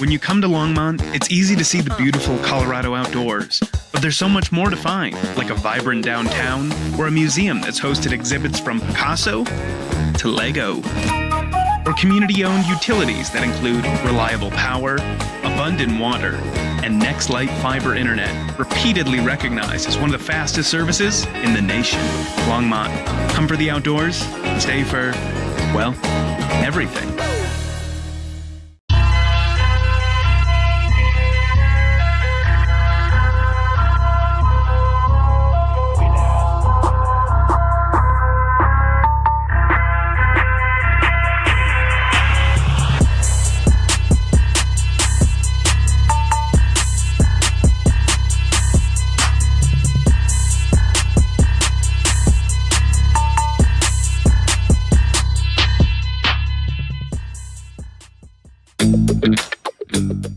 When you come to Longmont, it's easy to see the beautiful Colorado outdoors, but there's so much more to find, like a vibrant downtown or a museum that's hosted exhibits from Picasso to Lego, or community-owned utilities that include reliable power, abundant water, and NextLight fiber internet, repeatedly recognized as one of the fastest services in the nation. Longmont, come for the outdoors, stay for, well, everything.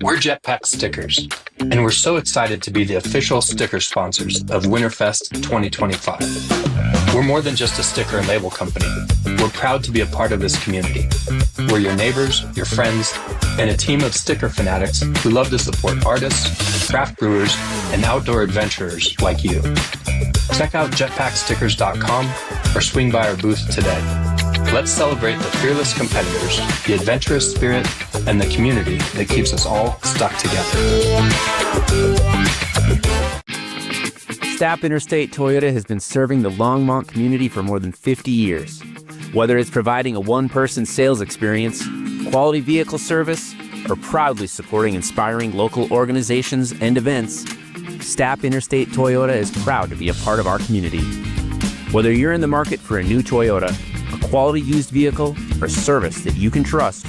We're Jetpack Stickers, and we're so excited to be the official sticker sponsors of Winterfest 2025. We're more than just a sticker and label company. We're proud to be a part of this community. We're your neighbors, your friends, and a team of sticker fanatics who love to support artists, craft brewers, and outdoor adventurers like you. Check out jetpackstickers.com or swing by our booth today. Let's celebrate the fearless competitors, the adventurous spirit, and the community that keeps us all stuck together. Stapp Interstate Toyota has been serving the Longmont community for more than 50 years. Whether it's providing a one-person sales experience, quality vehicle service, or proudly supporting inspiring local organizations and events, Stapp Interstate Toyota is proud to be a part of our community. Whether you're in the market for a new Toyota, a quality used vehicle, or service that you can trust,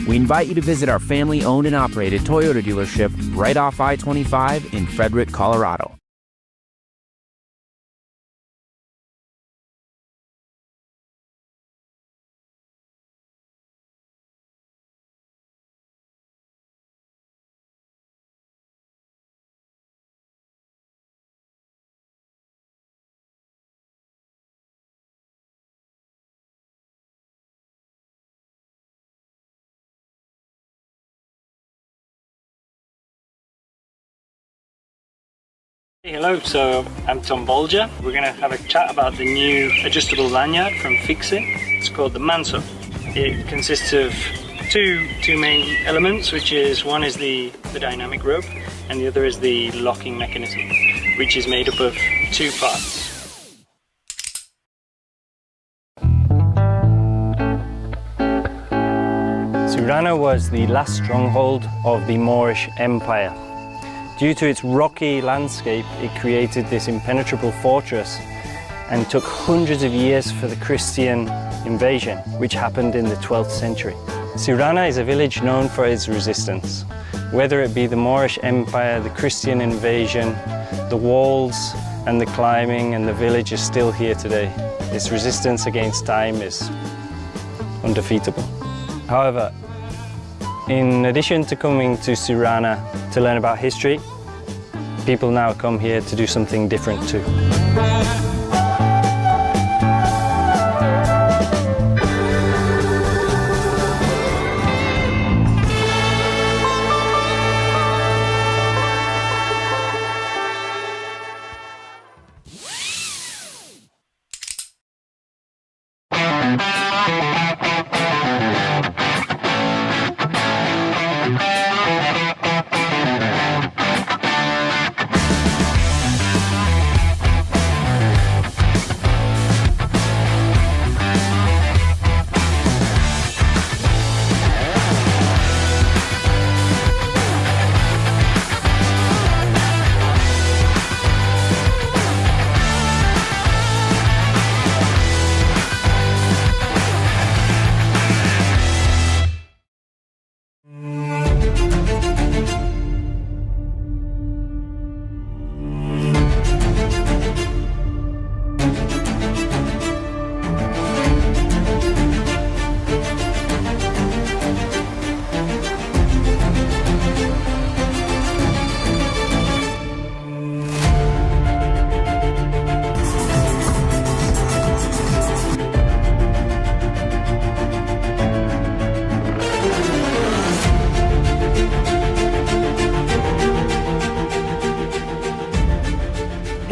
we invite you to visit our family-owned and operated Toyota dealership right off I-25 in Frederick, Colorado. Hello, so I'm Tom Bolger. We're going to have a chat about the new adjustable lanyard from Fixe. It's called the Manso. It consists of two main elements, which is one is the dynamic rope and the other is the locking mechanism, which is made up of two parts. Surana was the last stronghold of the Moorish Empire. Due to its rocky landscape, it created this impenetrable fortress and took hundreds of years for the Christian invasion, which happened in the 12th century. Surana is a village known for its resistance. Whether it be the Moorish Empire, the Christian invasion, the walls and the climbing, and the village is still here today. Its resistance against time is undefeatable. However, in addition to coming to Surana to learn about history, people now come here to do something different too.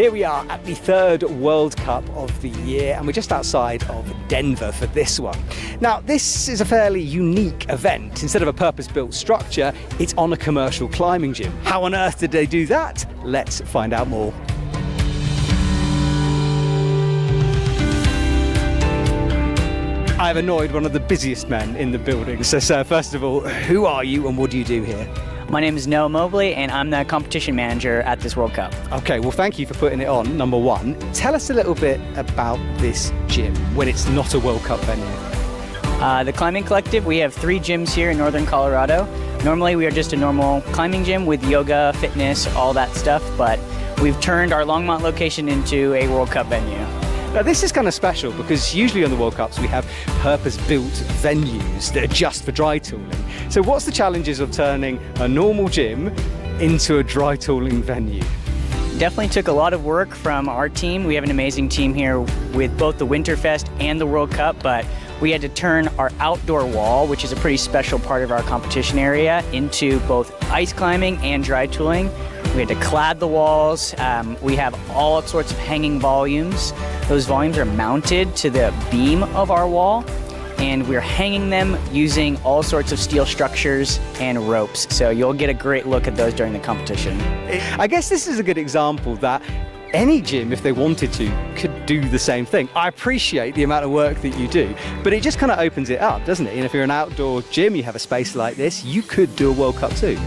Here we are at the third World Cup of the year, and we're just outside of Denver for this one. Now, this is a fairly unique event. Instead of a purpose-built structure, it's on a commercial climbing gym. How on earth did they do that? Let's find out more. I've annoyed one of the busiest men in the building. So, sir, first of all, who are you and what do you do here? My name is Noah Mobley, and I'm the competition manager at this World Cup. Okay, well, thank you for putting it on, number one. Tell us a little bit about this gym when it's not a World Cup venue. The Climbing Collective, we have 3 gyms here in northern Colorado. Normally, we are just a normal climbing gym with yoga, fitness, all that stuff, but we've turned our Longmont location into a World Cup venue. Now, this is kind of special because usually on the World Cups we have purpose-built venues that are just for dry tooling. So what's the challenges of turning a normal gym into a dry tooling venue? Definitely took a lot of work from our team. We have an amazing team here with both the Winterfest and the World Cup, but we had to turn our outdoor wall, which is a pretty special part of our competition area, into both ice climbing and dry tooling. We had to clad the walls. We have all sorts of hanging volumes. Those volumes are mounted to the beam of our wall, and we're hanging them using all sorts of steel structures and ropes. So you'll get a great look at those during the competition. I guess this is a good example that any gym, if they wanted to, could do the same thing. I appreciate the amount of work that you do, but it just kind of opens it up, doesn't it? And if you're an outdoor gym, you have a space like this, you could do a World Cup too.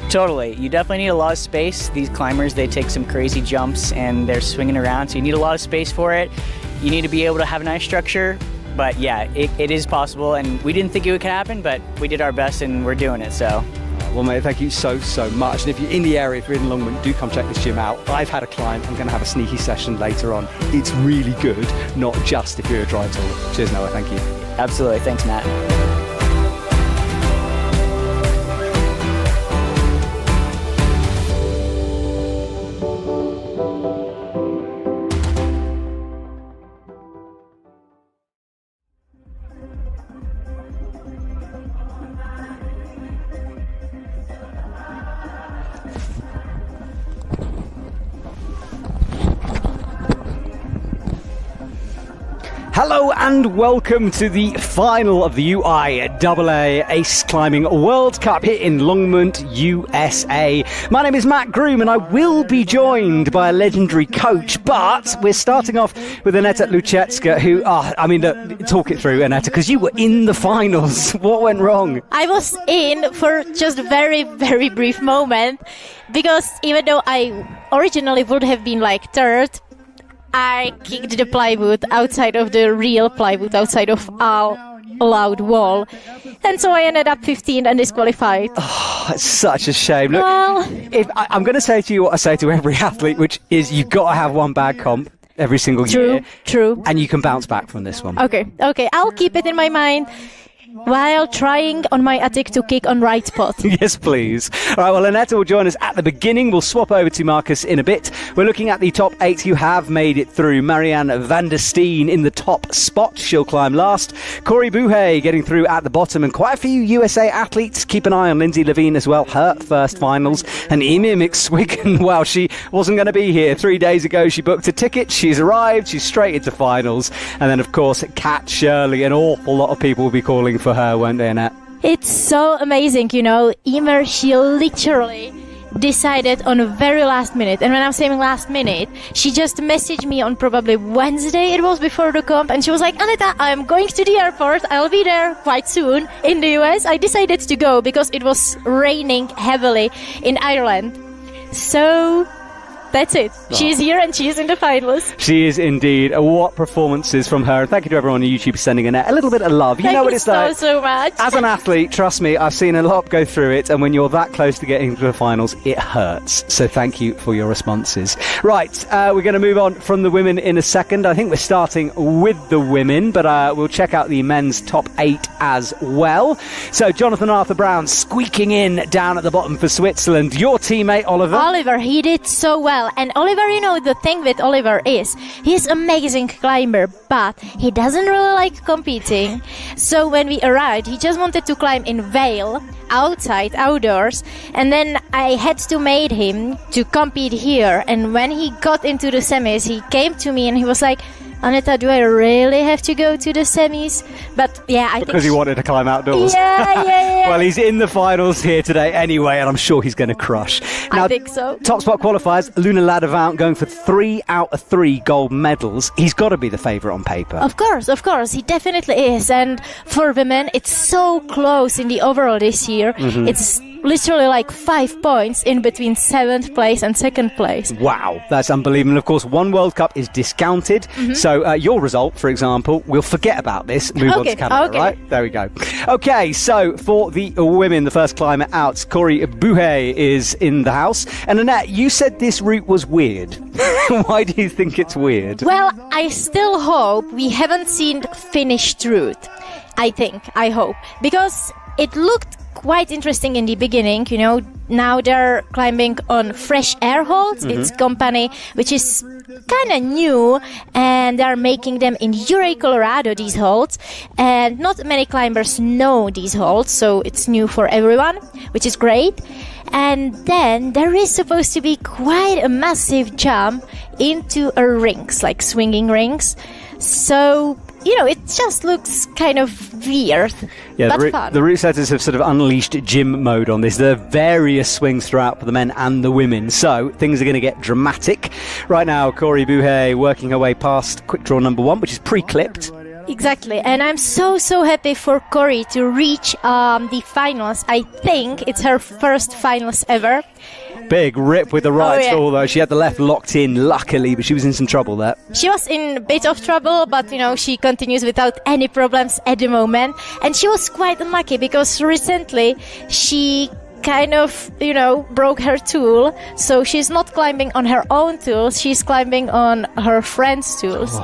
Totally. You definitely need a lot of space. These climbers, they take some crazy jumps and they're swinging around, so you need a lot of space for it. You need to be able to have a nice structure, but yeah, it is possible, and we didn't think it could happen, but we did our best and we're doing it, so. Well, mate, thank you so much. And if you're in the area, if you're in Longmont, do come check this gym out. I've had a climb. I'm going to have a sneaky session later on. It's really good, not just if you're a dry tool. Cheers, Noah. Thank you. Absolutely. Thanks, Matt. Hello and welcome to the final of the UIAA Ace Climbing World Cup here in Longmont, USA. My name is Matt Groom and I will be joined by a legendary coach, but we're starting off with Aneta Lucecka, who, talk it through, Aneta, because you were in the finals. What went wrong? I was in for just a very, very brief moment, because even though I originally would have been like third, I kicked the plywood outside of the real plywood, outside of our allowed wall. And so I ended up 15th and disqualified. Oh, it's such a shame. Look, Well, I'm going to say to you what I say to every athlete, which is you've got to have one bad comp every single year. True. And you can bounce back from this one. Okay, I'll keep it in my mind while trying on my attic to kick on right spot. Yes, please. All right, well, Aneta will join us at the beginning. We'll swap over to Marcus in a bit. We're looking at the top 8 who have made it through. Marianne van der Steen in the top spot. She'll climb last. Corey Buhay getting through at the bottom. And quite a few USA athletes. Keep an eye on Lindsay Levine as well. Her first finals. And Emir McSwiggan, well, she wasn't going to be here 3 days ago. She booked a ticket. She's arrived. She's straight into finals. And then, of course, Kat Shirley. An awful lot of people will be calling for her, won't they, Annette? It's so amazing, Emer, she literally decided on a very last minute. And when I'm saying last minute, she just messaged me on probably Wednesday, it was before the comp, and she was like, Aneta, I'm going to the airport, I'll be there quite soon in the US. I decided to go because it was raining heavily in Ireland. So that's it. She's here and she's in the finals. She is indeed. What performances from her. Thank you to everyone on YouTube for sending Annette a little bit of love. You know what it's like. Thank you so much. As an athlete, trust me, I've seen a lot go through it, and when you're that close to getting to the finals, it hurts. So thank you for your responses. Right, we're going to move on from the women in a second. I think we're starting with the women, but we'll check out the men's top 8 as well. So Jonathan Arthur Brown squeaking in down at the bottom for Switzerland. Your teammate, Oliver. Oliver, he did so well. And Oliver, the thing with Oliver is he's an amazing climber, but he doesn't really like competing. So when we arrived, he just wanted to climb in Vail, outdoors. And then I had to make him to compete here. And when he got into the semis, he came to me and he was like, Aneta, do I really have to go to the semis? But yeah, I because think he wanted to climb outdoors. Yeah. Well, he's in the finals here today anyway, and I'm sure he's going to crush. Now, I think so. Top spot qualifiers, Luna Ladevant going for 3 out of 3 gold medals. He's got to be the favourite on paper. Of course, he definitely is. And for women, it's so close in the overall this year. It's literally like 5 points in between 7th place and 2nd place. Wow, that's unbelievable. And of course, one World Cup is discounted. So your result, for example, we'll forget about this. Move on to Canada, right? There we go. Okay, so for the women, the first climber out, Cory Bouhet is in the house. And Annette, you said this route was weird. Why do you think it's weird? Well, I still hope we haven't seen the finished route. I hope. Because it looked quite interesting in the beginning, you know. Now they're climbing on fresh air holds. It's company which is kind of new, and they're making them in UIAA, Colorado, these holds. And not many climbers know these holds, so it's new for everyone, which is great. And then there is supposed to be quite a massive jump into a rings, like swinging rings. So, you know, it just looks kind of weird, but fun. The route setters have sort of unleashed gym mode on this. There are various swings throughout for the men and the women, so things are going to get dramatic. Right now, Cory Bouhet working her way past quick draw number 1, which is pre-clipped. Exactly, and I'm so happy for Cory to reach the finals. I think it's her first finals ever. Big rip with the right although she had the left locked in, luckily, but she was in some trouble there. She was in a bit of trouble, but, you know, she continues without any problems at the moment. And she was quite unlucky because recently she kind of, you know, broke her tool. So she's not climbing on her own tools, she's climbing on her friend's tools.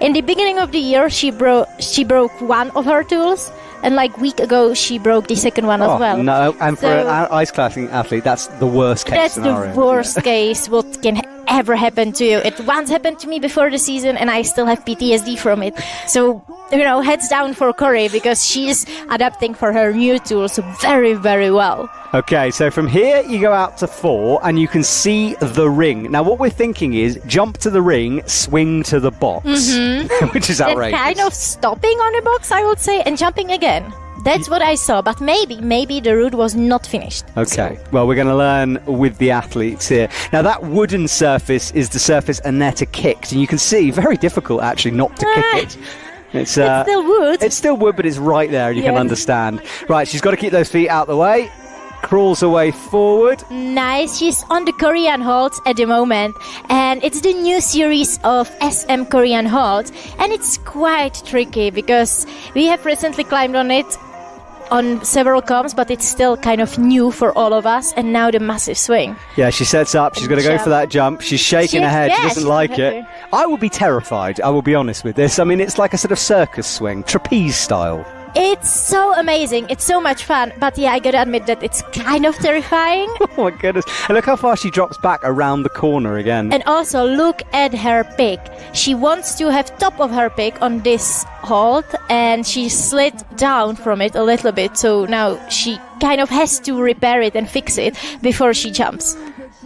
In the beginning of the year, she broke one of her tools. And like a week ago, she broke the second one as well. No, and for an ice climbing athlete, that's the worst case scenario. That's the worst case what can ever happen to you. It once happened to me before the season, and I still have PTSD from it. So, you know, heads down for Cory, because she's adapting for her new tools very, very well. Okay, so from here you go out to 4 and you can see the ring. Now what we're thinking is jump to the ring, swing to the box, which is outrageous. Then kind of stopping on the box, I would say, and jumping again. That's what I saw, but maybe the route was not finished. Okay, well, we're going to learn with the athletes here. Now, that wooden surface is the surface Annetta kicked, and you can see, very difficult, actually, not to kick it. It's still wood. It's still wood, but it's right there, and you can understand. Right, she's got to keep those feet out the way. Crawls her way forward. Nice. She's on the Korean holds at the moment, and it's the new series of SM Korean holds, and it's quite tricky because we have recently climbed on it on several comps, but it's still kind of new for all of us. And now the massive swing. Yeah, she sets up. She's going to go for that jump. She's shaking her head. She doesn't like it. I would be terrified, I will be honest with this. I mean, it's like a sort of circus swing, trapeze style. It's so amazing. It's so much fun. But yeah, I gotta admit that it's kind of terrifying. Oh my goodness. And look how far she drops back around the corner again. And also look at her pick. She wants to have top of her pick on this hold, and she slid down from it a little bit. So now she kind of has to repair it and fix it before she jumps.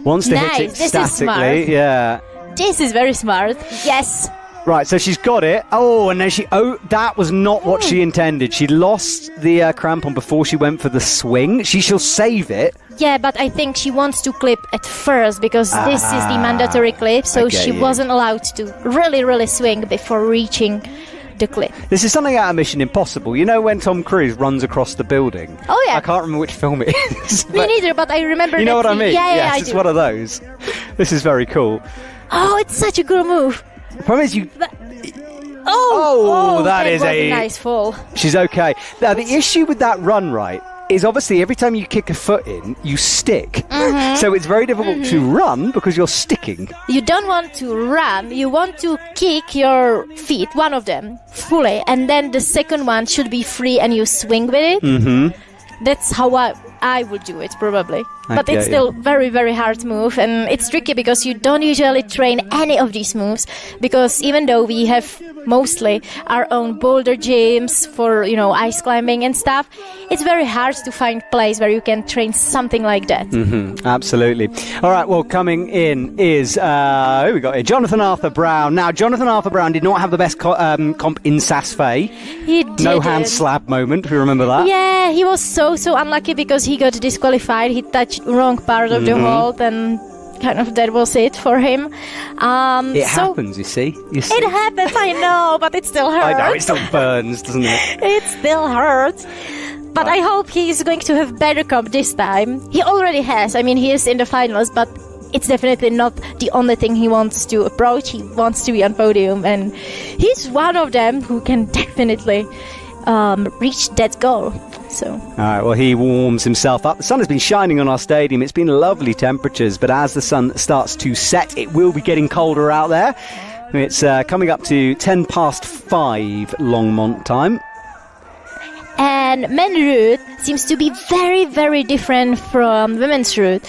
Wants to hit it This statically. is smart. Yeah. This is very smart. Yes. Right, so she's got it. Oh, and then that was not what she intended. She lost the crampon before she went for the swing. She shall save it. Yeah, but I think she wants to clip at first because this is the mandatory clip, so she wasn't allowed to really swing before reaching the clip. This is something out of Mission Impossible. You know when Tom Cruise runs across the building? Oh, yeah. I can't remember which film it is. Me neither, but I remember. You know what I mean? Yeah, yes, I it's do. one of those. This is very cool. Oh, it's such a cool move. The problem is you... that is a nice fall. She's okay. Now, the issue with that run, right, is obviously every time you kick a foot in, you stick. So it's very difficult to run because you're sticking. You don't want to run. You want to kick your feet, one of them, fully, and then the second one should be free and you swing with it. That's how I would do it, probably. But it's still very, very hard move, and it's tricky because you don't usually train any of these moves, because even though we have mostly our own boulder gyms for, ice climbing and stuff, it's very hard to find place where you can train something like that. Absolutely. All right, well, coming in is, who we got here? Jonathan Arthur Brown. Now, Jonathan Arthur Brown did not have the best comp in Saas-Fee. He did. No hand slab moment, if you remember that. Yeah, he was so unlucky because he got disqualified. He touched wrong part of the hold, and kind of that was it for him. It happens, you see. It happens, I know, but it still hurts. I know, it still burns, doesn't it? It still hurts. But I hope he's going to have better comp this time. He already has. I mean, he is in the finals, but it's definitely not the only thing he wants to approach. He wants to be on podium, and he's one of them who can definitely reach that goal. So. All right, well, he warms himself up. The sun has been shining on our stadium. It's been lovely temperatures, but as the sun starts to set, it will be getting colder out there. It's coming up to 5:10 Longmont time. And men's route seems to be very, very different from women's route,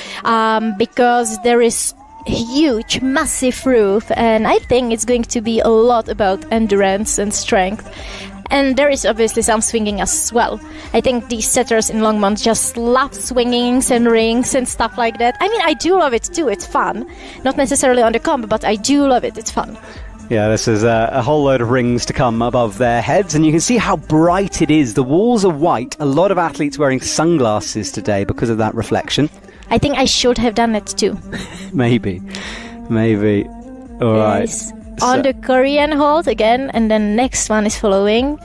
because there is huge, massive roof, and I think it's going to be a lot about endurance and strength. And there is obviously some swinging as well. I think these setters in Longmont just love swingings and rings and stuff like that. I mean, I do love it too. It's fun. Not necessarily on the comp, but I do love it. It's fun. Yeah, this is a whole load of rings to come above their heads, and you can see how bright it is. The walls are white. A lot of athletes wearing sunglasses today because of that reflection. I think I should have done it too. Maybe. All right. On the Korean hold again, and then next one is following.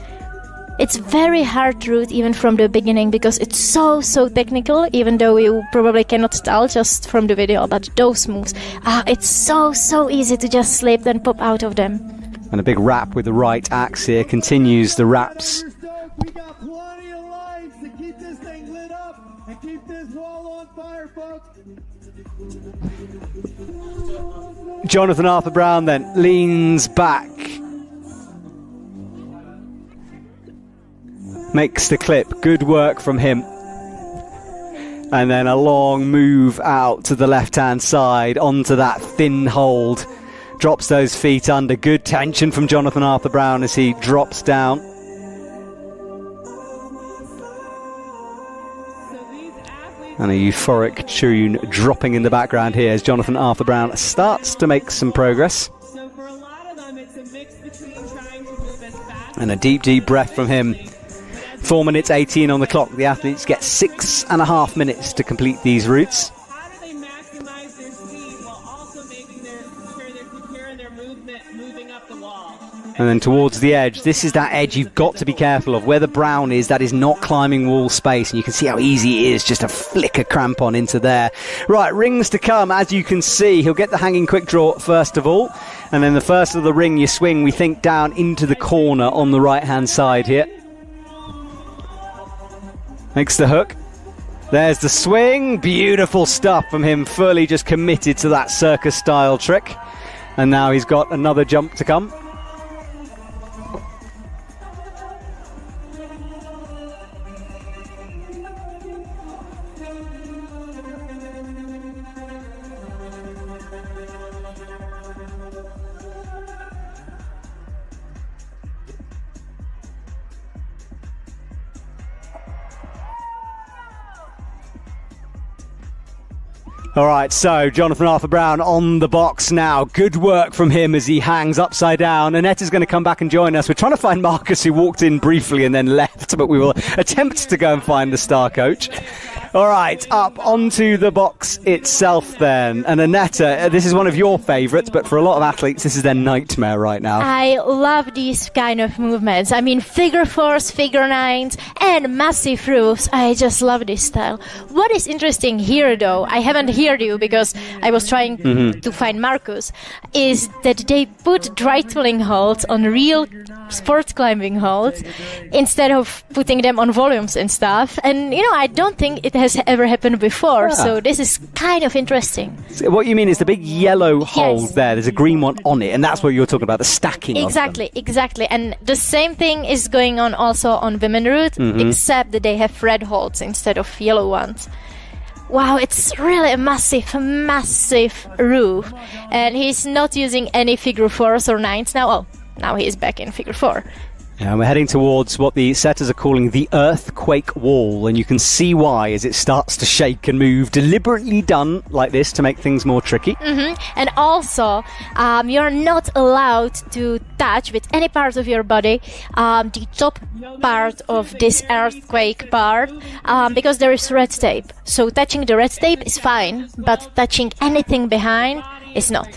It's very hard route even from the beginning because it's so technical, even though you probably cannot tell just from the video, but those moves, it's so easy to just slip and pop out of them. And a big wrap with the right axe here continues the wraps. We got plenty of lights to keep this thing lit up and keep this wall on fire, folks. Jonathan Arthur Brown then leans back, makes the clip. Good work from him. And then a long move out to the left-hand side onto that thin hold. Drops those feet under. Good tension from Jonathan Arthur Brown as he drops down. And a euphoric tune dropping in the background here as Jonathan Arthur Brown starts to make some progress. So for a lot of them, it's a mix between trying to move as fast. And a deep breath from him. 4 minutes 18 on the clock. The athletes get 6.5 minutes to complete these routes. How do they maximize their speed while also making sure they're securing their movement, moving up the wall? And then towards the edge, this is that edge you've got to be careful of. Where the brown is, that is not climbing wall space, and you can see how easy it is just to flick a crampon into there. Right, rings to come, as you can see. He'll get the hanging quick draw first of all, and then the first of the ring you swing, we think, down into the corner on the right-hand side here. Makes the hook. There's the swing. Beautiful stuff from him, fully just committed to that circus-style trick. And now he's got another jump to come. All right, so Jonathan Arthur Brown on the box now. Good work from him as he hangs upside down. Annette is going to come back and join us. We're trying to find Marcus, who walked in briefly and then left, but we will attempt to go and find the star coach. All right, up onto the box itself then. And Annette, this is one of your favourites, but for a lot of athletes, this is their nightmare right now. I love these kind of movements. I mean, figure fours, figure nines, and massive roofs. I just love this style. What is interesting here, though, I haven't heard you because I was trying to find Marcus, is that they put dry tooling holds on real sports climbing holds instead of putting them on volumes and stuff. And, I don't think it has ever happened before, so this is kind of interesting. So what you mean is the big yellow hold there, there's a green one on it, and that's what you're talking about, the stacking Exactly. And the same thing is going on also on women route, except that they have red holds instead of yellow ones. wow, it's really a massive, massive roof. And he's not using any figure 4s or 9s now. Oh, now he's back in figure 4. And we're heading towards what the setters are calling the earthquake wall, and you can see why as it starts to shake and move, deliberately done like this to make things more tricky. And also, you're not allowed to touch with any part of your body the top part of this earthquake part because there is red tape. So touching the red tape is fine, but touching anything behind is not.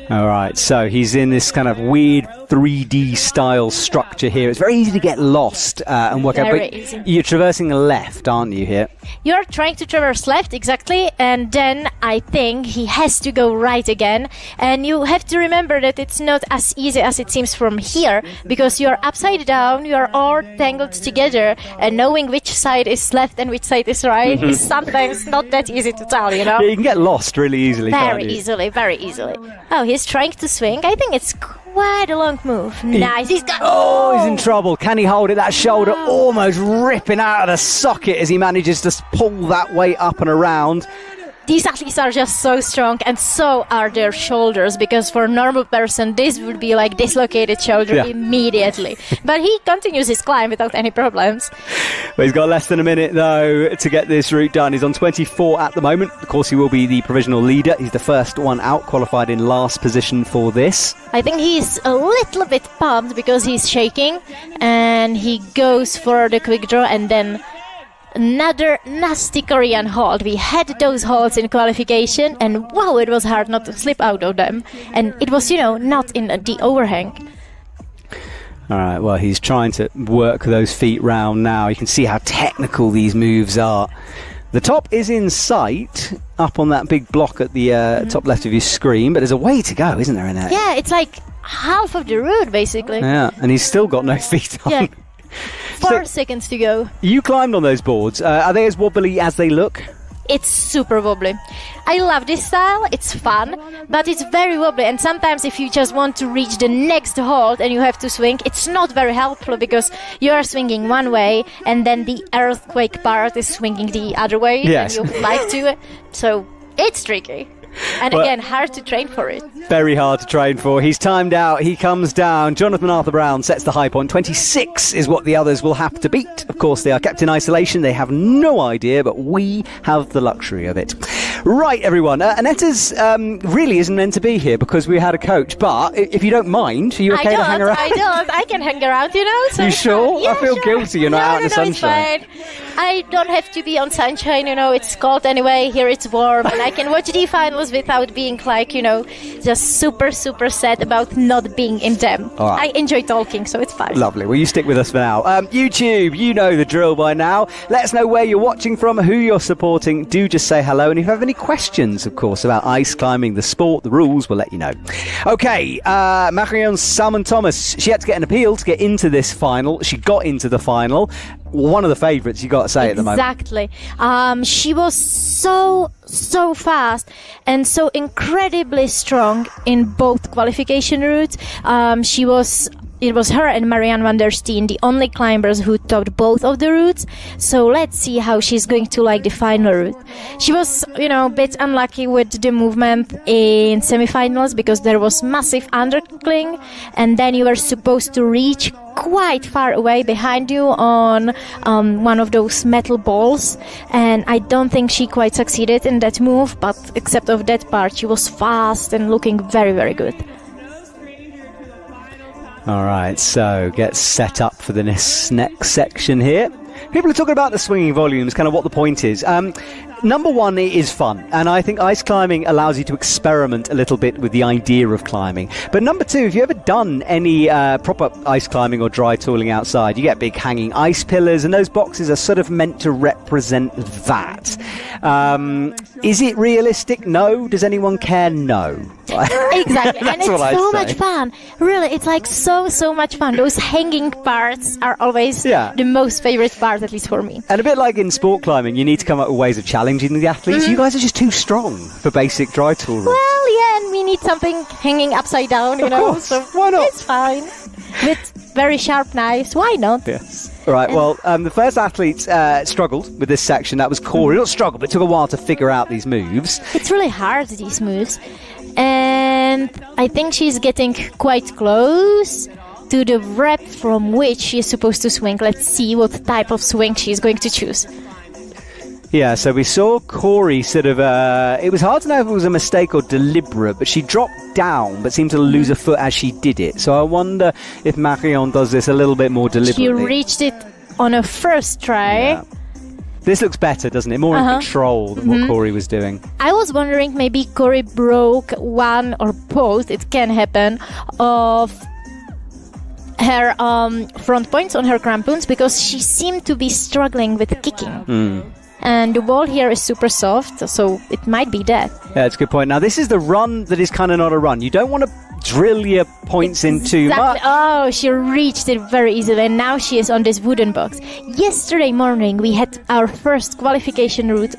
All right, so he's in this kind of weird 3D style structure here. It's very easy to get lost and work out. But easy. You're traversing left, aren't you, here? You're trying to traverse left, exactly, and then I think he has to go right again. And you have to remember that it's not as easy as it seems from here, because you're upside down, you're all tangled together, and knowing which side is left and which side is right is sometimes not that easy to tell, you know? Yeah, you can get lost really easily, can't you? Very easily. Oh, he's trying to swing. I think it's quite a long move. Nice. He's got... Oh, he's in trouble. Can he hold it? That shoulder almost ripping out of the socket as he manages to pull that way up and around. These athletes are just so strong, and so are their shoulders, because for a normal person this would be like dislocated shoulder immediately. But he continues his climb without any problems. Well, he's got less than a minute though to get this route done. He's on 24 at the moment. Of course, he will be the provisional leader. He's the first one out, qualified in last position for this. I think he's a little bit pumped because he's shaking, and he goes for the quick draw and then another nasty Korean hold. We had those holds in qualification, and wow, it was hard not to slip out of them. And it was, not in the overhang. All right, well, he's trying to work those feet round now. You can see how technical these moves are. The top is in sight, up on that big block at the top left of your screen, but there's a way to go, isn't there, in there? Yeah, it's like half of the route, basically. Yeah, and he's still got no feet on. Yeah. 4 seconds to go. You climbed on those boards. Are they as wobbly as they look? It's super wobbly. I love this style, it's fun, but it's very wobbly, and sometimes if you just want to reach the next hold and you have to swing, it's not very helpful because you are swinging one way and then the earthquake part is swinging the other way. Yes. And you like to. So it's tricky. And again, hard to train for it. Very hard to train for. He's timed out. He comes down. Jonathan Arthur Brown sets the high point. 26 is what the others will have to beat. Of course, they are kept in isolation. They have no idea, but we have the luxury of it. Right, everyone. Anetta's really isn't meant to be here because we had a coach. But if you don't mind, are you okay to hang around? I don't. I can hang around, So you sure? Yeah, I feel sure. guilty you're not out in the sunshine. It's fine. I don't have to be on sunshine, it's cold anyway. Here it's warm, and I can watch the finals without being like, just super, super sad about not being in them. All right. I enjoy talking, so it's fine. Lovely. Well, you stick with us for now. YouTube, you know the drill by now. Let us know where you're watching from, who you're supporting. Do just say hello. And if you have any questions, of course, about ice climbing, the sport, the rules, we'll let you know. Okay, Marion Salmon-Thomas, she had to get an appeal to get into this final. She got into the final. One of the favourites, you got to say, at the moment. Exactly. She was so fast and so incredibly strong in both qualification routes. It was her and Marianne van der Steen, the only climbers who topped both of the routes. So let's see how she's going to like the final route. She was, a bit unlucky with the movement in semifinals because there was massive undercling, and then you were supposed to reach quite far away behind you on one of those metal balls, and I don't think she quite succeeded in that move, but except of that part, she was fast and looking very, very good. All right, so get set up for the next section here. People are talking about the swinging volumes, kind of what the point is. Number one, it is fun, and I think ice climbing allows you to experiment a little bit with the idea of climbing. But number two, if you've ever done any proper ice climbing or dry tooling outside, you get big hanging ice pillars, and those boxes are sort of meant to represent that. Is it realistic? No. Does anyone care? No. Exactly. And it's so much fun. Really, it's like so much fun. Those hanging parts are always the most favorite part, at least for me. And a bit like in sport climbing, you need to come up with ways of challenging the athletes. You guys are just too strong for basic dry tool rules. Well, yeah, and we need something hanging upside down, Of course. so why not? It's fine. With very sharp knives, why not? Yes. Right, well, the first athlete struggled with this section. That was Corey. Not struggled, but it took a while to figure out these moves. It's really hard, these moves. And I think she's getting quite close to the rep from which she is supposed to swing. Let's see what type of swing she's going to choose. Yeah, so we saw Corey sort of... it was hard to know if it was a mistake or deliberate, but she dropped down but seemed to lose a foot as she did it. So I wonder if Marion does this a little bit more deliberately. She reached it on a first try. Yeah. This looks better, doesn't it? More in control than what Corey was doing. I was wondering maybe Corey broke one or both, it can happen, of her front points on her crampons because she seemed to be struggling with kicking. And the ball here is super soft, so it might be that. Yeah, that's a good point. Now, this is the run that is kind of not a run. You don't want to drill your points in too much. Oh, she reached it very easily, and now she is on this wooden box. Yesterday morning, we had our first qualification route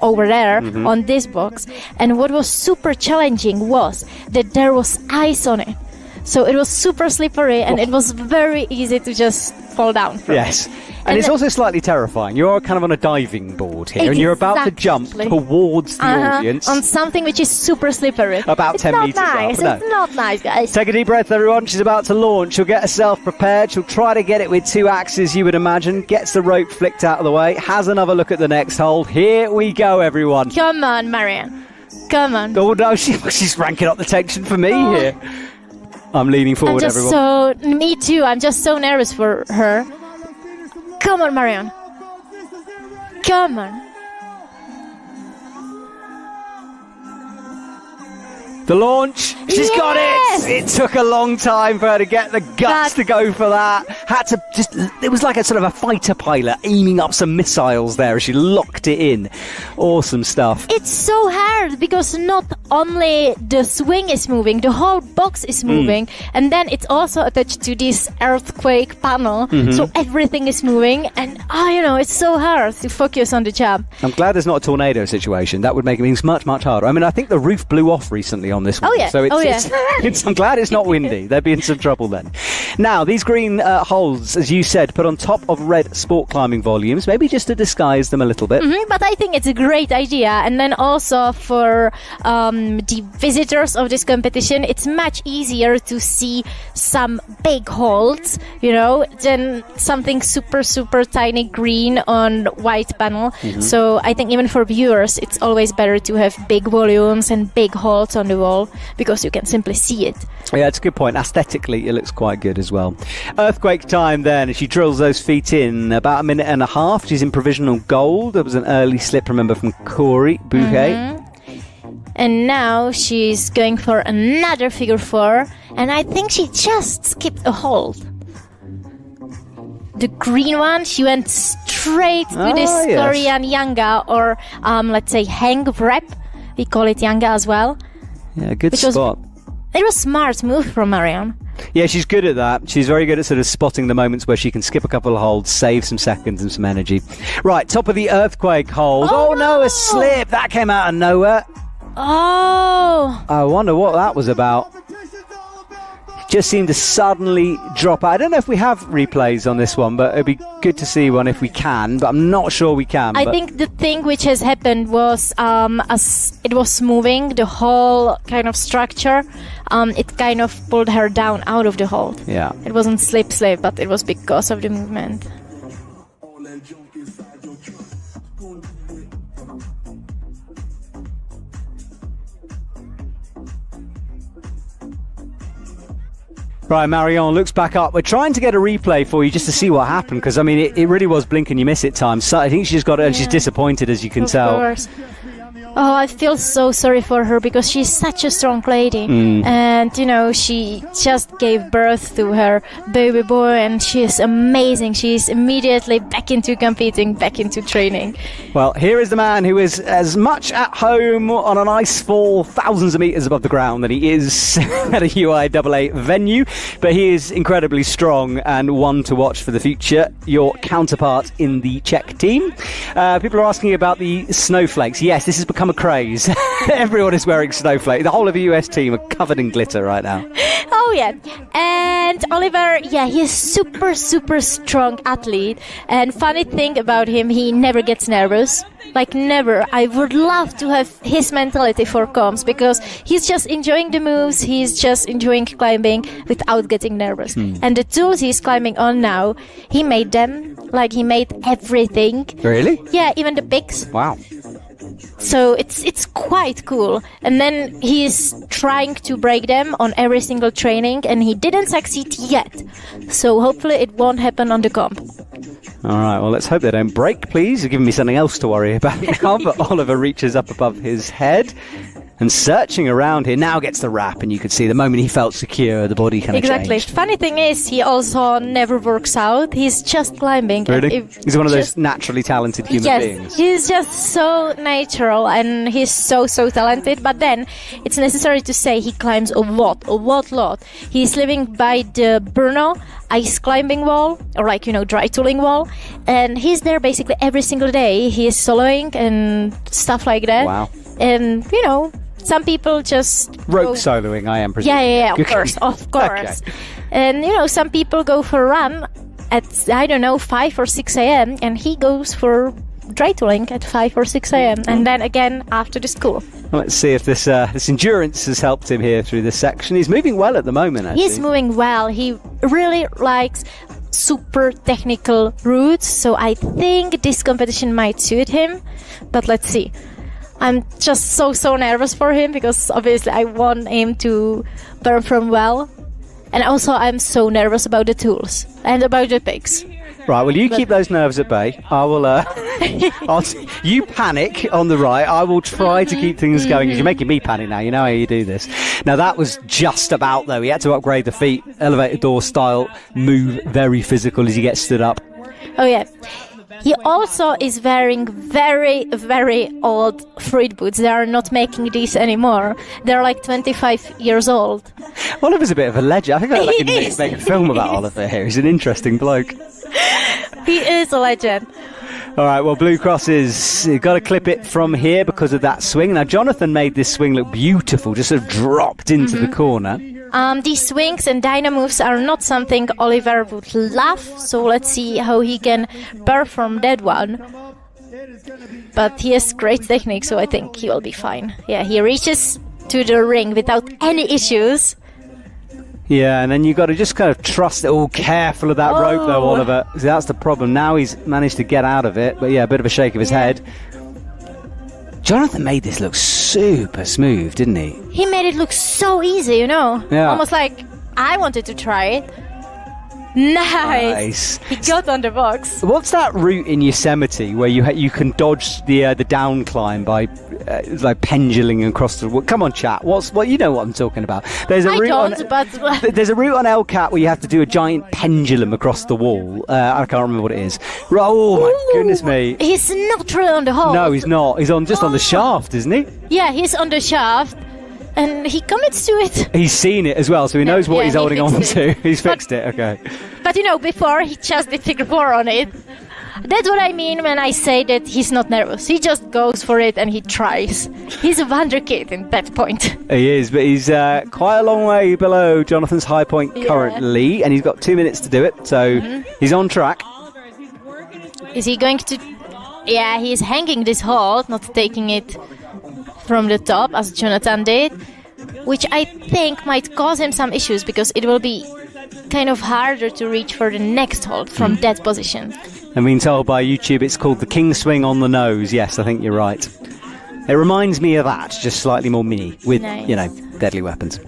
over there on this box, and what was super challenging was that there was ice on it. So it was super slippery, and it was very easy to just fall down from it. And it's also slightly terrifying. You're kind of on a diving board here, and you're about to jump towards the audience. On something which is super slippery. About 10 metres nice. up. It's not nice, guys. Take a deep breath, everyone. She's about to launch. She'll get herself prepared. She'll try to get it with 2 axes, you would imagine. Gets the rope flicked out of the way. Has another look at the next hold. Here we go, everyone. Come on, Marianne. Come on. Oh, no, she's ranking up the tension for me here. I'm leaning forward, everyone. Me too. I'm just so nervous for her. Come on, Marianne. Come on. The launch. She's got it. It took a long time for her to get the guts to go for that. Had to just... It was like a sort of a fighter pilot aiming up some missiles there as she locked it in. Awesome stuff. It's so hard because not only the swing is moving, the whole box is moving, and then it's also attached to this earthquake panel, so everything is moving, and it's so hard to focus on the jump. I'm glad there's not a tornado situation. That would make things much, much harder. I mean, I think the roof blew off recently on this one. Oh, yeah. So I'm glad it's not windy. They'd be in some trouble then. Now, these green holds, as you said, put on top of red sport climbing volumes, maybe just to disguise them a little bit. But I think it's a great idea. And then also for the visitors of this competition, it's much easier to see some big holds, than something super, super tiny green on white panel. So I think even for viewers, it's always better to have big volumes and big holds on the wall because you can simply see it. Yeah, it's a good point. Aesthetically, it looks quite good as well. Earthquake time then, as she drills those feet in. About a minute and a half. She's in provisional gold. There was an early slip, remember, from Corey Bouquet. And now she's going for another figure 4. And I think she just skipped a hold. The green one, she went straight to this Korean Yanga, or let's say hang rep. We call it Yanga as well. Yeah, good spot. It was a smart move from Marianne. Yeah, she's good at that. She's very good at sort of spotting the moments where she can skip a couple of holds, save some seconds and some energy. Right, top of the earthquake hold. Oh no, a slip. That came out of nowhere. Oh. I wonder what that was about. Just seemed to suddenly drop out. I don't know if we have replays on this one, but it'd be good to see one if we can, but I'm not sure we can. I think the thing which has happened was as it was moving, the whole kind of structure, it kind of pulled her down out of the hold. Yeah. It wasn't slip, but it was because of the movement. Right, Marion looks back up. We're trying to get a replay for you just to see what happened, because, I mean, it really was blink and you miss it time. So I think she's got it, and she's disappointed, as you can tell. Of course. Oh, I feel so sorry for her because she's such a strong lady. And, she just gave birth to her baby boy, and she is amazing. She's immediately back into competing, back into training. Well, here is the man who is as much at home on an ice fall thousands of metres above the ground than he is at a UIAA venue. But he is incredibly strong and one to watch for the future. Your counterpart in the Czech team. People are asking about the snowflakes. Yes, this has become a craze. Everyone is wearing snowflakes. The whole of the US team are covered in glitter right now. Oh yeah, and Oliver, yeah, he's super strong athlete. And funny thing about him, he never gets nervous. Like never. I would love to have his mentality for comps because he's just enjoying the moves. He's just enjoying climbing without getting nervous. And the tools he's climbing on now, he made them. Like he made everything. Really? Yeah, even the picks. Wow. So it's quite cool. And then he's trying to break them on every single training, and he didn't succeed yet. So hopefully it won't happen on the comp. All right, well, let's hope they don't break, please. You're giving me something else to worry about now, but Oliver reaches up above his head and searching around here, now gets the wrap, and you could see the moment he felt secure, the body kind of Exactly. changed. Funny thing is, he also never works out. He's just climbing. Really? He's one of those naturally talented human beings. He's just so natural, and he's so talented. But then, it's necessary to say he climbs a lot. He's living by the Brno ice climbing wall, or like, dry tooling wall. And he's there basically every single day. He is soloing and stuff like that. Wow. And, some people just rope soloing, I am presuming. Yeah, of course. Okay. And some people go for a run at 5 or 6 a.m. and he goes for dry tooling at 5 or 6 a.m. and then again after the school. Well, let's see if this endurance has helped him here through this section. He's moving well at the moment, actually. He's moving well. He really likes super technical routes, so I think this competition might suit him, but let's see. I'm just so nervous for him because obviously I want him to perform well. And also I'm so nervous about the tools and about the picks. Right, well, you keep those nerves at bay. I will, you panic on the right. I will try to keep things going because you're making me panic now. You know how you do this. Now, that was just about, though. He had to upgrade the feet. Elevator door style move, very physical as he gets stood up. Oh, yeah. He also is wearing very old Fruit boots. They are not making these anymore. They're like 25 years old. Oliver's a bit of a legend. I think I'd like to make a film about Oliver here. He's an interesting bloke. He is a legend. All right, well, Blue Cross you've got to clip it from here because of that swing. Now, Jonathan made this swing look beautiful, just sort of dropped into the corner. These swings and dyno moves are not something Oliver would love, so let's see how he can perform that one. But he has great technique, so I think he will be fine. Yeah, he reaches to the ring without any issues. Yeah, and then you've got to just kind of trust it. Oh, careful of that rope, though, Oliver. See, that's the problem. Now he's managed to get out of it, but yeah, a bit of a shake of his head. Jonathan made this look super smooth, didn't he? He made it look so easy, Yeah. Almost like I wanted to try it. Nice. He got on the box. What's that route in Yosemite where you can dodge the down climb by like pendulum across the wall? Come on, chat. You know what I'm talking about? There's a route there's a route on El Cap where you have to do a giant pendulum across the wall. I can't remember what it is. Oh my goodness me! He's not really on the hole. No, he's not. He's just on the shaft, isn't he? Yeah, he's on the shaft. And he commits to it. He's seen it as well, so he knows what he's holding on to. He's fixed it, okay. But before he just did figure 4 on it. That's what I mean when I say that he's not nervous. He just goes for it and he tries. He's a wonder kid in that point. He is, but he's quite a long way below Jonathan's high point currently, and he's got 2 minutes to do it, so he's on track. Is he going to... Yeah, he's hanging this hold, not taking it from the top as Jonathan did, which I think might cause him some issues because it will be kind of harder to reach for the next hold from that position. I'm being told by YouTube it's called the king swing on the nose. Yes, I think you're right. It reminds me of that, just slightly more mini with, deadly weapons.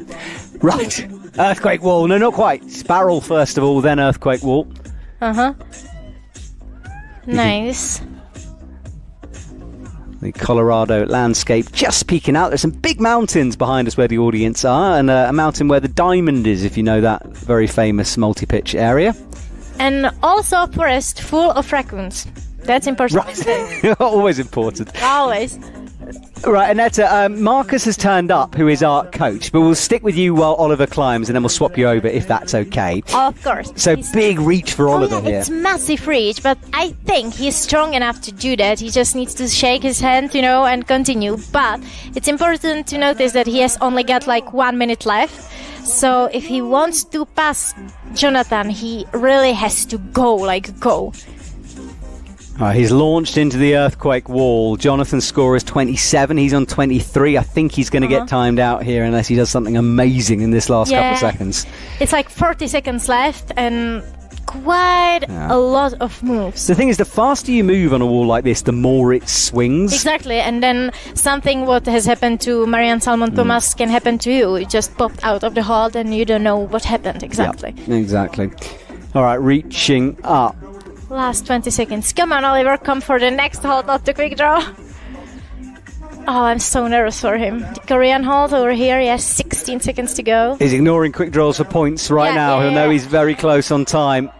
Right, earthquake wall. No, not quite. Spiral first of all, then earthquake wall. Nice. The Colorado landscape just peeking out. There's some big mountains behind us where the audience are, and a mountain where the diamond is, if you know that very famous multi-pitch area. And also a forest full of raccoons. That's important. Right. Always important. Always. Right, Annetta, Marcus has turned up, who is our coach, but we'll stick with you while Oliver climbs, and then we'll swap you over if that's okay. Of course. So big reach for Oliver here. It's massive reach, but I think he's strong enough to do that. He just needs to shake his hand, and continue. But it's important to notice that he has only got like 1 minute left. So if he wants to pass Jonathan, he really has to go. He's launched into the earthquake wall. Jonathan's score is 27. He's on 23. I think he's going to get timed out here unless he does something amazing in this last couple of seconds. It's like 40 seconds left and quite a lot of moves. The thing is, the faster you move on a wall like this, the more it swings. Exactly, and then something what has happened to Marianne Salmon Thomas can happen to you. It just popped out of the hold and you don't know what happened exactly. Yeah, exactly. All right, reaching up. Last 20 seconds. Come on, Oliver, come for the next hold, not the quick draw. Oh, I'm so nervous for him. The Korean hold over here, he has 16 seconds to go. He's ignoring quick draws for points right now. He'll know he's very close on time.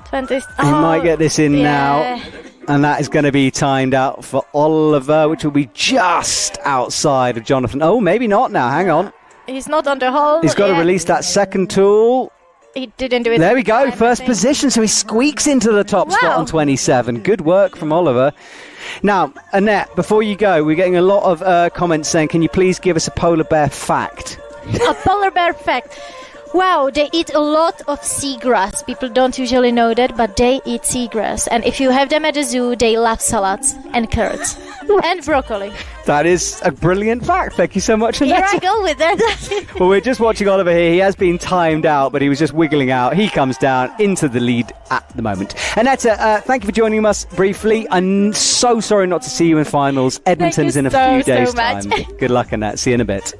20. He might get this in now. And that is going to be timed out for Oliver, which will be just outside of Jonathan. Oh, maybe not now. Hang on. He's not on the hold. He's got to release that second tool. He didn't do it. There we go, first position, so he squeaks into the top spot on 27. Good work from Oliver. Now, Annette, before you go, we're getting a lot of comments saying, can you please give us a polar bear fact? A polar bear fact. Wow, they eat a lot of seagrass. People don't usually know that, but they eat seagrass. And if you have them at the zoo, they love salads and carrots and broccoli. That is a brilliant fact. Thank you so much, Annette. Here I go with that. Well, we're just watching Oliver here. He has been timed out, but he was just wiggling out. He comes down into the lead at the moment. Annette, thank you for joining us briefly. I'm so sorry not to see you in finals. Edmonton's in a few days' time. Good luck, Annette. See you in a bit.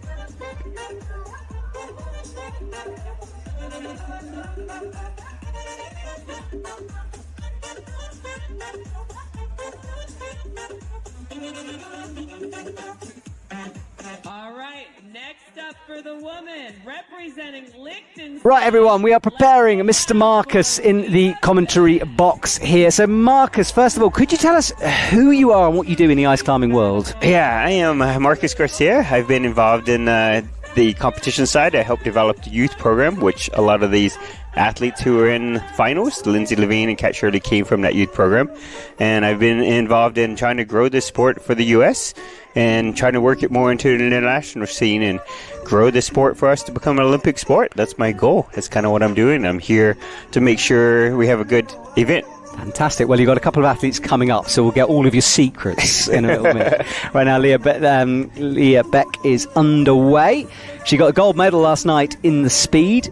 For the woman representing Liechtenstein. Right, everyone, we are preparing Mr. Marcus in the commentary box here. So, Marcus, first of all, could you tell us who you are and what you do in the ice climbing world? Yeah, I am Marcus Garcia. I've been involved in the competition side. I helped develop the youth program, which a lot of these athletes who are in finals, Lindsay Levine and Kat Shirley, came from that youth program. And I've been involved in trying to grow this sport for the U.S. and trying to work it more into the international scene and grow the sport for us to become an Olympic sport. That's my goal. That's kind of what I'm doing. I'm here to make sure we have a good event. Fantastic. Well, you've got a couple of athletes coming up, so we'll get all of your secrets in a little minute. Right now, Leah Beck is underway. She got a gold medal last night in the speed.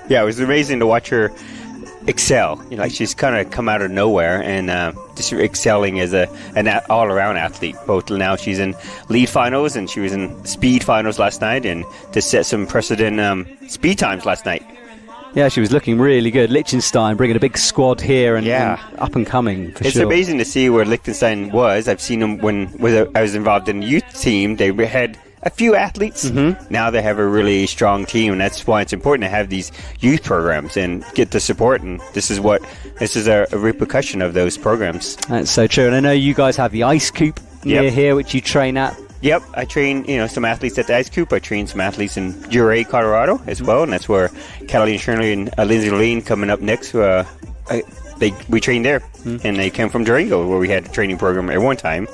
Yeah, it was amazing to watch her excel. You know, like she's kind of come out of nowhere and just excelling as an all-around athlete. Both now she's in lead finals and she was in speed finals last night, and to set some precedent speed times last night. Yeah, she was looking really good. Liechtenstein bringing a big squad here and up and coming for sure. It's amazing to see where Liechtenstein was. I've seen them when I was involved in the youth team. They had a few athletes. Now they have a really strong team, and that's why it's important to have these youth programs and get the support. And this is a repercussion of those programs. That's so true. And I know you guys have the ice coop near here, which you train at. Yep, I train some athletes at the ice coop. I train some athletes in UIAA, Colorado as well, and that's where Kathleen Shirley and Lindsay Levine coming up next. We trained there, and they came from Durango, where we had a training program at one time.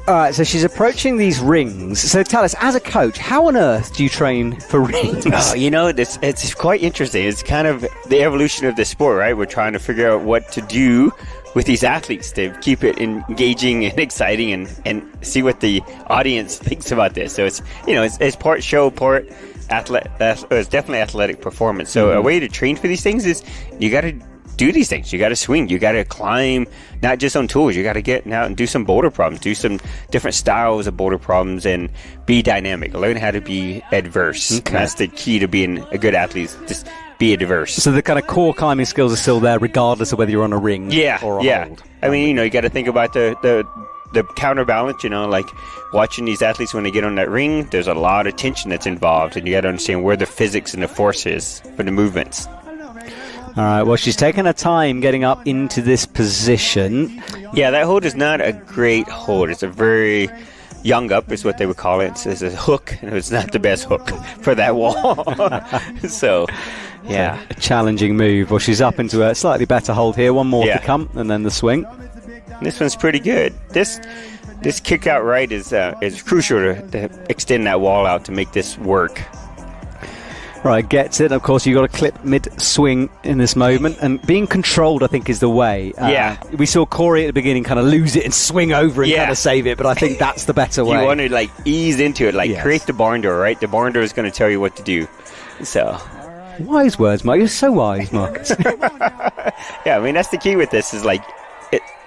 All right, so she's approaching these rings. So tell us, as a coach, how on earth do you train for rings? Oh, it's quite interesting. It's kind of the evolution of the sport, right? We're trying to figure out what to do with these athletes to keep it engaging and exciting and see what the audience thinks about this. So it's part show, part it's definitely athletic performance. So a way to train for these things is you got to do these things. You got to swing. You got to climb, not just on tools. You got to get out and do some boulder problems, do some different styles of boulder problems, and be dynamic. Learn how to be adverse. Okay. That's the key to being a good athlete. Just be adverse. So the kind of core climbing skills are still there, regardless of whether you're on a ring or a hold. I mean, you got to think about the counterbalance. Like watching these athletes when they get on that ring. There's a lot of tension that's involved, and you got to understand where the physics and the force is for the movements. All right, well, she's taken her time getting up into this position. Yeah, that hold is not a great hold. It's a very young up is what they would call it. It's a hook, and it's not the best hook for that wall. So, yeah. A challenging move. Well, she's up into a slightly better hold here. One more to come, and then the swing. This one's pretty good. This kick out right is crucial to extend that wall out to make this work. Right, gets it. Of course, you've got to clip mid-swing in this moment. And being controlled, I think, is the way. We saw Corey at the beginning kind of lose it and swing over and kind of save it, but I think that's the better way. You want to, like, ease into it, like, create the barn door, right? The barn door is going to tell you what to do. So... Wise words, Mark. You're so wise, Marcus. Yeah, I mean, that's the key with this is, like,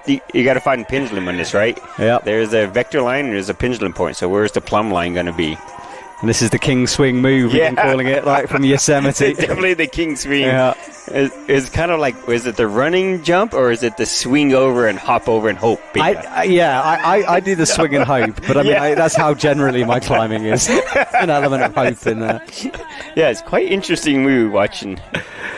you got to find a pendulum on this, right? Yeah. There's a vector line and there's a pendulum point. So where's the plumb line going to be? And this is the king swing move, we've been calling it, like from Yosemite. It's definitely the king swing. Yeah. It's kind of like, is it the running jump or is it the swing over and hop over and hope? I do the swing and hope, but I mean, that's how generally my climbing is. An element of hope in there. Yeah, it's quite interesting move watching.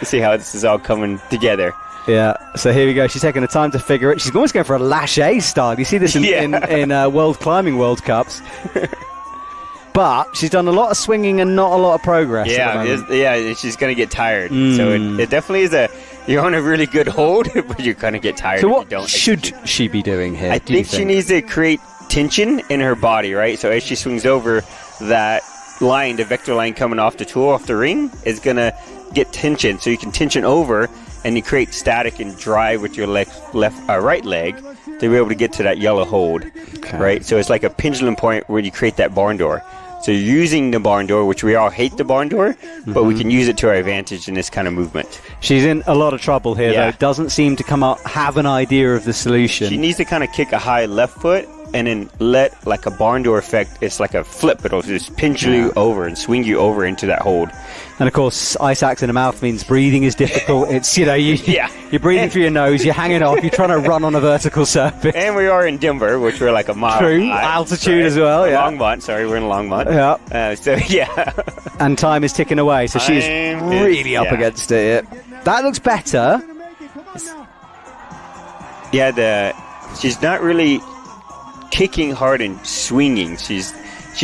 See how this is all coming together. Yeah, so here we go. She's taking the time to figure it. She's almost going for a lâché style. You see this in World Climbing World Cups. But she's done a lot of swinging and not a lot of progress. Yeah, she's going to get tired. So it definitely is you're on a really good hold, but you're going to get tired. So what should she be doing here? I think she needs to create tension in her body, right? So as she swings over, that line, the vector line coming off the tool, off the ring, is going to get tension. So you can tension over and you create static and drive with your right leg to be able to get to that yellow hold, right? So it's like a pendulum point where you create that barn door. So you're using the barn door, which we all hate the barn door, but we can use it to our advantage in this kind of movement. She's in a lot of trouble here, though. Doesn't seem to have an idea of the solution. She needs to kind of kick a high left foot and then let, like a barn door effect, it's like a flip. It'll just pendule you over and swing you over into that hold. And of course, ice axe in the mouth means breathing is difficult. It's, you're breathing through your nose, you're hanging off, you're trying to run on a vertical surface. And we are in Denver, which we're like a mile high. Altitude as well, Longmont, we're in Longmont. And time is ticking away, so she's really up against it. That looks better. She's not really kicking hard and swinging. She's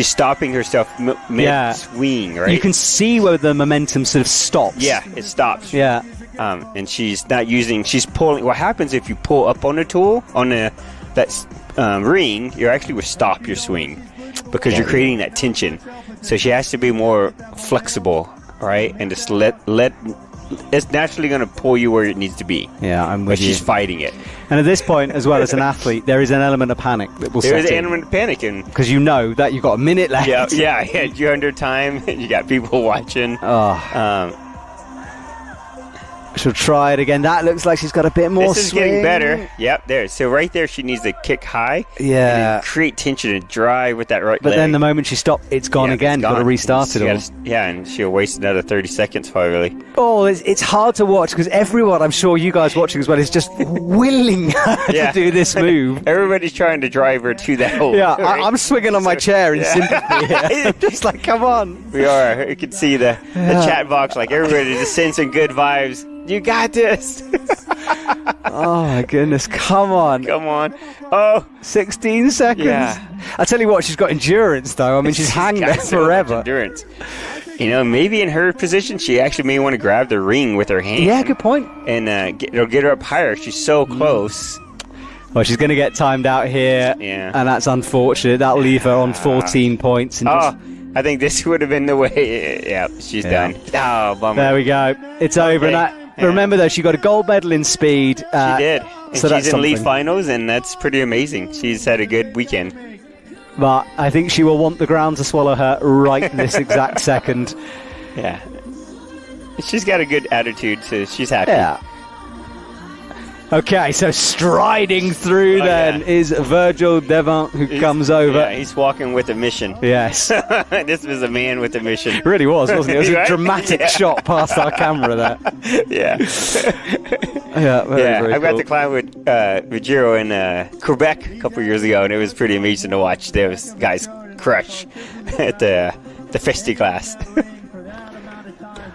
stopping herself mid-swing, right? You can see where the momentum sort of stops. Yeah, it stops. Yeah. And she's not she's pulling. What happens if you pull up on the tool, on that ring, you actually would stop your swing because you're creating that tension. So she has to be more flexible, right? And just let it's naturally going to pull you where it needs to be. Yeah, I'm with you. But she's fighting it. And at this point, as well as an athlete, there is an element of panic that will set in. There is an element of panic. Because you know that you've got a minute left. Yeah, you're under time. You got people watching. She'll try it again. That looks like she's got a bit more This is swing. getting better. Yep, there. So right there, she needs to kick high. Yeah. And create tension and drive with that right leg. But then the moment she stopped, it's gone again. Got to restart it all. And she'll waste another 30 seconds probably. Oh, it's hard to watch because everyone, I'm sure you guys watching as well, is just willing her to do this move. Everybody's trying to drive her to that hole. Yeah, right? I'm swinging on my chair in sympathy here. Just like, come on. We are. You can see the chat box, like everybody just sends some good vibes. You got this. Oh my goodness, come on. Come on. Oh, 16 seconds. Yeah. I tell you what, she's got endurance though. I mean, she's hanging there forever. Endurance. Maybe in her position, she actually may want to grab the ring with her hand. Yeah, good point. And it'll get her up higher. She's so close. Well, she's going to get timed out here. Yeah. And that's unfortunate. That'll leave her on 14 points. And I think this would have been the way. Yeah, she's done. Oh, bummer. There we go. It's over. And remember, though, she got a gold medal in speed. She did. And so she's in league finals, and that's pretty amazing. She's had a good weekend. But I think she will want the ground to swallow her right this exact second. Yeah. She's got a good attitude, so she's happy. Yeah. Okay, so striding through is Virgil Devant, who comes over. Yeah, he's walking with a mission. Yes. This was a man with a mission. It really was, wasn't it? It was a dramatic shot past our camera there. Yeah. Very I got cool. to climb with Giro in Quebec a couple years ago, and it was pretty amazing to watch those guys crush at the Festi class.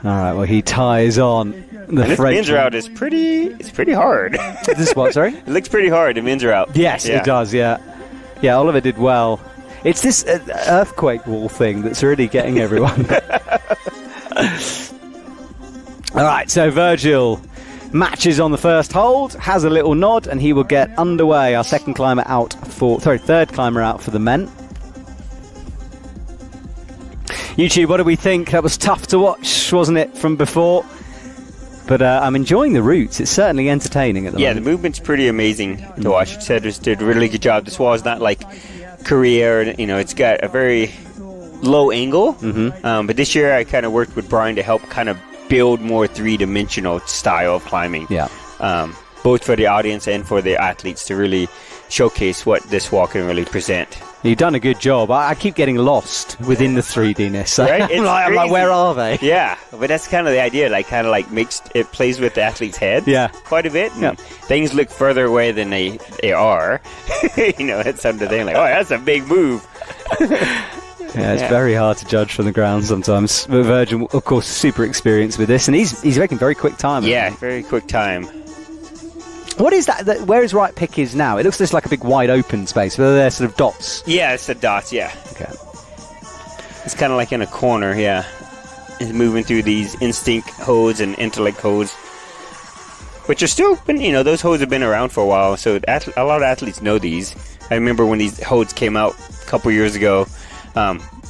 All right, well, he ties on. This men's route is pretty hard. This what, sorry? It looks pretty hard, the men's route. Yes, it does, yeah. Yeah, Oliver did well. It's this earthquake wall thing that's really getting everyone. All right, so Virgil matches on the first hold, has a little nod, and he will get underway. Our third climber out for the men. YouTube, what do we think? That was tough to watch, wasn't it, from before? But I'm enjoying the routes. It's certainly entertaining at the moment. Yeah, the movement's pretty amazing to watch. Cedric did a really good job. This wall is not like Korea, it's got a very low angle. But this year I kind of worked with Brian to help kind of build more three-dimensional style of climbing. Yeah. Both for the audience and for the athletes to really showcase what this wall can really present. You've done a good job. I keep getting lost within the 3D-ness. Right? I'm like, where are they? Yeah, but that's kind of the idea. Like, kind of like it plays with the athlete's head. Yeah. Quite a bit. And things look further away than they are. It's something they like. Oh, that's a big move. Yeah, it's very hard to judge from the ground sometimes. But Virgin, of course, super experienced with this, and he's making very quick time. Yeah, very quick time. What is that? Where his right pick is now? It looks just like a big wide open space. Where they're sort of dots. Yeah, it's the dots. Yeah. Okay. It's kind of like in a corner. Yeah. It's moving through these instinct holds and intellect holds, which are still been. Those holds have been around for a while, so a lot of athletes know these. I remember when these holds came out a couple years ago.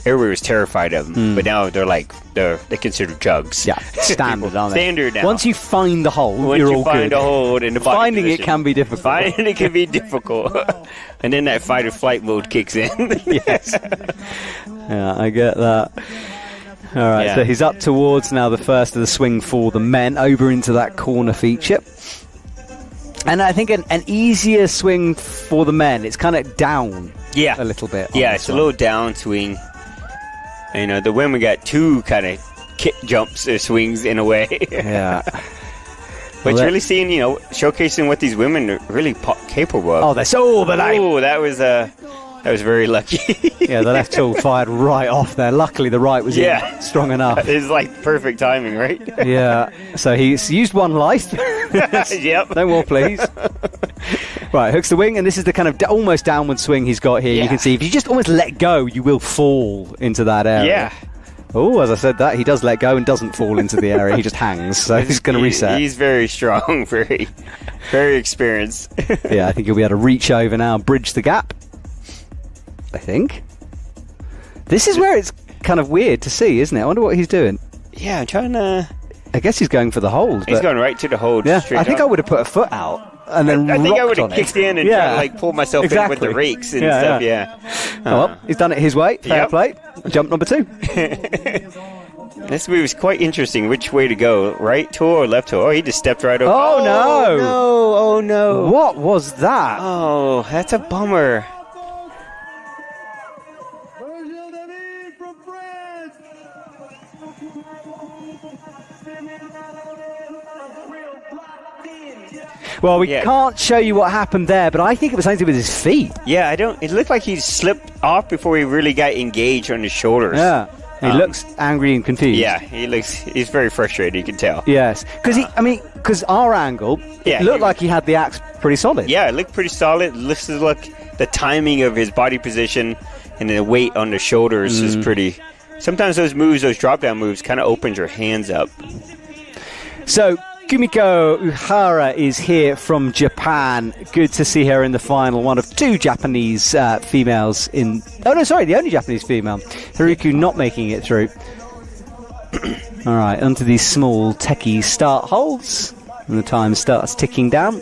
Everybody was terrified of them, but now they're considered jugs. Yeah, standard, aren't they? Standard now. Once you find the hold, Once you're you all find good. a hold in the body Finding position. it can be difficult. Finding it can be difficult, and then that fight or flight mode kicks in. Yes. Yeah, I get that. All right, so he's up towards now the first of the swing for the men, over into that corner feature. And I think an easier swing for the men. It's kind of down a little bit. Yeah, it's a little down swing. The women got two kind of kick jumps or swings in a way. Yeah. But you're really seeing, showcasing what these women are really capable of. Oh, they're so... that was very lucky. Yeah, the left tool fired right off there. Luckily, the right was strong enough. It's like perfect timing, right? Yeah. So he's used one life. Yep. No more, please. Right, hooks the wing, and this is the kind of almost downward swing he's got here. Yeah. You can see if you just almost let go, you will fall into that area. Yeah. Oh, as I said that, he does let go and doesn't fall into the area. He just hangs, so he's going to reset. He's very strong, very, very experienced. Yeah, I think he'll be able to reach over now and bridge the gap. I think. This is where it's kind of weird to see, isn't it? I wonder what he's doing. Yeah, I'm trying to... I guess he's going for the hold. He's going right to the hold. Yeah, I think I would have put a foot out. And then I think I would have kicked in and tried to pull myself in with the rakes and stuff. Yeah. Well, he's done it his way. Fair play. Jump number 2. This move is quite interesting. Which way to go? Right toe or left toe? Oh, he just stepped right over. Oh, no. No. Oh, no. What was that? Oh, that's a bummer. from France. Well, we can't show you what happened there, but I think it was something to do with his feet. Yeah, it looked like he slipped off before he really got engaged on his shoulders. Yeah. He looks angry and confused. Yeah, he's very frustrated, you can tell. Yes. Because our angle, it looked like he had the axe pretty solid. Yeah, it looked pretty solid. Look, the timing of his body position and the weight on the shoulders is pretty... Sometimes those drop-down moves, kind of opens your hands up. So, Kumiko Uhara is here from Japan. Good to see her in the final. One of 2 Japanese females in... Oh, no, sorry, the only Japanese female. Haruku not making it through. All right, onto these small techie start holds. And the time starts ticking down.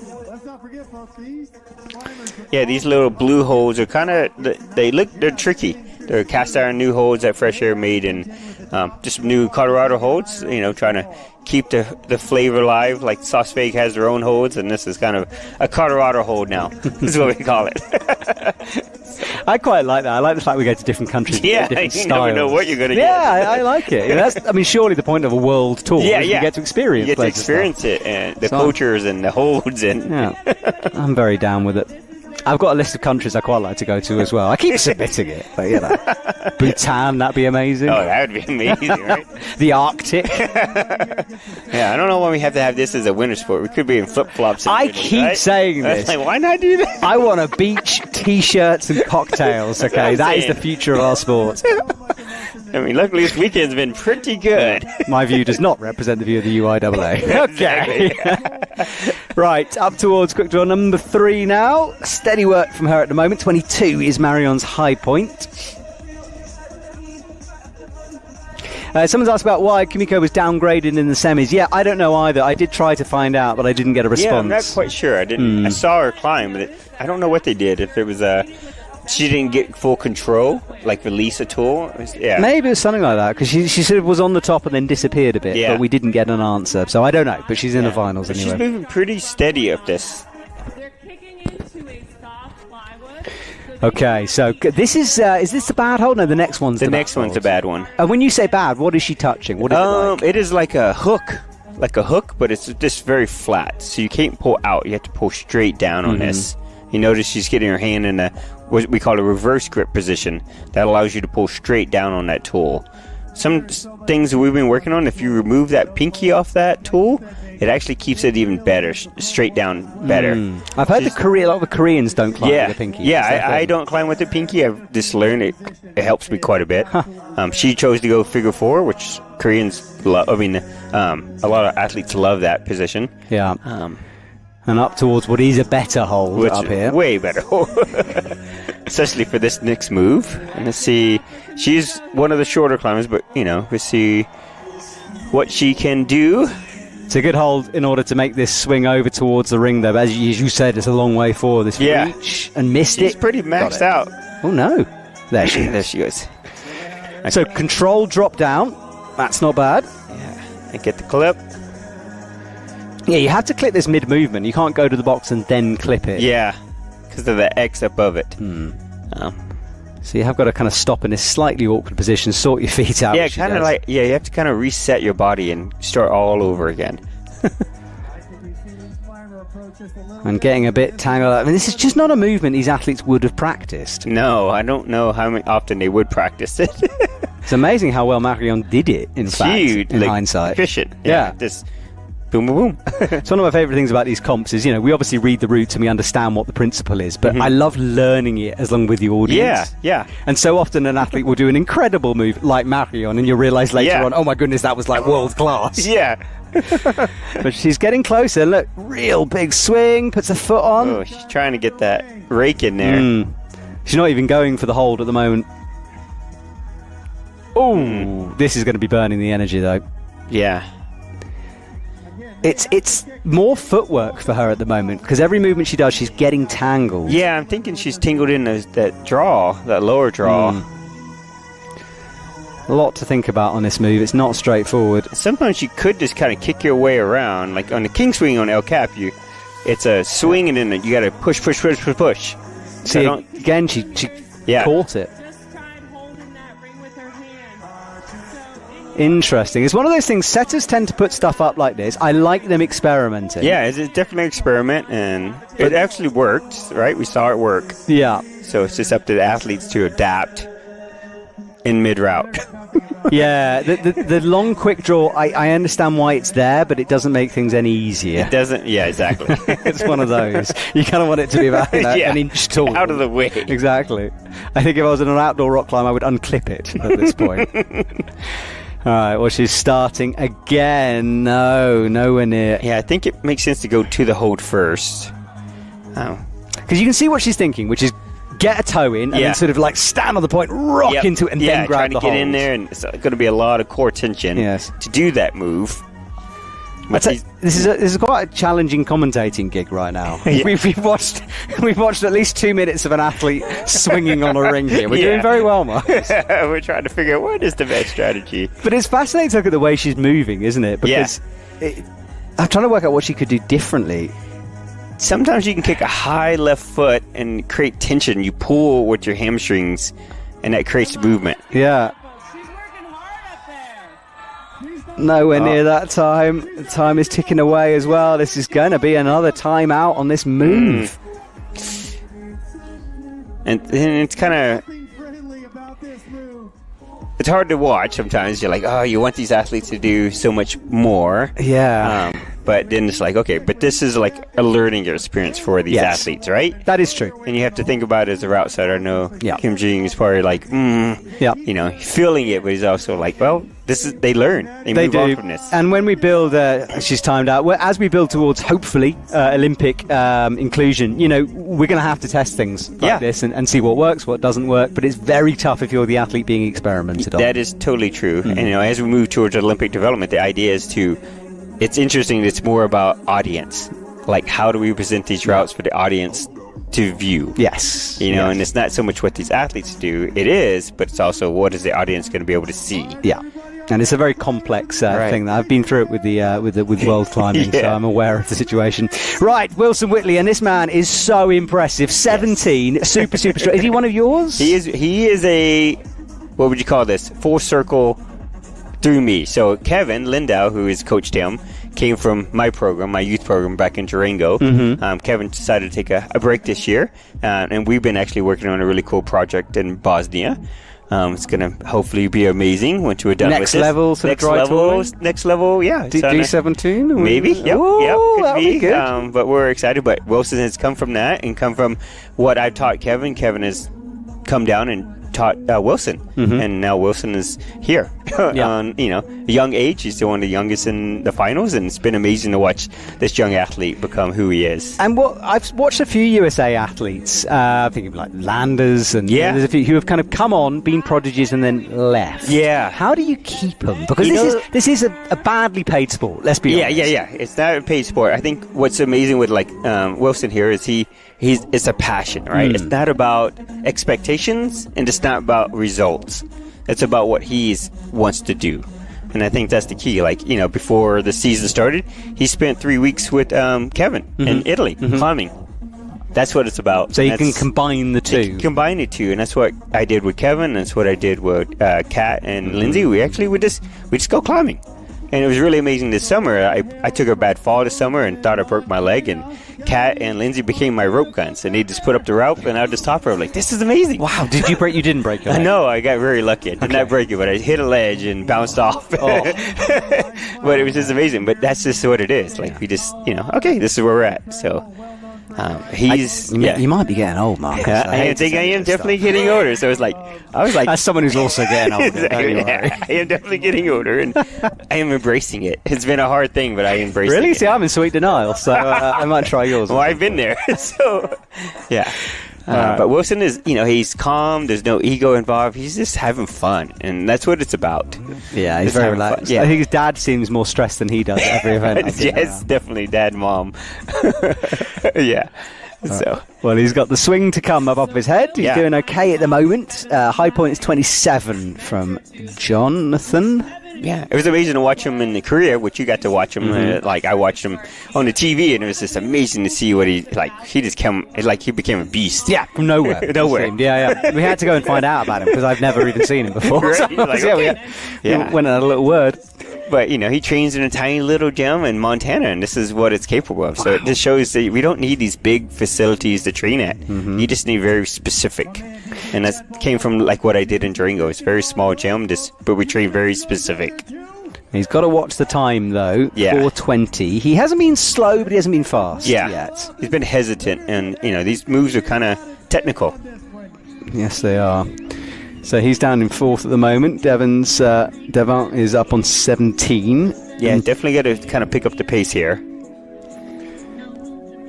Yeah, these little blue holds are kind of... They're tricky. They're cast iron new holds that Fresh Air made, and just new Colorado holds, trying to keep the flavor alive. Like Sauce Fake has their own holds, and this is kind of a Colorado hold now. This is what we call it. I quite like that. I like the fact we go to different countries. Yeah, different you styles. never know what you're going to get. Yeah, I like it. Surely the point of a world tour is you get to experience. You get to experience it, and the poachers and the holds. I'm very down with it. I've got a list of countries I quite like to go to as well. I keep submitting it, but Bhutan, that'd be amazing. Oh, that would be amazing, right? The Arctic. Yeah, I don't know why we have to have this as a winter sport. We could be in flip-flops. I keep saying this. Like, why not do that? I want a beach, t-shirts and cocktails, okay? That is the future of our sport. Luckily this weekend's been pretty good. My view does not represent the view of the UIAA. Okay. Right, up towards quick draw number 3 now. Steady work from her at the moment. 22 is Marion's high point. Someone's asked about why Kimiko was downgraded in the semis. Yeah, I don't know either. I did try to find out, but I didn't get a response. Yeah, I'm not quite sure. I didn't. I saw her climb, but I don't know what they did. If it was she didn't get full control, like release a tool. Yeah, maybe it was something like that, because she sort of was on the top and then disappeared a bit, but we didn't get an answer. So I don't know, but she's in the finals anyway. She's moving pretty steady up this. They're kicking into a soft plywood. Okay, so is this a bad hold? No, the next one's the next one's a bad one. And when you say bad, what is she touching? What is it like? It is like a hook, but it's just very flat, so you can't pull out. You have to pull straight down on this. You notice she's getting her hand in what we call a reverse grip position. That allows you to pull straight down on that tool. Some things that we've been working on, if you remove that pinky off that tool, it actually keeps it even better, straight down better. I've heard a lot of the Koreans don't climb with the pinky. Yeah, I don't climb with the pinky. I've just learned it helps me quite a bit. She chose to go figure 4, which Koreans love. I mean, a lot of athletes love that position. Yeah. And up towards what is a better hold up here. Way better hold. Especially for this next move. And let's see. She's one of the shorter climbers, but, we'll see what she can do. It's a good hold in order to make this swing over towards the ring, though. As you said, it's a long way forward. This reach and missed She's pretty maxed out. Oh, no. There she is. There she goes. Okay. So control drop down. That's not bad. Yeah. And get the clip. Yeah, you have to clip this mid-movement. You can't go to the box and then clip it. Yeah, because of the X above it. So you have got to kind of stop in this slightly awkward position, sort your feet out. Yeah, kind of you have to kind of reset your body and start all over again. And getting a bit tangled up. I mean, this is just not a movement these athletes would have practiced. No, I don't know how often they would practice it. It's amazing how well Marion did it, in fact, in hindsight. Efficient. Yeah. Just boom, boom, boom. It's one of my favourite things about these comps is, we obviously read the routes and we understand what the principle is, but I love learning it as long with the audience. Yeah. And so often an athlete will do an incredible move like Marion, and you'll realise later on, oh my goodness, that was like world class. Yeah. But she's getting closer. Look, real big swing, puts her foot on. Oh, she's trying to get that rake in there. She's not even going for the hold at the moment. Oh, this is going to be burning the energy, though. Yeah. It's more footwork for her at the moment, because every movement she does, she's getting tangled. Yeah, I'm thinking she's tingled in that lower draw. A lot to think about on this move. It's not straightforward. Sometimes you could just kind of kick your way around. Like on the king swing on El Cap, it's a swing and then you got to push. See, again, she caught it. Interesting. It's one of those things, setters tend to put stuff up like this. I like them experimenting. Yeah, it's definitely an experiment, and it actually worked, right? We saw it work. Yeah. So it's just up to the athletes to adapt in mid-route. Yeah, the long quick draw, I understand why it's there, but it doesn't make things any easier. It doesn't, yeah, exactly. It's one of those. You kind of want it to be about an inch tall. Out of the way. Exactly. I think if I was in an outdoor rock climb, I would unclip it at this point. All right, well, she's starting again. No, nowhere near. Yeah, I think it makes sense to go to the hold first. Oh. Because you can see what she's thinking, which is get a toe in and then sort of like stand on the point, rock into it, and then grab the hold. Yeah, trying to get in there, and it's going to be a lot of core tension to do that move. This is quite a challenging commentating gig right now. We've watched at least 2 minutes of an athlete swinging on a ring here. We're doing very well, Mark. We're trying to figure out what is the best strategy. But it's fascinating to look at the way she's moving, isn't it? Because I'm trying to work out what she could do differently. Sometimes you can kick a high left foot and create tension. You pull with your hamstrings, and that creates movement. Yeah. Nowhere near that time. The time is ticking away as well. This is going to be another timeout on this move. And it's kind of... It's hard to watch sometimes. You're like, oh, you want these athletes to do so much more. Yeah. but then it's like, okay, but this is like a learning experience for these athletes, right? That is true. And you have to think about it as a route setter. I know Kim Jing is probably like, you know, feeling it, but he's also like, well, they learn. They move do. on from this. And when we build, she's timed out, as we build towards hopefully Olympic inclusion, you know, we're going to have to test things like this and see what works, what doesn't work. But it's very tough if you're the athlete being experimented on. That is totally true. And, you know, as we move towards Olympic development, the idea is it's interesting. It's more about audience. Like, how do we present these routes for the audience to view? Yes. You know, and it's not so much what these athletes do. It is, but it's also what is the audience going to be able to see? Yeah. And it's a very complex thing. That I've been through it with world climbing, so I'm aware of the situation. Right, Wilson Whitley, and this man is so impressive. 17, super strong. Is he one of yours? He is a, what would you call this? Full circle through me. So Kevin Lindau, who has coached him, came from my program, my youth program back in Durango. Kevin decided to take a break this year, and we've been actually working on a really cool project in Bosnia. It's going to hopefully be amazing once we're done with this. Next level, yeah. D17? Maybe, Ooh, could be. Good. But we're excited. But Wilson has come from that and come from what I've taught Kevin. Kevin has come down and taught Wilson, and now Wilson is here on, you know, a young age. He's still one of the youngest in the finals, and it's been amazing to watch this young athlete become who he is. And I've watched a few USA athletes, thinking like Landers, and there's a few who have kind of come on, been prodigies, and then left. Yeah. How do you keep them? Because this is a badly paid sport. Let's be honest. Yeah. It's not a paid sport. I think what's amazing with like Wilson here is it's a passion, right? It's not about expectations, and it's not about results. It's about what he wants to do. And I think that's the key. Like, you know, before the season started, he spent 3 weeks with Kevin in Italy climbing. That's what it's about. So you can combine the two. Combine the two, and that's what I did with Kevin. That's what I did with Kat and Lindsay. We just go climbing. And it was really amazing this summer. I took a bad fall this summer and thought I broke my leg, and Kat and Lindsay became my rope guns, and they just put up the rope, and I would just top her. Like, this is amazing. Wow. You didn't break your leg? No, I got very lucky. I did not break it, but I hit a ledge and bounced off. But it was just amazing. But that's just what it is. Like, we just, you know, okay, this is where we're at. So you might be getting old, Marcus. I think I am definitely getting older. So it's like, I was like, as someone who's also getting older, I am definitely getting older, and I am embracing it. It's been a hard thing, but I embrace it. Really? See, I'm in sweet denial, so I might try yours. Well, I've been there, so yeah. But Wilson is, you know, he's calm. There's no ego involved. He's just having fun, and that's what it's about. Yeah, he's very relaxed. Yeah. I think his dad seems more stressed than he does at every event. Yes, definitely dad and mom. Yeah. So, well, he's got the swing to come above his head. He's doing okay at the moment. High point is 27 from Jonathan. Yeah, it was amazing to watch him in the career, which you got to watch him. Like, I watched him on the TV, and it was just amazing to see what he just came, like, he became a beast. Yeah, from nowhere. Yeah. We had to go and find out about him because I've never even seen him before. Right? So, Like, we went on a little word. But, you know, he trains in a tiny little gym in Montana, and this is what it's capable of. Wow. So it just shows that we don't need these big facilities to train at. You just need very specific. And that came from, like, what I did in Durango. It's a very small gym, but we train very specific. He's got to watch the time, though. 4:20. He hasn't been slow, but he hasn't been fast yet. He's been hesitant, and, you know, these moves are kind of technical. Yes, they are. So he's down in fourth at the moment. Devin is up on 17. Yeah, definitely got to kind of pick up the pace here.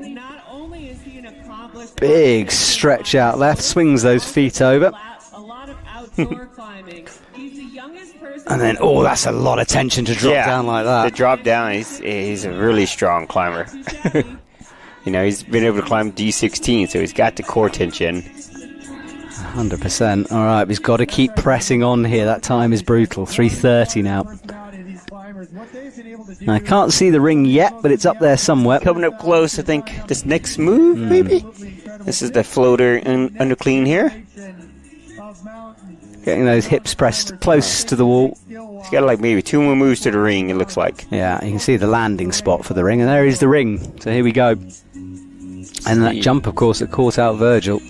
Not only is he an accomplished big stretch out left, swings those feet over. A lot of outdoor climbing. He's the youngest person. And then, that's a lot of tension to drop down like that. To drop down, he's a really strong climber. You know, he's been able to climb D16, so he's got the core tension. 100%. All right, he's got to keep pressing on here. That time is brutal. 3:30 now. I can't see the ring yet, but it's up there somewhere. Coming up close, I think. This next move, maybe? This is the floater under clean here. Getting those hips pressed close to the wall. He's got like maybe 2 more moves to the ring, it looks like. Yeah, you can see the landing spot for the ring, and there is the ring. So here we go. And that jump, of course, that caught out Virgil.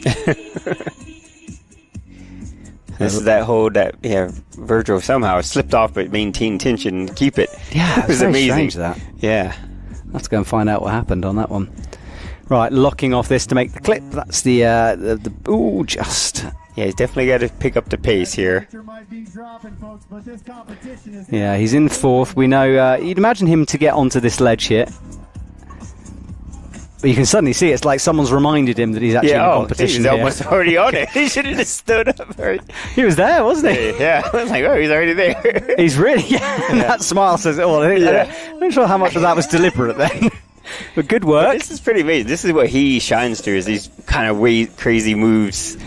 This is Virgil somehow slipped off but maintained tension to keep it. Yeah, it was amazing. Strange, that. Yeah. I'll have to go and find out what happened on that one. Right, locking off this to make the clip. That's the just. Yeah, he's definitely got to pick up the pace here. Yeah, he's in fourth. We know, you'd imagine him to get onto this ledge here. But you can suddenly see it's like someone's reminded him that he's actually in the competition. He's almost already on it. He should have just stood up. Right. He was there, wasn't he? Yeah, I was like, oh, he's already there. He's really, that smile says it all. I'm not sure how much of that was deliberate then. But good work. But this is pretty amazing. This is what he shines through, is these kind of crazy moves.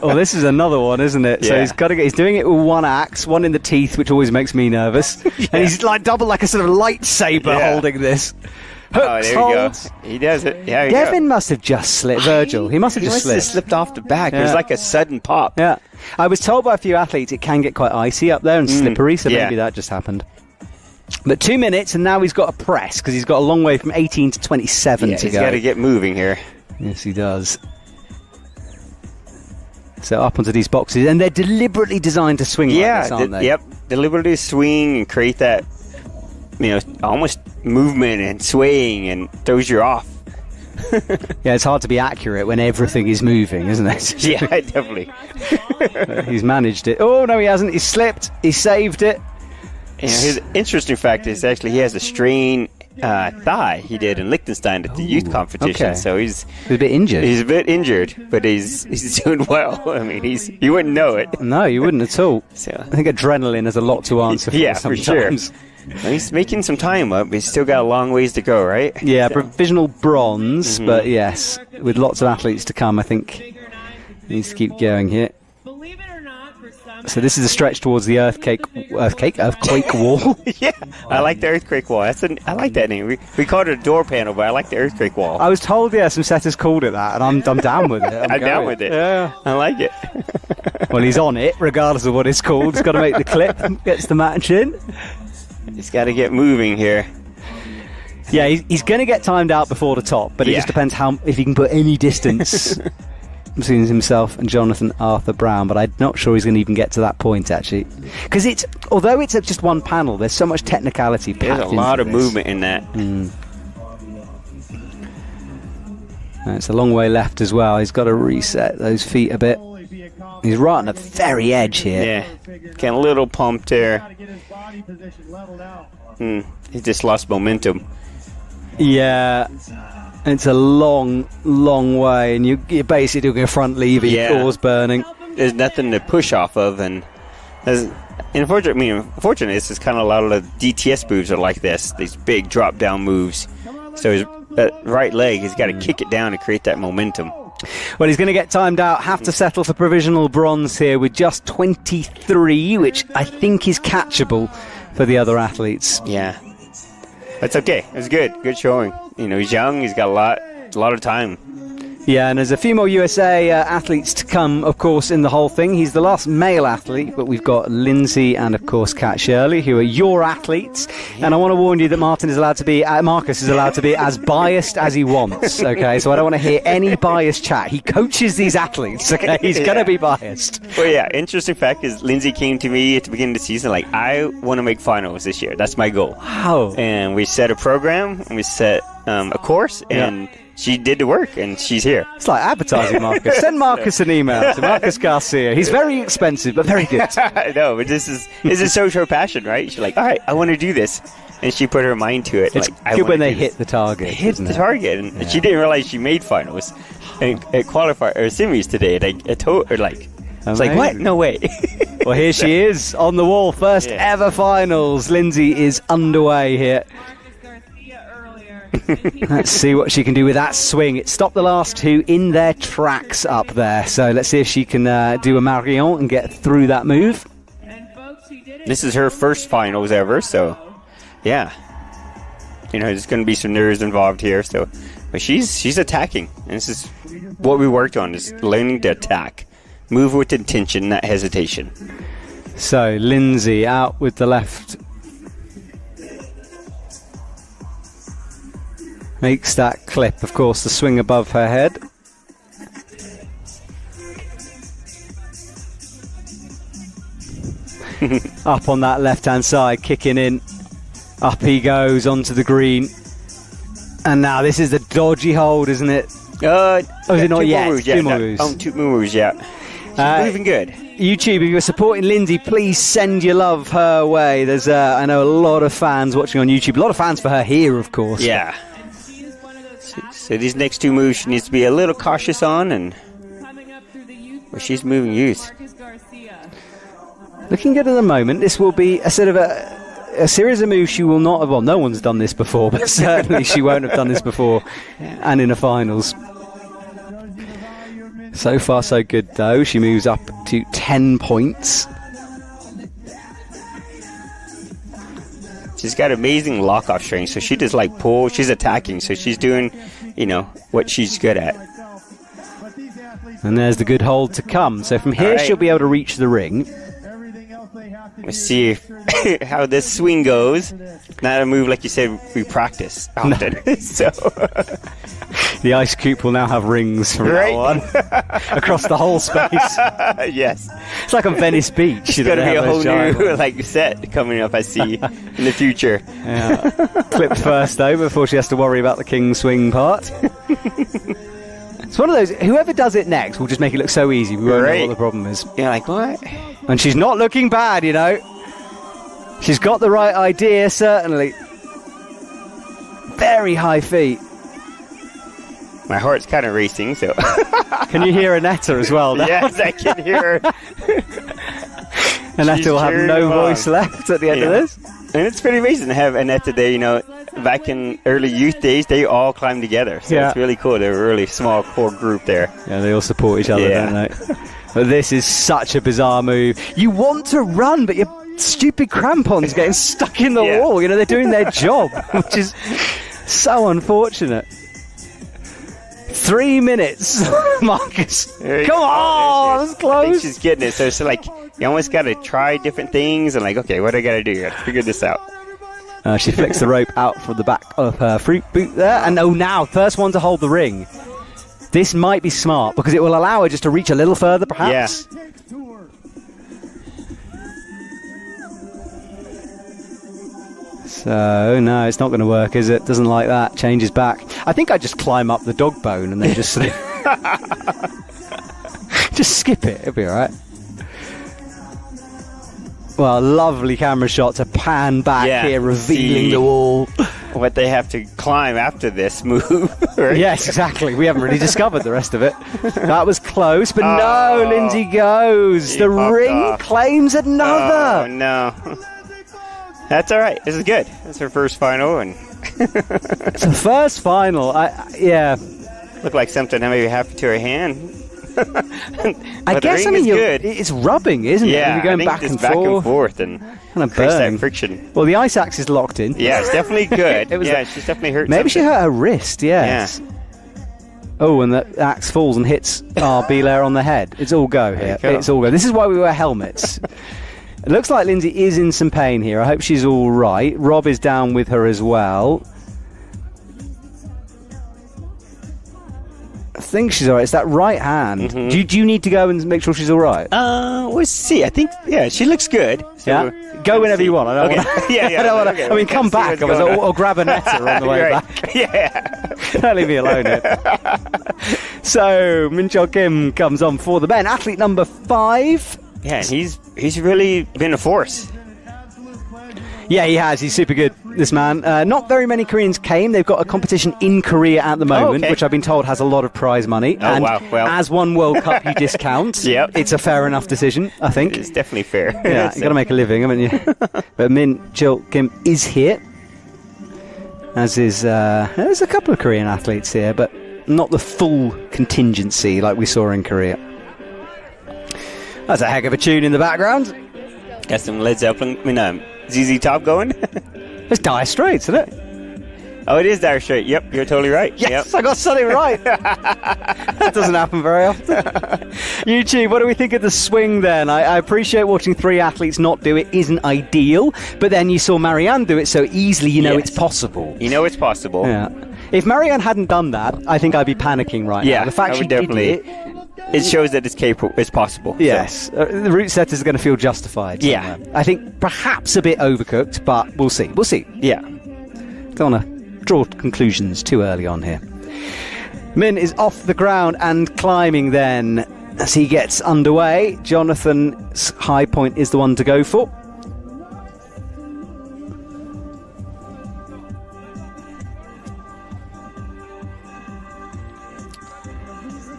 Oh, this is another one, isn't it? Yeah. So he's doing it with one axe, one in the teeth, which always makes me nervous. And he's like double like a sort of lightsaber holding this. Oh, there you go. He does it. Yeah, Gavin must have just slipped. Virgil, he must have just slipped off the back. It was like a sudden pop. Yeah. I was told by a few athletes it can get quite icy up there and slippery, so maybe that just happened. But 2 minutes, and now he's got a press, because he's got a long way from 18 to 27 to go. He's got to get moving here. Yes, he does. So up onto these boxes, and they're deliberately designed to swing like this, aren't they? Yep, deliberately swing and create that, almost movement and swaying, and throws you off. Yeah, it's hard to be accurate when everything is moving, isn't it? Yeah, definitely. He's managed it. Oh, no, he hasn't. He slipped. He saved it. His interesting fact is actually he has a strained thigh he did in Liechtenstein at the youth competition. Okay. So he's a bit injured. He's a bit injured, but he's doing well. I mean, you wouldn't know it. No, you wouldn't at all. So, I think adrenaline has a lot to answer for. Yeah, sometimes. for sure. Well, he's making some time up. He's still got a long ways to go, right? Yeah, provisional bronze, but yes, with lots of athletes to come, I think he needs to keep going here. So this is a stretch towards the earthquake wall. Yeah, I like the earthquake wall. I like that name. We called it a door panel, but I like the earthquake wall. I was told, some setters called it that, and I'm down with it. I'm down with it. Yeah, I like it. Well, he's on it, regardless of what it's called. He's got to make the clip, gets the match in. He's got to get moving here. Yeah, he's going to get timed out before the top, but it just depends if he can put any distance between himself and Jonathan Arthur Brown, but I'm not sure he's going to even get to that point, actually. Because although it's just one panel, there's so much technicality packed into this. There's a lot of movement in that. It's a long way left as well. He's got to reset those feet a bit. He's right on the very edge here. Yeah, getting a little pumped there. He just lost momentum. Yeah. It's a long, long way, and you're basically doing a front lever, your core's burning. There's nothing to push off of, and unfortunately, this is kind of a lot of the DTS moves are like this, these big drop-down moves. So his right leg, he's got to kick it down to create that momentum. Well, he's going to get timed out, have to settle for provisional bronze here with just 23, which I think is catchable for the other athletes. Yeah. That's okay. It's good. Good showing. He's young. He's got a lot of time. Yeah, and there's a few more USA athletes to come, of course, in the whole thing. He's the last male athlete, but we've got Lindsay and, of course, Kat Shirley, who are your athletes. And I want to warn you that Marcus is allowed to be as biased as he wants, okay? So I don't want to hear any biased chat. He coaches these athletes, okay? He's going to be biased. Well, yeah, interesting fact is Lindsay came to me at the beginning of the season like, I want to make finals this year. That's my goal. Wow. And we set a program, and we set a course, and she did the work, and she's here. It's like advertising, Marcus. Send Marcus an email to Marcus Garcia. He's very expensive, but very good. I know, but this is so her passion, right? She's like, all right, I want to do this. And she put her mind to it. It's good when they hit the target. Hit the target, and she didn't realize she made finals. And at qualifier or semis today, and I told her, like, it's like, what? No way. Well, here she is on the wall. First ever finals. Lindsay is underway here. Let's see what she can do with that swing. It stopped the last two in their tracks up there. So let's see if she can do a Marion and get through that move. This is her first finals ever, so yeah. There's going to be some nerves involved here. So, but she's attacking. And this is what we worked on, is learning to attack. Move with intention, not hesitation. So Lindsay out with the left. Makes that clip, of course, the swing above her head. Up on that left-hand side, kicking in. Up he goes onto the green. And now this is the dodgy hold, isn't it? Oh, is it not yet? Two more moves. Two moves, yeah. She's moving good. YouTube, if you're supporting Lindsay, please send your love her way. There's, I know, a lot of fans watching on YouTube. A lot of fans for her here, of course. Yeah. So these next two moves she needs to be a little cautious on, and she's moving youth. Looking good at the moment. This will be a sort of a series of moves she will not have. Well, no one's done this before, but certainly she won't have done this before, and in the finals. So far, so good, though. She moves up to 10 points. She's got amazing lock-off strength, so she does like pull. She's attacking, so she's doing, what she's good at. And there's the good hold to come. So from here, she'll be able to reach the ring. Let's see how this swing goes. Not a move, like you said, we practice often. No. So the ice cube will now have rings from now on across the whole space. Yes. It's like on Venice Beach. It's going to be a whole new set coming up, I see, in the future. Yeah. Clip first, though, before she has to worry about the king swing part. It's one of those, whoever does it next will just make it look so easy. We won't know what the problem is. You're like, what? And she's not looking bad, She's got the right idea, certainly. Very high feet. My heart's kind of racing, so... Can you hear Annetta as well now? Yes, I can hear her. Annetta will have no voice left at the end of this. And it's pretty amazing to have Annetta there, back in early youth days, they all climbed together. So it's really cool. They're a really small core group there. Yeah, they all support each other, don't they? But this is such a bizarre move. You want to run, but your stupid crampons getting stuck in the wall. They're doing their job, which is so unfortunate. 3 minutes, Marcus. Come on, that was close. I think she's getting it. So it's like you almost got to try different things and okay, what do I got to do? I got to figure this out. She flicks the rope out from the back of her fruit boot there, and now first one to hold the ring. This might be smart because it will allow her just to reach a little further, perhaps. Yeah. So, no, it's not going to work, is it? Doesn't like that. Changes back. I think I just climb up the dog bone and then just sort of just skip it. It'll be all right. Well, lovely camera shot to pan back here, revealing the wall. What they have to climb after this move. Right? Yes, exactly. We haven't really discovered the rest of it. That was close, but no, Lindsay goes. The ring claims another. Oh, no. That's all right. This is good. That's her first final. And it's a first final. Looked like something that maybe happened to her hand. I guess, it's rubbing, isn't it? You're going back and forth and kind of creates that friction. Well, the ice axe is locked in. Yeah, it's definitely good. She's definitely hurt. Maybe she hurt her wrist, yes. Yeah. Oh, and the axe falls and hits our Belair on the head. It's all go here. It's all go. This is why we wear helmets. It looks like Lindsay is in some pain here. I hope she's all right. Rob is down with her as well. I think she's all right. It's that right hand. Mm-hmm. Do you need to go and make sure she's all right? We'll see. I think, she looks good. So go whenever you want. I don't want to. I don't want to. I mean, come back or grab a netter on the way back. Yeah. Don't leave me alone here. So, Min-Chol Kim comes on for the men. Athlete number 5. Yeah, and he's really been a force. Yeah, he has. He's super good, this man. Not very many Koreans came. They've got a competition in Korea at the moment, which I've been told has a lot of prize money. Oh, wow. Well, as one World Cup you discount, it's a fair enough decision, I think. It's definitely fair. Yeah, you've got to make a living, haven't you? But Min-Chol Kim is here. As is, there's a couple of Korean athletes here, but not the full contingency like we saw in Korea. That's a heck of a tune in the background. Got some Led Zeppelin, ZZ Top going. It's Dire Straits, isn't it? Oh, it is Dire Straits. Yep, you're totally right. Yes, I got something right. That doesn't happen very often. YouTube, what do we think of the swing then? I appreciate watching 3 athletes not do it isn't ideal, but then you saw Marianne do it so easily you know it's possible. You know it's possible. Yeah. If Marianne hadn't done that, I think I'd be panicking right now. The fact she definitely did it... It shows that it's capable. It's possible. Yes. The route setters are going to feel justified. Somewhere. I think perhaps a bit overcooked, but we'll see. Yeah. Don't want to draw conclusions too early on here. Min is off the ground and climbing then as he gets underway. Jonathan's high point is the one to go for.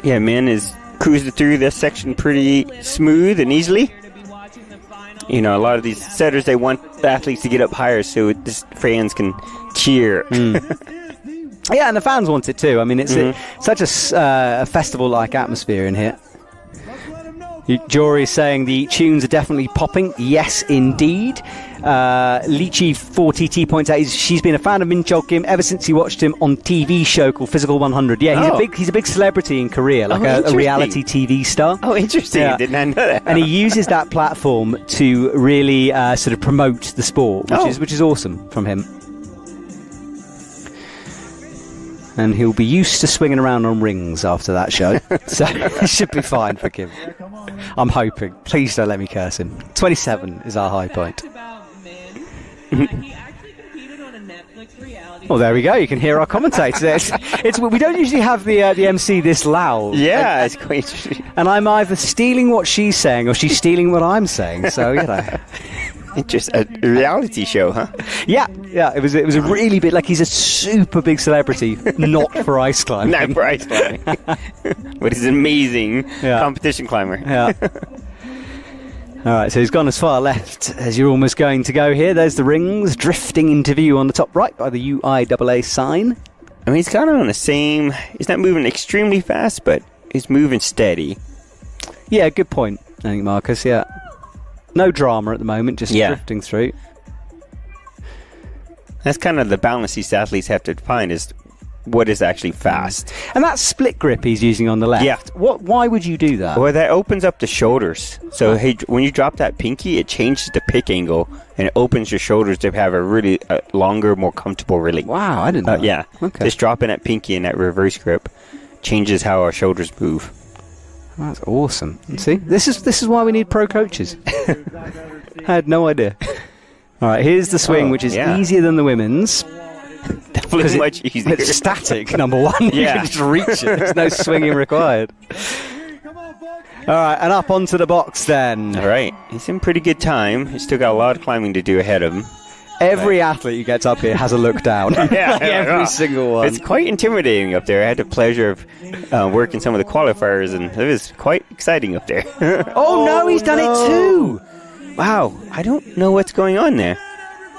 Yeah, Min is cruising through this section pretty smooth and easily. You know, a lot of these setters, they want the athletes to get up higher so the fans can cheer. Yeah, and the fans want it too. I mean, it's such a festival-like atmosphere in here. Jory is saying the tunes are definitely popping. Yes, indeed. Lychee 4TT points out she's been a fan of Min Chol Kim ever since he watched him on TV show called Physical 100. Yeah, he's a big celebrity in Korea, like a reality TV star. Oh, interesting. Yeah. Did not know that. And he uses that platform to really sort of promote the sport, which is awesome from him. And he'll be used to swinging around on rings after that show. So it should be fine for Kim. I'm hoping. Please don't let me curse him. 27 is our high point. He actually competed on a Netflix reality. Well, there we go. You can hear our commentators. We don't usually have the MC this loud. Yeah, it's quite interesting. And I'm either stealing what she's saying or she's stealing what I'm saying. So, you know. Just a reality show, huh? Yeah. It was a really big, like he's a super big celebrity, not for ice climbing. Not for ice climbing. But he's an amazing competition climber. Yeah. All right, so he's gone as far left as you're almost going to go here. There's the rings drifting into view on the top right by the UIAA sign. I mean, he's kind of on the same. He's not moving extremely fast, but he's moving steady. Yeah, good point, I think, Marcus. Yeah. No drama at the moment, just drifting through. That's kind of the balance these athletes have to find, is what is actually fast. And that split grip he's using on the left. Yeah. Why would you do that? Well, that opens up the shoulders. So when you drop that pinky, it changes the pick angle and it opens your shoulders to have a really longer, more comfortable release. Wow, I didn't know. Yeah. Okay. Just dropping that pinky in that reverse grip changes how our shoulders move. That's awesome. See, this is why we need pro coaches. I had no idea. All right, here's the swing, which is easier than the women's. Definitely much easier. It's static, number one. You can just reach it. There's no swinging required. All right, and up onto the box then. All right, he's in pretty good time. He's still got a lot of climbing to do ahead of him. Every athlete who gets up here has a look down. Every single one. It's quite intimidating up there. I had the pleasure of working some of the qualifiers, and it was quite exciting up there. Oh, no, he's done it too. Wow, I don't know what's going on there.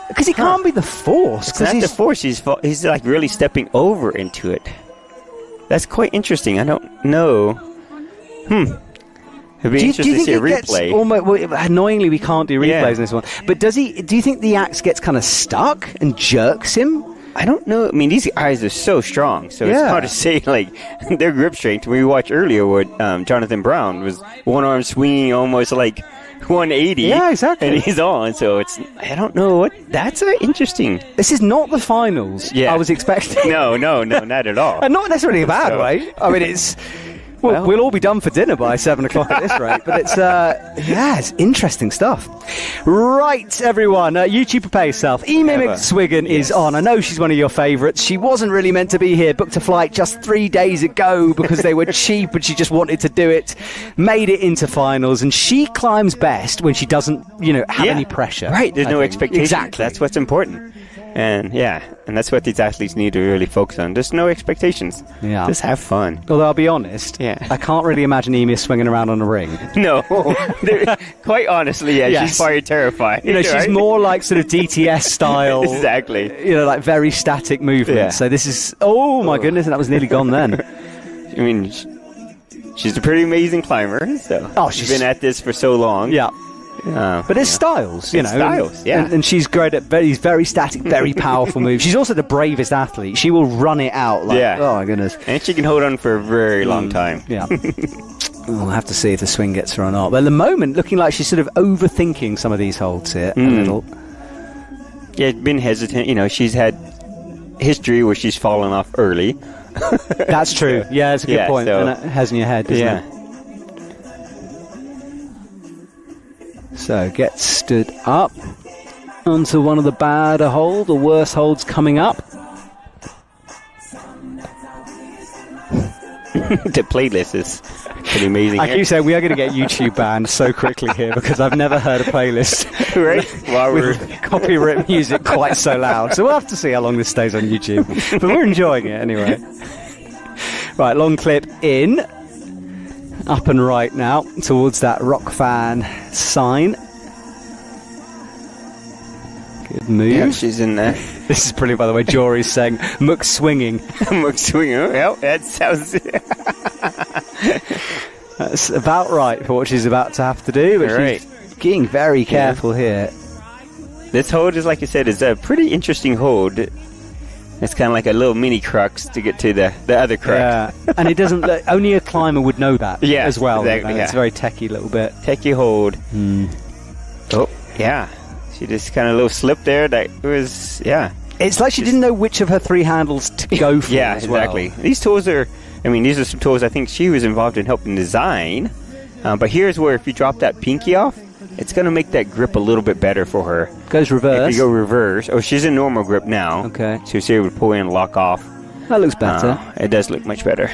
Because he can't be the force. It's not the force. He's like really stepping over into it. That's quite interesting. I don't know. It'd be interesting to see a replay. Annoyingly, we can't do replays in this one. But do you think the axe gets kind of stuck and jerks him? I don't know. I mean, these guys are so strong, so it's hard to say, like, their grip strength. We watched earlier what Jonathan Brown was one arm swinging almost like 180. Yeah, exactly. And he's on, so I don't know what. That's interesting. This is not the finals I was expecting. No, not at all. And not necessarily a bad way. I mean, it's. Well, we'll all be done for dinner by 7 o'clock at this rate, but it's interesting stuff. Right, everyone, YouTube prepare yourself. Emma McSwiggan is on. I know she's one of your favourites. She wasn't really meant to be here. Booked a flight just 3 days ago because they were cheap and she just wanted to do it. Made it into finals, and she climbs best when she doesn't, have any pressure. Right, there's no expectation. Exactly. That's what's important. And that's what these athletes need to really focus on. There's no expectations. Yeah. Just have fun. Although I'll be honest, I can't really imagine Emi swinging around on a ring. No. Quite honestly, she's probably terrified. She's more like sort of DTS style. Exactly. Like very static movement. Yeah. So this is, my goodness, and that was nearly gone then. I mean, she's a pretty amazing climber. So she's been at this for so long. Yeah. But it's styles, Styles, and she's great at very static, very powerful moves. She's also the bravest athlete. She will run it out. Oh my goodness! And she can hold on for a very long time. Yeah. We'll have to see if the swing gets her or not. But at the moment, looking like she's sort of overthinking some of these holds here a little. Yeah, been hesitant. She's had history where she's fallen off early. That's true. Yeah, that's a good point. And it has in your head, doesn't it? So gets stood up onto one of the badder holds, the worst holds coming up. The playlist is pretty amazing. I here. keep saying we are going to get YouTube banned so quickly here because I've never heard a playlist Right? While we're with copyright music quite so loud. So we'll have to see how long this stays on YouTube. But we're enjoying it anyway. Right, long clip in. Up and right now towards that rock fan sign. Good move. yeah, she's in there. This is brilliant, by the way. Jory's saying Mook swinging. Swinging. Oh, that sounds. That's about right for what she's about to have to do, but Right. she's being very careful here. This hold is, like you said, is a pretty interesting hold. It's kind of like a little mini crux to get to the other crux. Yeah, and it doesn't. Only a climber would know that. Yeah, as well. exactly, It's a very techie little bit. Techie hold. Oh, yeah. She just kind of a little slip there. That was, yeah. It's like she didn't know which of her three handles to go for. Yeah, as well. exactly. These tools are, these are some tools I think she was involved in helping design. But here's where if you drop that pinky off, it's going to make that grip a little bit better for her. Goes reverse. If you go reverse. Oh, she's in normal grip now. Okay. So she would pull in and lock off. That looks better. It does look much better.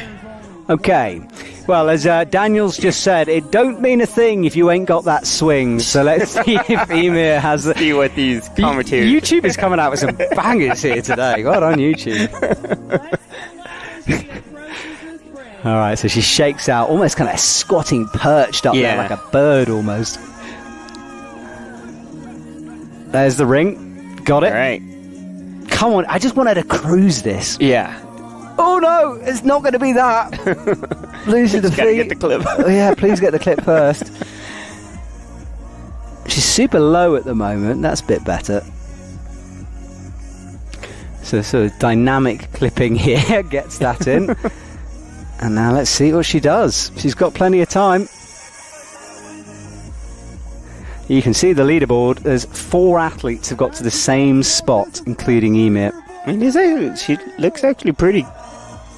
Okay. Well, as Daniel's just said, it don't mean a thing if you ain't got that swing. So let's see if Emir has... See what these commentators... YouTube is coming out with some bangers here today. Well on YouTube. All right, so she shakes out, almost kind of squatting, perched up there like a bird almost. There's the ring. Got it. All right. Come on, I just want her to cruise this. Yeah. Oh no, it's not going to be that. Losing the Gotta feet. get the clip. Oh, yeah, please get the clip first. She's super low at the moment. That's a bit better. So sort of dynamic clipping here gets that in. And now let's see what she does. She's got plenty of time. You can see the leaderboard. There's 4 athletes who've got to the same spot, including Emir. She looks actually pretty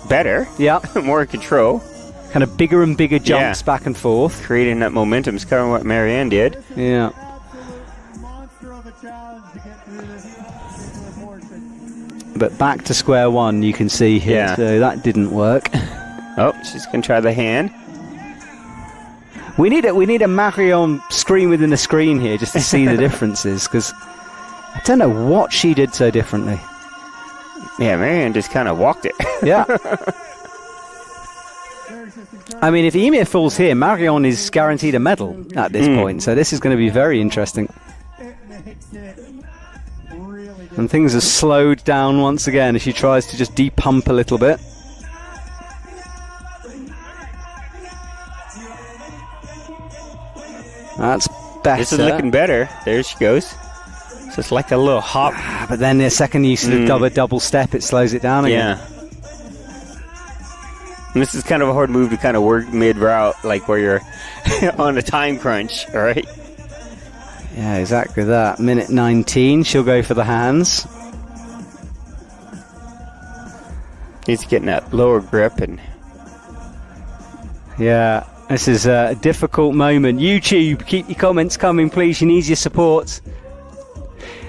better. Yeah. More in control. Kind of bigger and bigger jumps back and forth. Creating that momentum is kind of what Marianne did. Yeah. Monster of a challenge to get through this particular portion. But back to square one, you can see here. Yeah. So that didn't work. Oh, she's going to try the hand. We need a Marion screen within the screen here just to see the differences, because I don't know what she did so differently. Yeah, Marianne just kind of walked it. Yeah. I mean, if Emir falls here, Marion is guaranteed a medal at this point, so this is going to be very interesting. And things are slowed down once again as she tries to just depump a little bit. That's better. This is looking better. There she goes. So it's like a little hop. But then the second you sort of double step, it slows it down again. Yeah. And this is kind of a hard move to kind of work mid-route, like where you're on a time crunch, all right? Yeah, exactly that. Minute 19, she'll go for the hands. He's getting that lower grip and... Yeah, this is a difficult moment. YouTube, keep your comments coming, please. She needs your support.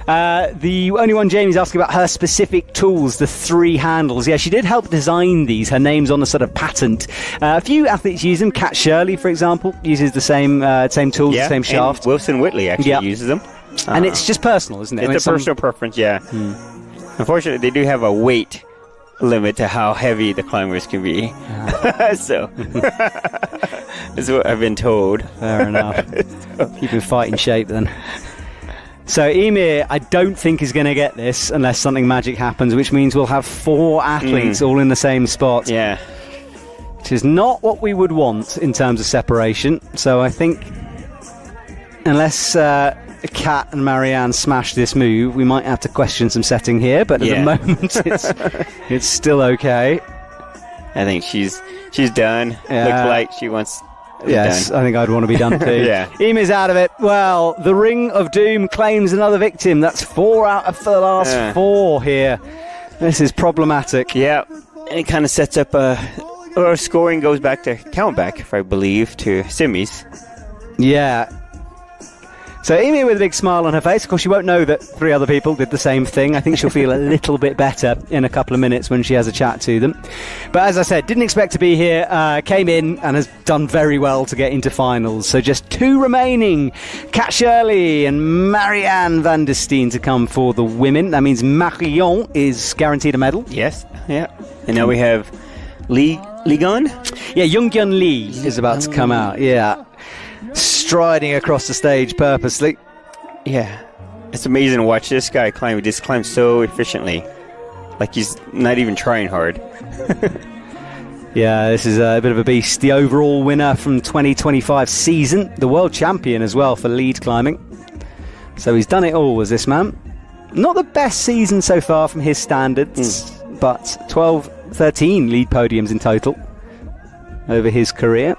The only one Jamie's asking about her specific tools, the 3 handles. Yeah, she did help design these. Her name's on the sort of patent. A few athletes use them. Kat Shirley, for example, uses the same tools, the same shaft. And Wilson Whitley actually uses them. And it's just personal, isn't it? It's a personal preference, yeah. Unfortunately, they do have a weight limit to how heavy the climbers can be. So, that's what I've been told. Fair enough. Keep in fighting shape then. So Emir, I don't think is going to get this unless something magic happens, which means we'll have 4 athletes all in the same spot. Yeah. Which is not what we would want in terms of separation. So I think unless Kat and Marianne smash this move, we might have to question some setting here. But at the moment, it's still okay. I think she's done. Yeah. Looks like she wants... Yes, done. I think I'd want to be done too. Yeah. Emir's out of it. Well, the Ring of Doom claims another victim. That's 4 out of the last 4 here. This is problematic. Yeah. And it kind of sets up or scoring goes back to count back, if I believe, to semis. Yeah. So Amy with a big smile on her face. Of course, she won't know that 3 other people did the same thing. I think she'll feel a little bit better in a couple of minutes when she has a chat to them. But as I said, didn't expect to be here. Came in and has done very well to get into finals. So just 2 remaining. Kat Shirley and Marianne van der Steen to come for the women. That means Marion is guaranteed a medal. Yes, yeah. And now we have Lee Gun? Yeah, Younghyun Lee is about to come out. Yeah. Striding across the stage purposely. Yeah. It's amazing to watch this guy climb. He just climbs so efficiently. Like he's not even trying hard. Yeah, this is a bit of a beast. The overall winner from 2025 season. The world champion as well for lead climbing. So he's done it all, was this man. Not the best season so far from his standards, but 13 lead podiums in total over his career.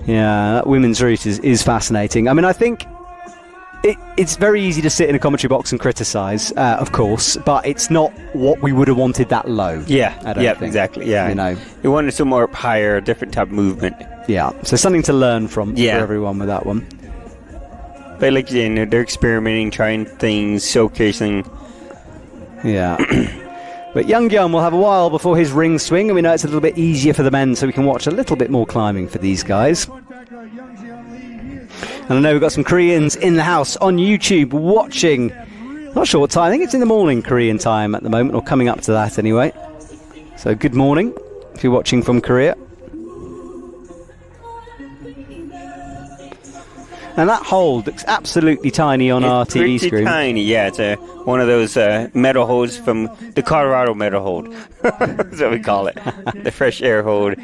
Yeah, that women's route is fascinating. I mean, I think it's very easy to sit in a commentary box and criticise, of course, but it's not what we would have wanted that low. Yeah, I don't think. Exactly. Yeah, you know, you wanted some more up higher, different type of movement. Yeah, so something to learn from for everyone with that one. But like you know, they're experimenting, trying things, showcasing. Yeah. But Younghyun will have a while before his ring swing, and we know it's a little bit easier for the men, so we can watch a little bit more climbing for these guys. And I know we've got some Koreans in the house on YouTube watching. Not sure what time. I think it's in the morning Korean time at the moment, or coming up to that anyway. So good morning if you're watching from Korea. And that hold looks absolutely tiny on our TV screen. Tiny, yeah. It's one of those metal holds from the Colorado metal hold. That's what we call it. The fresh air hold.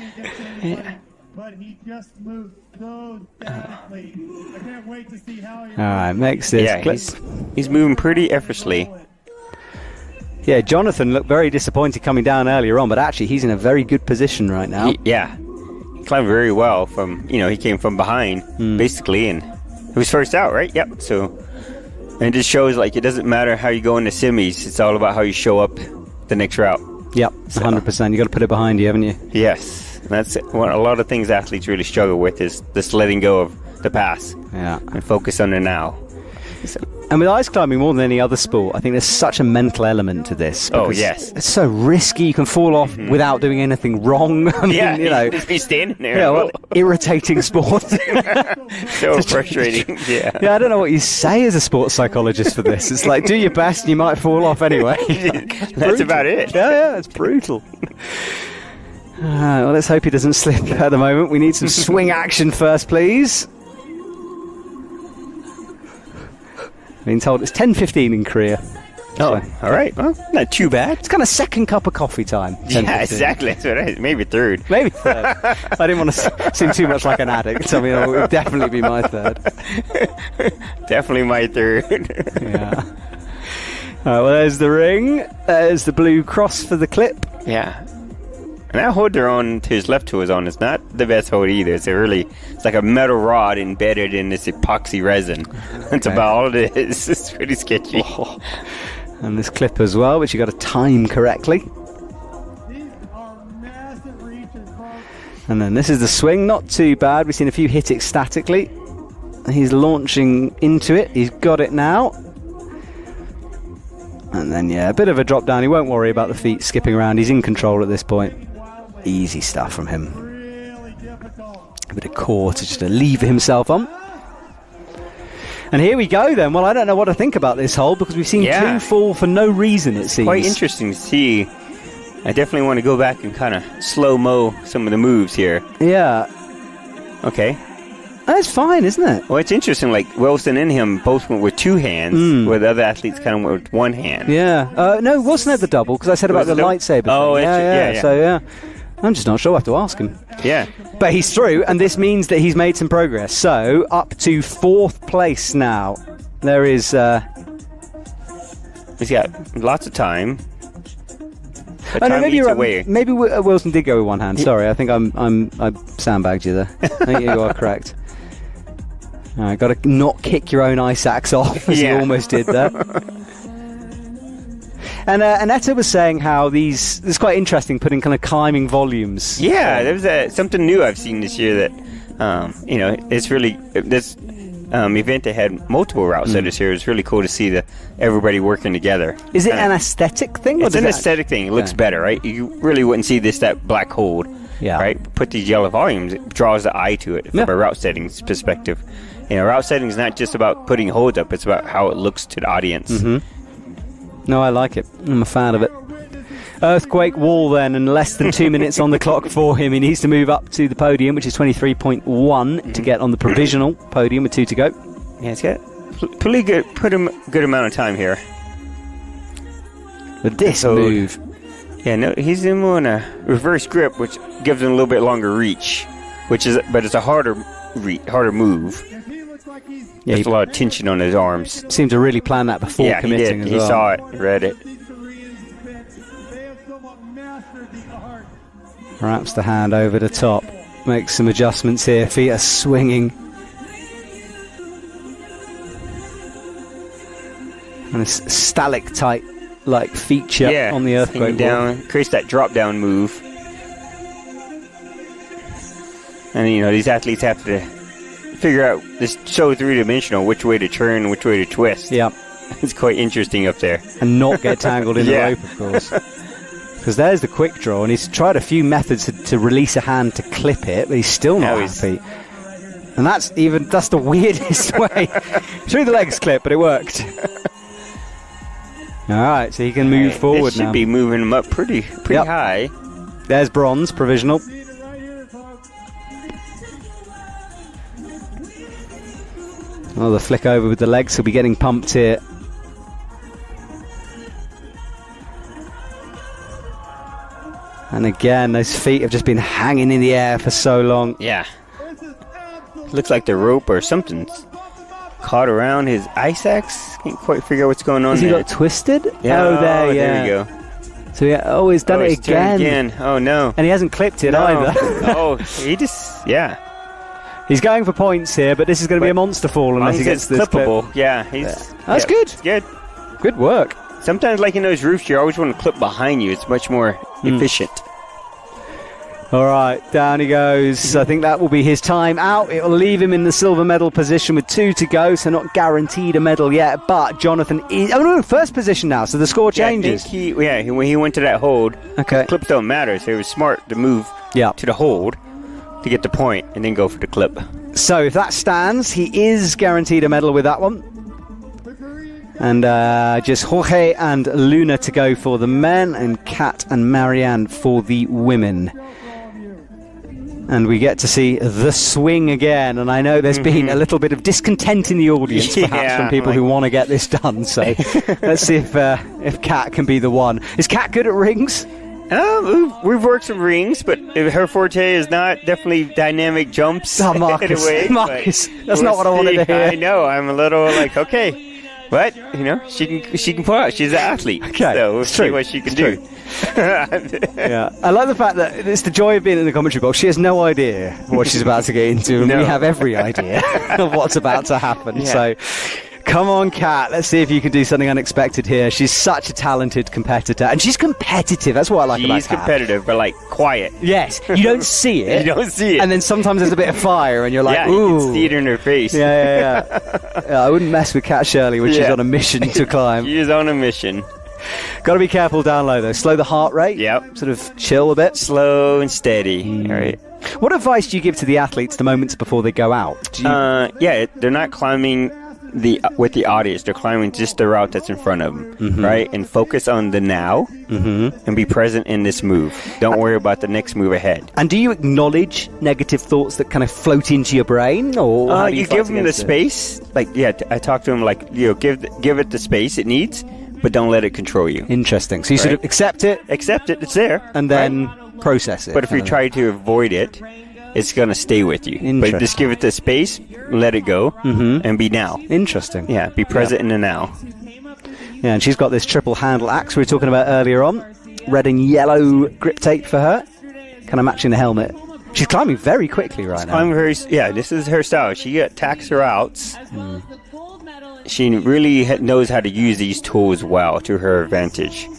Yeah. But he just moved so delicately. I can't wait to see how he Alright, makes this clip. He's moving pretty effortlessly. Yeah, Jonathan looked very disappointed coming down earlier on, but actually he's in a very good position right now. He climbed very well from, he came from behind, basically, and he was first out, right? Yep. So, and it just shows, like, it doesn't matter how you go into semis. It's all about how you show up the next route. Yep, 100%. You got to put it behind you, haven't you? Yes. That's what a lot of things athletes really struggle with, is this letting go of the past. Yeah. And focus on the now. And with ice climbing more than any other sport, I think there's such a mental element to this. Oh, yes. It's so risky. You can fall off without doing anything wrong. I mean, just be standing there. Yeah, well, irritating sport. So frustrating. Yeah, I don't know what you say as a sports psychologist for this. It's like, do your best and you might fall off anyway. That's about it. Yeah, it's brutal. Well, let's hope he doesn't slip at the moment. We need some swing action first, please. Been told it's 10:15 in Korea. Oh, so, all right. Well, not too bad. It's kind of second cup of coffee time. Yeah, exactly. That's what I, maybe third. Maybe third. I didn't want to seem too much like an addict. I mean, it would definitely be my third. Definitely my third. Yeah. All right, well, there's the ring. There's the blue cross for the clip. Yeah. And that hold they're on to his left toe is on is not the best hold either. It's like a metal rod embedded in this epoxy resin. That's about all it is. It's pretty sketchy. Oh. And this clip as well, which you got to time correctly. These are massive reaches, folks. And then this is the swing, not too bad. We've seen a few hit ecstatically. He's launching into it. He's got it now. And then, a bit of a drop down. He won't worry about the feet skipping around. He's in control at this point. Easy stuff from him. Really difficult. A bit of core to just lever himself on. And here we go then. Well, I don't know what to think about this hole because we've seen 2 fall for no reason, it seems. Quite interesting to see. I definitely want to go back and kind of slow-mo some of the moves here. Yeah. Okay. That's fine, isn't it? Well, it's interesting, like Wilson and him both went with 2 hands, where the other athletes kind of went with 1 hand. Yeah. No, Wilson had the double because I said about the lightsaber thing. Oh, yeah. So, I'm just not sure. I'll have to ask him. Yeah. But he's through, and this means that he's made some progress. So, up to 4th place now. There is... He's got lots of time. Oh, no, maybe you're right. Maybe Wilson did go with 1 hand. Sorry, I think I sandbagged you there. I think you are correct. Got to not kick your own ice axe off, as you almost did there. And Annetta was saying how this is quite interesting, putting kind of climbing volumes. Yeah, there's something new I've seen this year that It's really this event that had multiple route setters here. It's really cool to see everybody working together. Is it an aesthetic thing? It's an aesthetic thing. It looks better, right? You really wouldn't see that black hold. Yeah. Right. Put these yellow volumes. It draws the eye to it from a route settings perspective. Route setting is not just about putting holds up. It's about how it looks to the audience. No, I like it. I'm a fan of it. Earthquake wall then, and less than 2 minutes on the clock for him. He needs to move up to the podium, which is 23.1 to get on the provisional podium with 2 to go. Yeah, it's got pretty good amount of time here. With this move. Yeah, no, he's in a reverse grip, which gives him a little bit longer reach, but it's a harder move. Yeah, there's a lot of tension on his arms. Seemed to really plan that before committing. He saw it, read it. Wraps the hand over the top, makes some adjustments here. Feet are swinging. And a stalactite-like feature on the earthquake down, creates that drop-down move. And, these athletes have to figure out, this so three-dimensional, which way to turn, which way to twist. Yeah. It's quite interesting up there. And not get tangled in the rope, of course. Because there's the quick draw, and he's tried a few methods to release a hand to clip it, but he's still not happy. And that's the weirdest way. Through the legs clip, but it worked. All right, so he can move forward now. Should be moving him up pretty high. There's bronze, provisional. Oh, the flick over with the legs. He'll be getting pumped here. And again, those feet have just been hanging in the air for so long. Yeah. Looks like the rope or something's caught around his ice axe. Can't quite figure out what's going on there. Has he got twisted? Yeah. There we go. So he's done it again. Oh, no. And he hasn't clipped it either. He's going for points here, but this is going to be a monster fall unless he gets this clippable. Clip. Yeah, that's good. It's good. Good work. Sometimes, like in those roofs, you always want to clip behind you. It's much more efficient. All right, down he goes. I think that will be his time out. It will leave him in the silver medal position with 2 to go, so not guaranteed a medal yet. But Jonathan is... Oh, no, first position now, so the score changes. I think when he went to that hold, clips don't matter, so it was smart to move to the hold to get the point and then go for the clip. So if that stands, he is guaranteed a medal with that one. And just Jorge and Luna to go for the men, and Kat and Marianne for the women. And we get to see the swing again. And I know there's been a little bit of discontent in the audience, perhaps, from people who want to get this done. So let's see if Kat can be the one. Is Kat good at rings? We've worked some rings, but her forte is not definitely dynamic jumps. Oh, Marcus, that's not what I wanted to hear. I know. I'm a little like, okay. But, she can pull out. She's an athlete. Okay. So we'll see what she can do. Yeah. I like the fact that it's the joy of being in the commentary box. She has no idea what she's about to get into, and we have every idea of what's about to happen. Yeah. So, come on, Kat. Let's see if you can do something unexpected here. She's such a talented competitor, and she's competitive. That's what I like about Kat. She's competitive, but quiet. Yes. You don't see it. You don't see it. And then sometimes there's a bit of fire, and you're like, ooh. You can see it in her face. Yeah. I wouldn't mess with Kat Shirley when she's on a mission to climb. She is on a mission. Got to be careful down low, though. Slow the heart rate. Yep. Sort of chill a bit. Slow and steady. All right. What advice do you give to the athletes the moments before they go out? They're not climbing with the audience. They're climbing just the route that's in front of them, right? And focus on the now and be present in this move. Don't worry about the next move ahead. And do you acknowledge negative thoughts that kind of float into your brain, or how do you give them the space? I talk to them give it the space it needs, but don't let it control you. Interesting. So you sort of accept it. Accept it. It's there. And then process it. But if you try to avoid it, it's going to stay with you. But just give it the space, let it go, and be now. Interesting. Yeah, be present in the now. Yeah, and she's got this triple handle axe we were talking about earlier on. Red and yellow grip tape for her. Kind of matching the helmet. She's climbing very quickly now. This is her style. She attacks her outs. She really knows how to use these tools well to her advantage.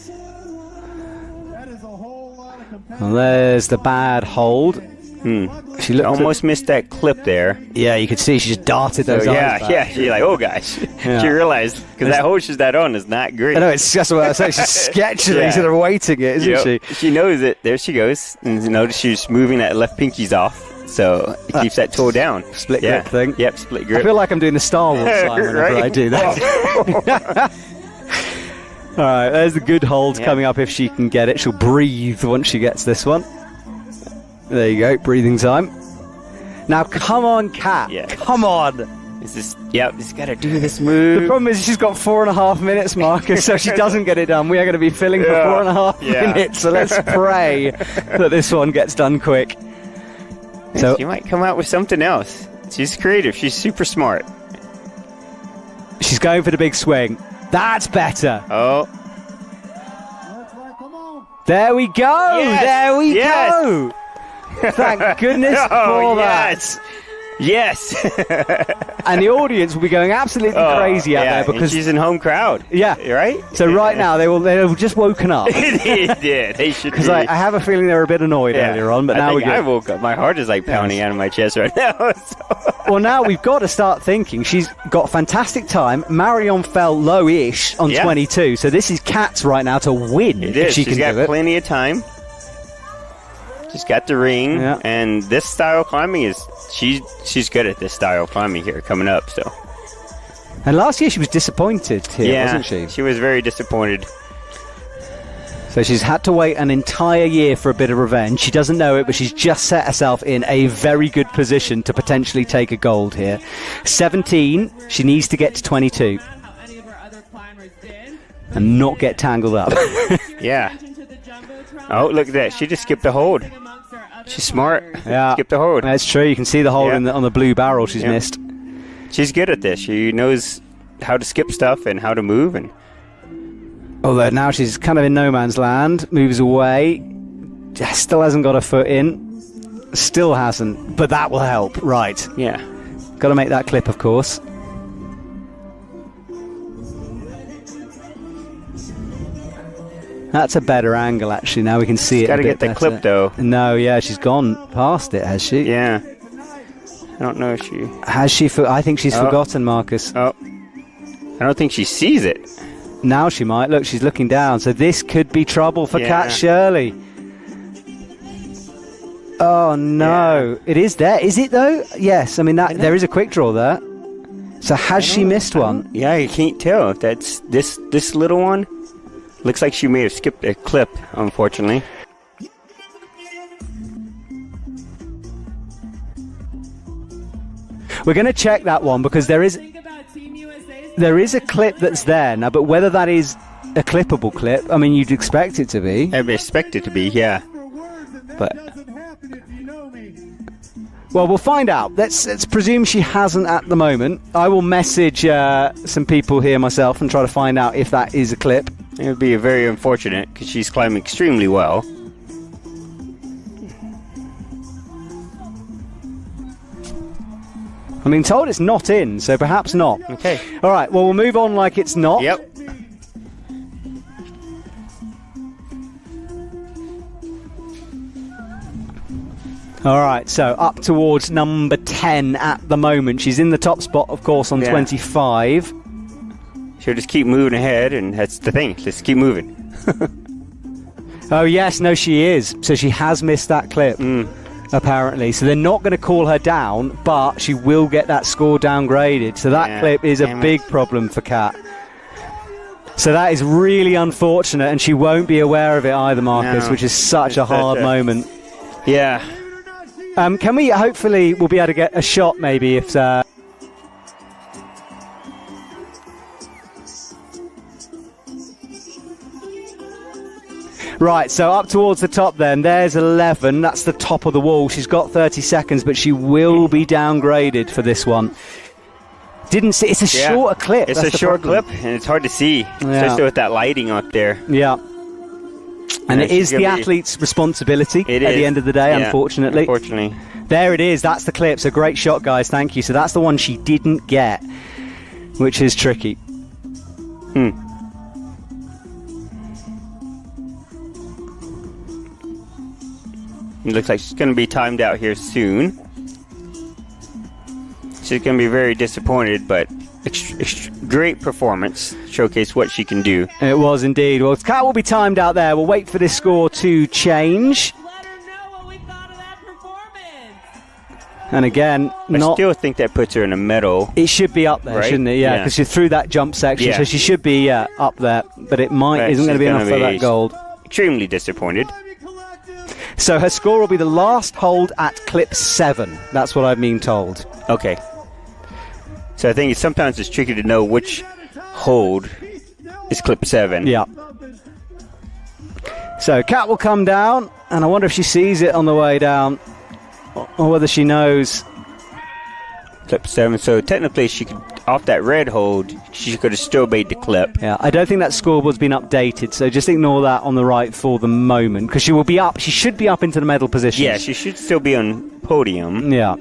Well, there's the bad hold. She looked almost missed that clip there. Yeah, you could see she just darted those eyes back. Yeah. She's like, oh gosh. Yeah. She realized because that hole she's that on is not great. I know, it's just what I was saying. She's sketchily sort of waiting it, isn't she? She knows it. There she goes. And you notice she's moving that left pinky's off. So it keeps that toe down. Split grip thing. Yep, split grip. I feel like I'm doing the Star Wars sign whenever Right? I do that. All right, there's the good hold coming up if she can get it. She'll breathe once she gets this one. There you go, breathing time. Now, come on, Kat. Yeah. Come on. Just got to do this move. The problem is she's got 4.5 minutes, Marcus, so she doesn't get it done. We are going to be filling for 4.5 minutes, so let's pray that this one gets done quick. So she might come out with something else. She's creative. She's super smart. She's going for the big swing. That's better. Oh. There we go. Yes. There we go. Thank goodness for that. Yes. And the audience will be going absolutely crazy out there because she's in home crowd. Yeah. Right? So right now they've just woken up. They did. They should Because be. I have a feeling they were a bit annoyed earlier on, but now we're good. I woke up. My heart is like pounding out of my chest right now. Well, now we've got to start thinking. She's got fantastic time. Marion fell low-ish on 22, so this is Kat's right now to win if she She's can got do it. plenty of time. She's got the ring, and this style of climbing is she's good at this style of climbing here coming up. So, and last year she was disappointed here, wasn't she? She was very disappointed. So she's had to wait an entire year for a bit of revenge. She doesn't know it, but she's just set herself in a very good position to potentially take a gold here. 17, she needs to get to 22 and not get tangled up. Yeah. Oh, look at that. She just skipped a hold. She's smart. Yeah. Skipped a hold. That's true. You can see the hold on the blue barrel she's missed. She's good at this. She knows how to skip stuff and how to move. And although now she's kind of in no man's land, moves away, still hasn't got her foot in, still hasn't, but that will help, right? Yeah. Got to make that clip, of course. That's a better angle, actually. Now we can see it. Got to get the clip, though. No, yeah, she's gone past it, has she? Yeah. I don't know if she... Has she? I think she's forgotten, Marcus. Oh. I don't think she sees it. Now she might. Look, she's looking down. So this could be trouble for Kat Shirley. Oh, no. It is there. Is it, though? Yes. I mean, there is a quick draw there. So has she missed one? Yeah, you can't tell if that's this little one. Looks like she may have skipped a clip, unfortunately. We're going to check that one because there is a clip that's there now, but whether that is a clippable clip, I mean, you'd expect it to be. I'd expect it to be, yeah. But well, we'll find out. Let's presume she hasn't at the moment. I will message some people here myself and try to find out if that is a clip. It would be very unfortunate because she's climbing extremely well. I'm being told it's not in, so perhaps not. Okay. All right, well, we'll move on like it's not. Yep. All right, so up towards number 10 at the moment. She's in the top spot, of course, on 25. She'll just keep moving ahead, and that's the thing. Just keep moving. Oh, yes, no, she is. So she has missed that clip, apparently. So they're not going to call her down, but she will get that score downgraded. So that clip is a big problem for Kat. So that is really unfortunate, and she won't be aware of it either, Marcus, which is such a hard moment. Yeah. Can we, hopefully, we'll be able to get a shot maybe if... Right, so up towards the top then, there's 11, that's the top of the wall. She's got 30 seconds, but she will be downgraded for this one. Didn't see, it's a shorter clip. It's a short clip, and it's hard to see, especially with that lighting up there. Yeah. And it is the athlete's responsibility at the end of the day, unfortunately. Unfortunately. There it is, that's the clip. So great shot, guys, thank you. So that's the one she didn't get, which is tricky. It looks like she's going to be timed out here soon. She's going to be very disappointed, but great performance. Showcase what she can do. It was indeed. Well, Kat will be timed out there. We'll wait for this score to change. Let her know what we thought of that performance. And again, I still think that puts her in a medal. It should be up there, right? shouldn't it? Yeah, because she's through that jump section, so she should be up there. But it isn't going to be enough for that gold. Extremely disappointed. So her score will be the last hold at clip 7. That's what I've been told. Okay. So I think sometimes it's tricky to know which hold is clip 7. Yeah. So Kat will come down, and I wonder if she sees it on the way down, or whether she knows. Clip 7. So technically, she could, off that red hold, she could have still made the clip. Yeah, I don't think that scoreboard's been updated, so just ignore that on the right for the moment, because she will be up. She should be up into the medal position. Yeah, she should still be on podium. Yeah.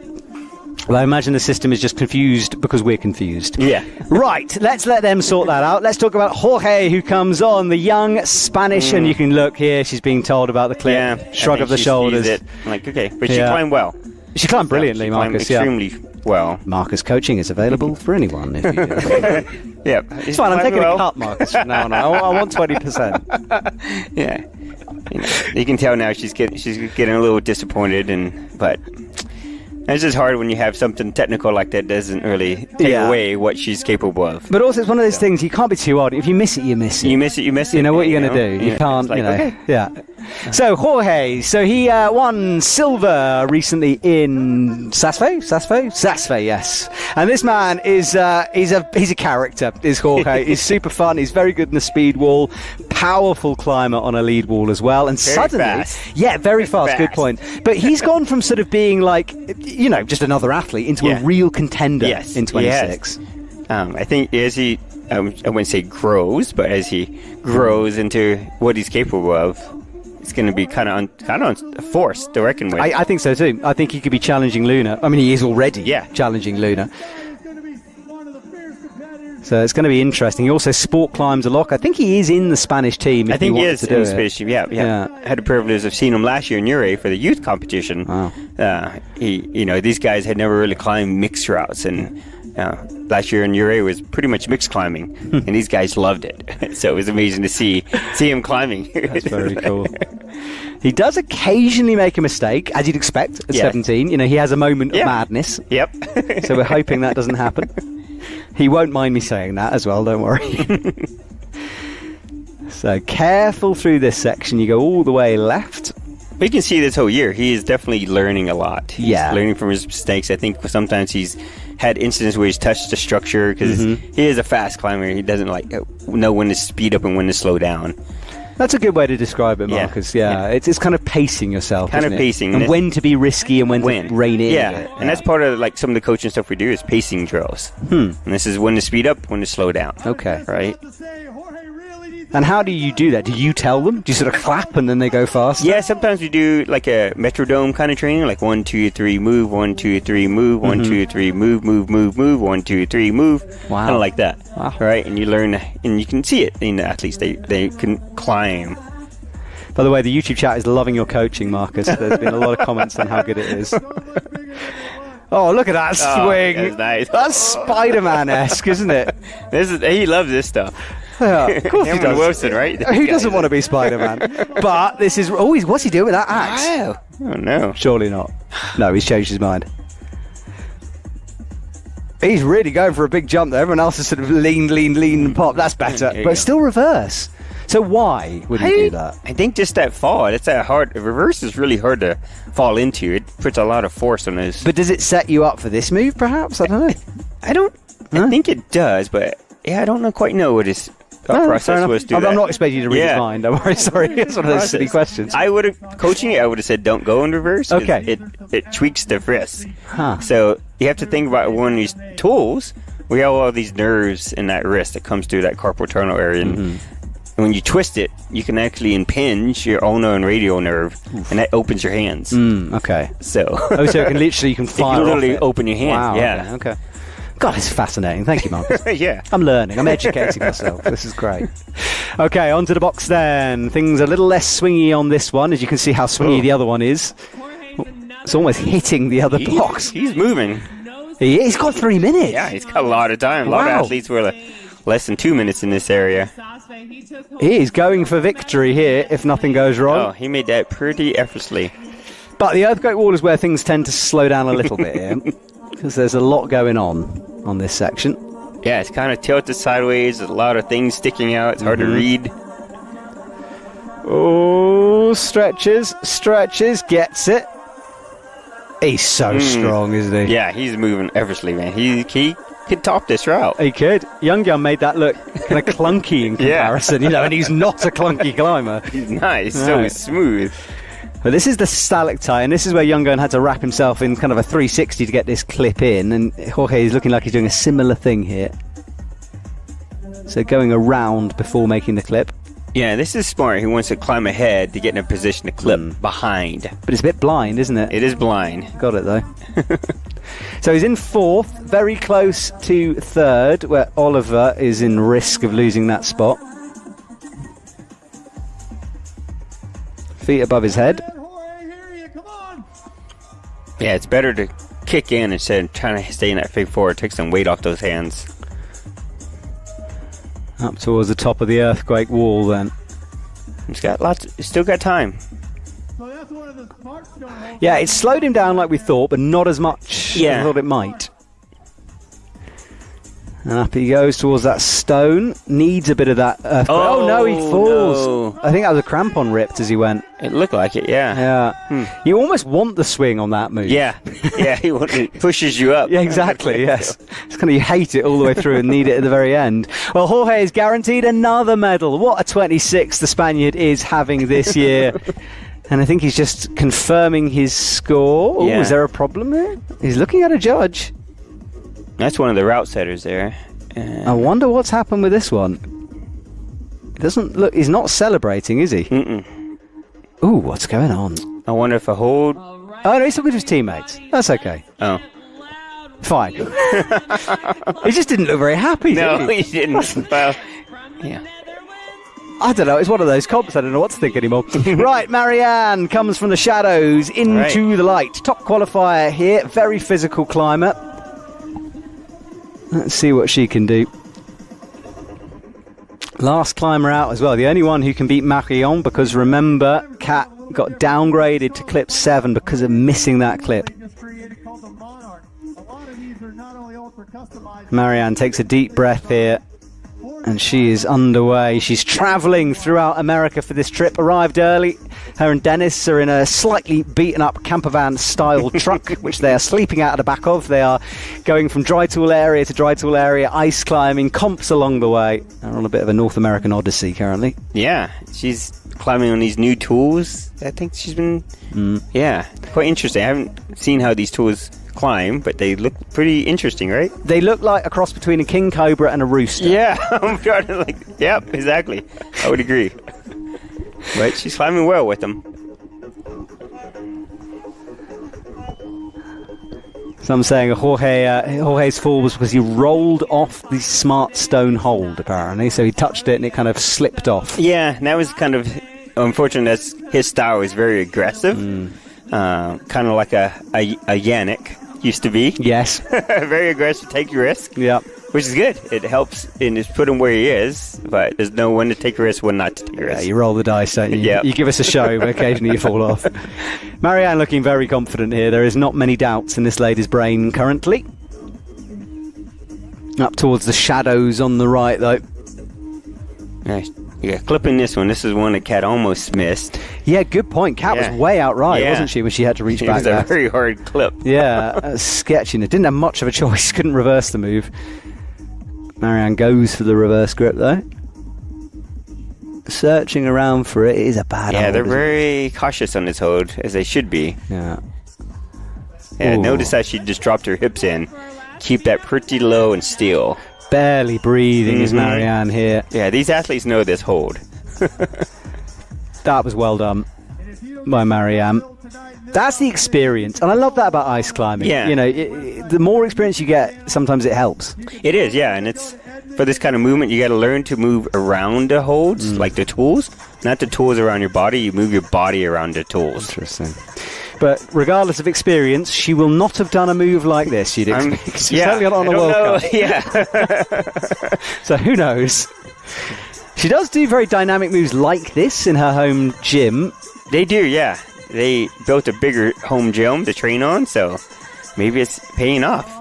Well, I imagine the system is just confused because we're confused. Yeah. Right, let's let them sort that out. Let's talk about Jorge, who comes on, the young Spanish, and you can look here, she's being told about the clip. Yeah. Shrug of the shoulders. It. Like, okay, but she climbed well. She climbed brilliantly, Marcus. Extremely well. Marcus coaching is available for anyone. If you Yeah. It's fine, I'm taking a cut, Marcus, from now on. I want 20%. Yeah. You can tell now she's getting a little disappointed, but it's just hard when you have something technical like that doesn't really take away what she's capable of. But also, it's one of those things, you can't be too hard. If you miss it, you miss it. You miss it. You know what you're going to do. You can't, like, okay. Yeah. So, Jorge, he won silver recently in Sasfo, yes. And this man is he's a character, is Jorge. He's super fun. He's very good in the speed wall, powerful climber on a lead wall as well. And very suddenly, fast. Very fast, good point. But he's gone from sort of being like, just another athlete into a real contender in 26. I think as he, I wouldn't say grows, but as he grows into what he's capable of, it's going to be kind of a force to reckon with. I think so too. I think he could be challenging Luna. I mean, he is already challenging Luna. So it's going to be interesting. He also sport climbs a lot. I think he is in the Spanish team. I think he is in the Spanish team. Yeah. I had the privilege of seeing him last year in UIAA for the youth competition. Wow. These guys had never really climbed mixed routes, and last year in UIAA was pretty much mixed climbing, and these guys loved it. So it was amazing to see him climbing. That's very cool. He does occasionally make a mistake, as you'd expect at 17. He has a moment of madness. Yep. So we're hoping that doesn't happen. He won't mind me saying that as well, don't worry. So careful through this section. You go all the way left. But you can see this whole year, he is definitely learning a lot. He's learning from his mistakes. I think sometimes he's had incidents where he's touched the structure, because he is a fast climber. He doesn't know when to speed up and when to slow down. That's a good way to describe it, Marcus. Yeah. It's kind of pacing yourself, kind of pacing. And when to be risky and when to rein in. Yeah, and that's part of some of the coaching stuff we do is pacing drills. And this is when to speed up, when to slow down. Okay. Right? And how do you do that? Do you tell them? Do you sort of clap and then they go faster? Yeah, sometimes we do like a metrodome kind of training, like 1, 2, 3, move, 1, 2, 3, move, 1, 2, 3, move, 1, 2, 3, move. Wow. Kind of like that. Wow. Right? And you learn, and you can see it in the athletes. They can climb. By the way, the YouTube chat is loving your coaching, Marcus. There's been a lot of comments on how good it is. Oh, look at that swing. That's nice. That's Spider-Man-esque, isn't it? He loves this stuff. Yeah, of course he does. Wilson, right? Who doesn't want to be Spider-Man? But this is... Oh, what's he doing with that axe? Wow. Oh, no. Surely not. No, he's changed his mind. He's really going for a big jump there. Everyone else is sort of lean, and pop. That's better. But it's still reverse. So why would he do that? I think just that fall. It's that hard. Reverse is really hard to fall into. It puts a lot of force on those. But does it set you up for this move, perhaps? I don't know. I think it does, but I don't quite know what his process was to I'm not expecting you to read his mind. Don't worry. Sorry. It's one of those silly questions. I would have said don't go in reverse. Okay. It tweaks the wrist. Huh. So you have to think about one of these tools. We have all these nerves in that wrist that comes through that carpal tunnel area. And when you twist it, you can actually impinge your ulnar and radial nerve, and that opens your hands. Okay. So so you can literally fire you can literally off it. open your hands. Wow, yeah. Okay. God, it's fascinating. Thank you, Marcus. Yeah. I'm learning. I'm educating myself. This is great. Okay, onto the box then. Things a little less swingy on this one, as you can see how swingy the other one is. It's almost hitting the other box. He's moving. He's got 3 minutes. Yeah, he's got a lot of time. A lot of athletes were less than 2 minutes in this area. He is going for victory here if nothing goes wrong. Oh, he made that pretty effortlessly. But the earthquake wall is where things tend to slow down a little bit here, because there's a lot going on this section. Yeah, it's kind of tilted sideways. There's a lot of things sticking out. It's hard to read. Oh, stretches, gets it. He's so strong, isn't he? Yeah, he's moving effortlessly, man. He could top this route. He could. Young made that look kind of clunky in comparison, and he's not a clunky climber. He's nice, so smooth. But this is the stalactite, and this is where Young had to wrap himself in kind of a 360 to get this clip in, and Jorge is looking like he's doing a similar thing here. So going around before making the clip. Yeah, this is smart. He wants to climb ahead to get in a position to clip behind. But it's a bit blind, isn't it? It is blind. Got it, though. So he's in 4th, very close to 3rd, where Oliver is in risk of losing that spot. Feet above his head. Yeah, it's better to kick in instead of trying to stay in that fig four. It takes some weight off those hands. Up towards the top of the earthquake wall then. He's still got time. Yeah, it slowed him down like we thought, but not as much as I thought it might. And up he goes towards that stone. Needs a bit of that earthquake. Oh no, he falls. No. I think that was a crampon ripped as he went. It looked like it, yeah. Yeah. You almost want the swing on that move. Yeah, it pushes you up. Yeah, exactly, yes. It's kind of you hate it all the way through and need it at the very end. Well, Jorge is guaranteed another medal. What a 26 the Spaniard is having this year. And I think he's just confirming his score. Oh, is there a problem there? He's looking at a judge. That's one of the route setters there. I wonder what's happened with this one. It doesn't look... He's not celebrating, is he? Mm-mm. Ooh, what's going on? I wonder if a hold... Oh, no, he's talking to his teammates. That's okay. Oh. Fine. He just didn't look very happy, No, did he didn't. Well, yeah. I don't know. It's one of those comps. I don't know what to think anymore. Right, Marianne comes from the shadows into the light. Top qualifier here. Very physical climber. Let's see what she can do. Last climber out as well. The only one who can beat Marion, because remember, Kat got downgraded to clip 7 because of missing that clip. Marianne takes a deep breath here. And she is underway. She's travelling throughout America for this trip. Arrived early. Her and Dennis are in a slightly beaten up camper van style truck, which they are sleeping out of the back of. They are going from dry tool area to dry tool area, ice climbing, comps along the way. They're on a bit of a North American odyssey currently. Yeah, she's climbing on these new tools. I think she's been, quite interesting. I haven't seen how these tools climb, but they look pretty interesting, right? They look like a cross between a king cobra and a rooster. Yeah, I'm trying to yep, exactly. I would agree. Right, she's climbing well with them. Some saying Jorge's fall was because he rolled off the smart stone hold, apparently. So he touched it and it kind of slipped off. Yeah, and that was kind of unfortunate. As his style is very aggressive, kind of like a Yannick used to be. Yes. Very aggressive, take your risk. Yeah. Which is good. It helps and it's put him where he is, but there's no one to take a risk, one not to take a risk. Yeah, you roll the dice, don't you? Yep. You give us a show, but occasionally you fall off. Marianne looking very confident here. There is not many doubts in this lady's brain currently. Up towards the shadows on the right, though. Yeah, clipping this one. This is one that Kat almost missed. Yeah, good point. Kat was way out right, wasn't she, when she had to reach back there? It was a very hard clip. Yeah, sketchy. It didn't have much of a choice. Couldn't reverse the move. Marianne goes for the reverse grip, though. Searching around for it. It is a bad hold. Yeah, they're very cautious on this hold, as they should be. Yeah. Yeah, notice how she just dropped her hips in. Keep that pretty low and still. Barely breathing is Marianne here. Yeah, these athletes know this hold. That was well done by Marianne. That's the experience, and I love that about ice climbing. Yeah. You know, the more experience you get, sometimes it helps. It is, yeah, and it's for this kind of movement, you got to learn to move around the holds, like the tools, not the tools around your body. You move your body around the tools. Interesting. But regardless of experience, she will not have done a move like this, you'd expect. She's certainly not on a World Cup. Yeah. So who knows? She does do very dynamic moves like this in her home gym. They do, yeah. They built a bigger home gym to train on, so maybe it's paying off.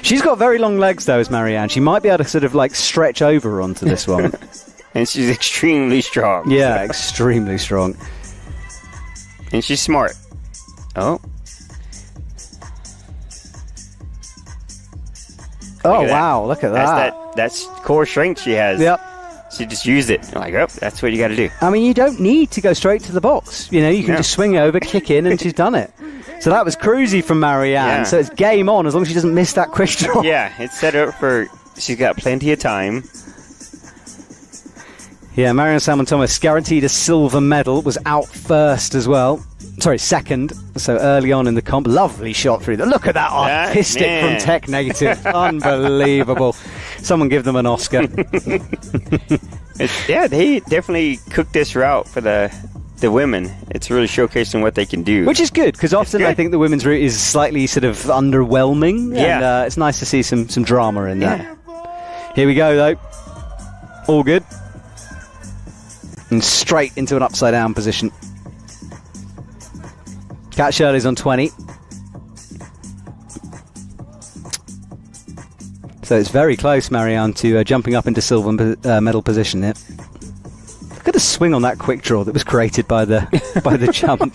She's got very long legs, though, as Marianne. She might be able to sort of like stretch over onto this one. And she's extremely strong. Yeah, extremely strong. And she's smart. Oh. Oh, wow, look at that. That's core strength she has. Yep. She just used it. I'm like, oh, that's what you got to do. I mean, you don't need to go straight to the box. You know, you can just swing over, kick in, and she's done it. So that was cruisy from Marianne. Yeah. So it's game on as long as she doesn't miss that quick draw. Yeah, it's set up for... She's got plenty of time. Yeah, Marianne Salmon Thomas, guaranteed a silver medal, was out first as well. Sorry, second. So early on in the comp. Lovely shot through. Look at that artistic from Tech Negative. Unbelievable. Someone give them an Oscar. Yeah, they definitely cooked this route for the women. It's really showcasing what they can do. Which is good, because often I think the women's route is slightly sort of underwhelming. Yeah. And it's nice to see some drama in that. Here we go, though. All good. And straight into an upside down position. Kat Shirley's on 20. So it's very close, Marianne, to jumping up into silver medal position here. Look at the swing on that quick draw that was created by the jump.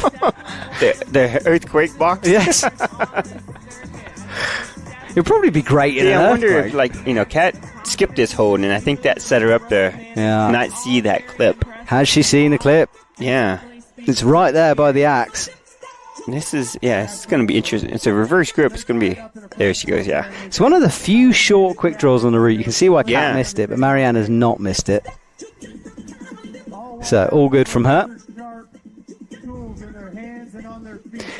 The earthquake box? Yes. It would probably be great in an I wonder earthquake. if, Kat skipped this hold, and I think that set her up to not see that clip. Has she seen the clip? Yeah. It's right there by the axe. This is, it's going to be interesting. It's a reverse grip. It's going to be, there she goes, yeah. It's one of the few short quick draws on the route. You can see why Kat missed it, but Marianne has not missed it. So, all good from her.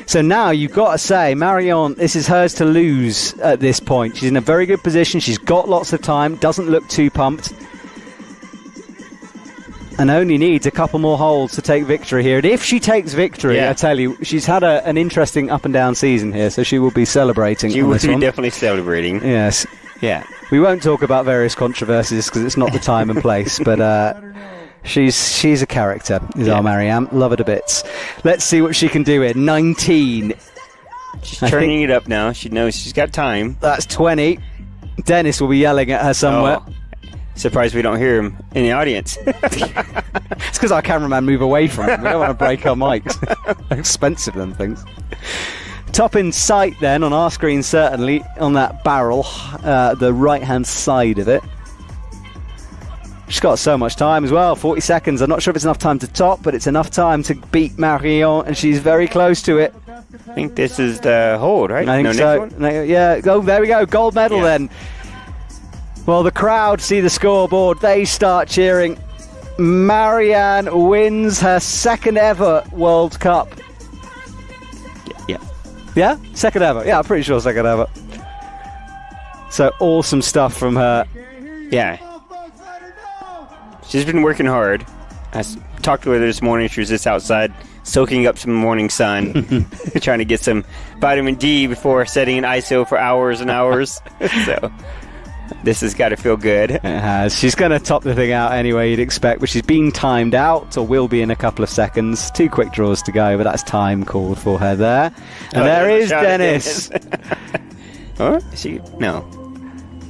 So now you've got to say, Marianne, this is hers to lose at this point. She's in a very good position. She's got lots of time. Doesn't look too pumped. And only needs a couple more holes to take victory here. And if she takes victory, I tell you, she's had an interesting up and down season here, so she will be celebrating. She will be definitely celebrating. Yes. Yeah. We won't talk about various controversies because it's not the time and place, but she's a character, is our Marianne. Love her to bits. Let's see what she can do here. 19. She's turning it up now. She knows she's got time. That's 20. Dennis will be yelling at her somewhere. Oh. Surprised we don't hear him in the audience. It's because our cameraman moved away from him. We don't want to break our mics. They're expensive, them things. Top in sight then, on our screen certainly, on that barrel, the right-hand side of it. She's got so much time as well, 40 seconds. I'm not sure if it's enough time to top, but it's enough time to beat Marion, and she's very close to it. I think this is the hold, right? I think so. Yeah, oh, there we go, gold medal then. Well, the crowd see the scoreboard. They start cheering. Marianne wins her second ever World Cup. Yeah? Second ever. Yeah, I'm pretty sure second ever. So awesome stuff from her. Yeah. She's been working hard. I talked to her this morning. She was just outside soaking up some morning sun, trying to get some vitamin D before setting an ISO for hours and hours. So this has got to feel good. It has. She's going to top the thing out anyway, you'd expect, but she's been timed out, or will be in a couple of seconds. 2 quick draws to go, but that's time called for her there. And there is Dennis. Huh? No.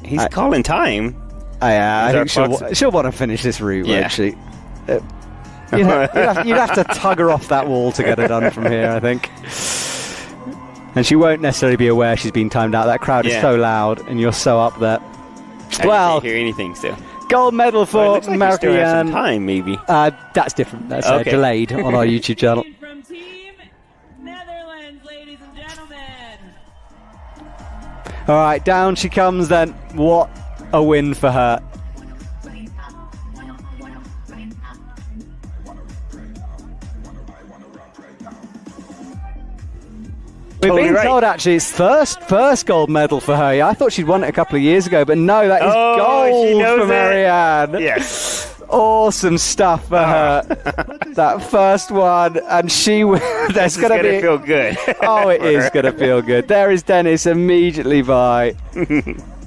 He's calling time. I think she'll want to finish this route, won't she? You'd have to tug her off that wall to get her done from here, I think. And she won't necessarily be aware she's been timed out. That crowd is so loud, and you're so up there. I can't hear anything still. Gold medal for Marianne. Marianne. Still have some time, maybe. That's different. That's delayed on our YouTube channel. From Team Netherlands, ladies and gentlemen. All right, down she comes then. What a win for her. totally being right. told actually it's first gold medal for her. Yeah, I thought she'd won it a couple of years ago, but no, that is she gold knows for it. Marianne. Yes. Awesome stuff for her. That first one, and there's going to be. Feel good. Oh, it is going to feel good. There is Dennis immediately by.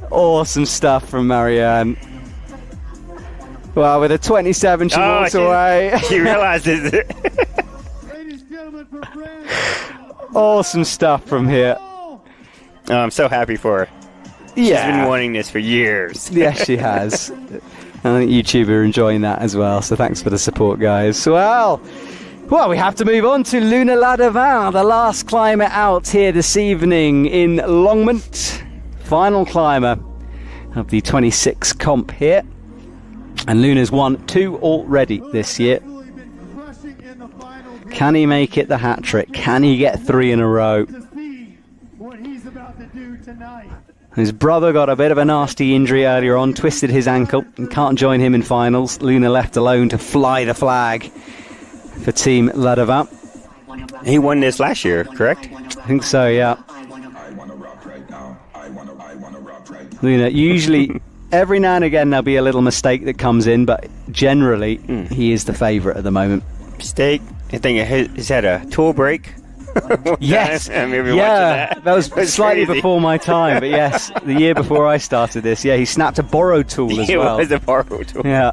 Awesome stuff from Marianne. Well, with a 27, she walks away. She realizes it. Ladies and gentlemen, for France. Awesome stuff from here. Oh, I'm so happy for her. Yeah. She's been wanting this for years. Yes, she has. I think YouTube are enjoying that as well, so thanks for the support, guys. Well, we have to move on to Luna Ladevin, the last climber out here this evening in Longmont. Final climber of the 26 comp here. And Luna's won 2 already this year. Can he make it the hat trick? Can he get 3 in a row? His brother got a bit of a nasty injury earlier on, twisted his ankle, and can't join him in finals. Luna left alone to fly the flag for Team Ladevin. He won this last year, correct? I think so, yeah. Luna, usually, every now and again there'll be a little mistake that comes in, but generally he is the favourite at the moment. Mistake? I think he's had a tool break. Yes, that was slightly crazy. before my time, but yes, the year before I started this, he snapped a borrowed tool as well. It was a borrowed tool. Yeah,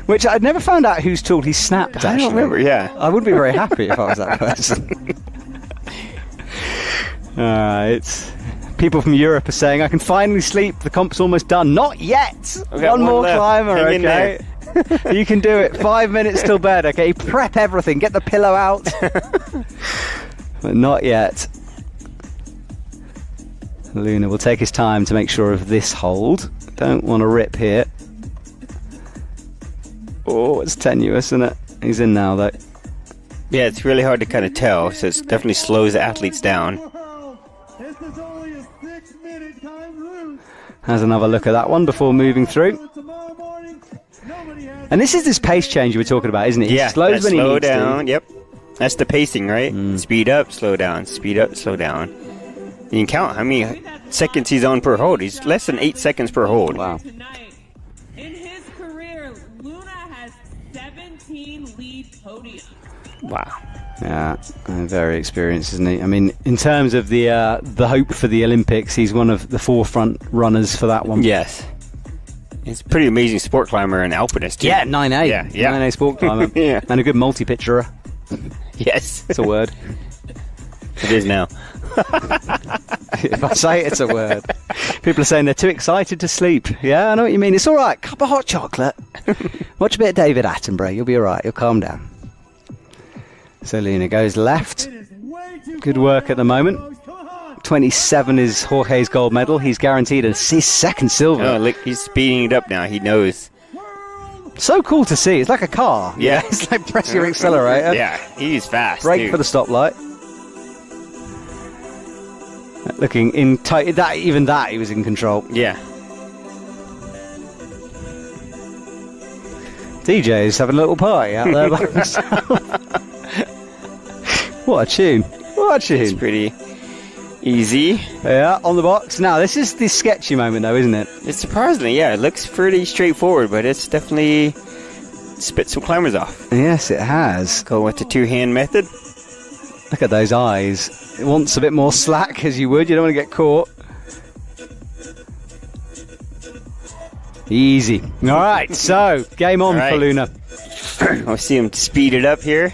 which I'd never found out whose tool he snapped. Actually, I don't remember. Yeah, I would be very happy if I was that person. It's people from Europe are saying I can finally sleep. The comp's almost done. Not yet. One more left. climber. Hang in Okay. You can do it. 5 minutes till bed, okay? Prep everything. Get the pillow out. But not yet. Luna will take his time to make sure of this hold. Don't want to rip here. Oh, it's tenuous, isn't it? He's in now, though. Yeah, it's really hard to kind of tell, so it definitely slows the athletes down. This is only a 6-minute time route. Has another look at that one before moving through. Tomorrow morning, nobody has. And this is this pace change you were talking about, isn't it? He Yeah, slows when he slow needs down. to. Yep, that's the pacing, right? Speed up, slow down. Speed up, slow down. You can count how many seconds he's on per hold. He's less than 8 seconds per hold. Wow. Tonight, in his career, Luna has 17 lead podiums. Wow. Yeah, very experienced, isn't he? I mean, in terms of the hope for the Olympics, he's one of the forefront runners for that one. Yes. He's a pretty amazing sport climber and alpinist, too. Yeah, 9A. Yeah. 9A sport climber. Yeah. And a good multi-pitcherer. Yes. It's a word. It is now. If I say it, it's a word. People are saying they're too excited to sleep. Yeah, I know what you mean. It's all right. Cup of hot chocolate. Watch a bit of David Attenborough. You'll be all right. You'll calm down. So Luna goes left. Good work at the moment. 27 is Jorge's gold medal. He's guaranteed his second silver. Oh, look, he's speeding it up now. He knows. So cool to see. It's like a car. Yeah. It's like pressing your accelerator. Yeah, he's fast. Brake dude. for the stoplight. Looking in tight. Even that, he was in control. Yeah. DJ's having a little party out there by himself. What a tune. What a tune. It's pretty easy. Yeah, on the box. Now, this is the sketchy moment, though, isn't it? It's surprisingly, yeah, it looks pretty straightforward, but it's definitely spit some climbers off. Yes, it has. Go with the two-hand method. Look at those eyes. It wants a bit more slack, as you would. You don't want to get caught. Easy. All right, so game on for Luna. I'll see him speed it up here.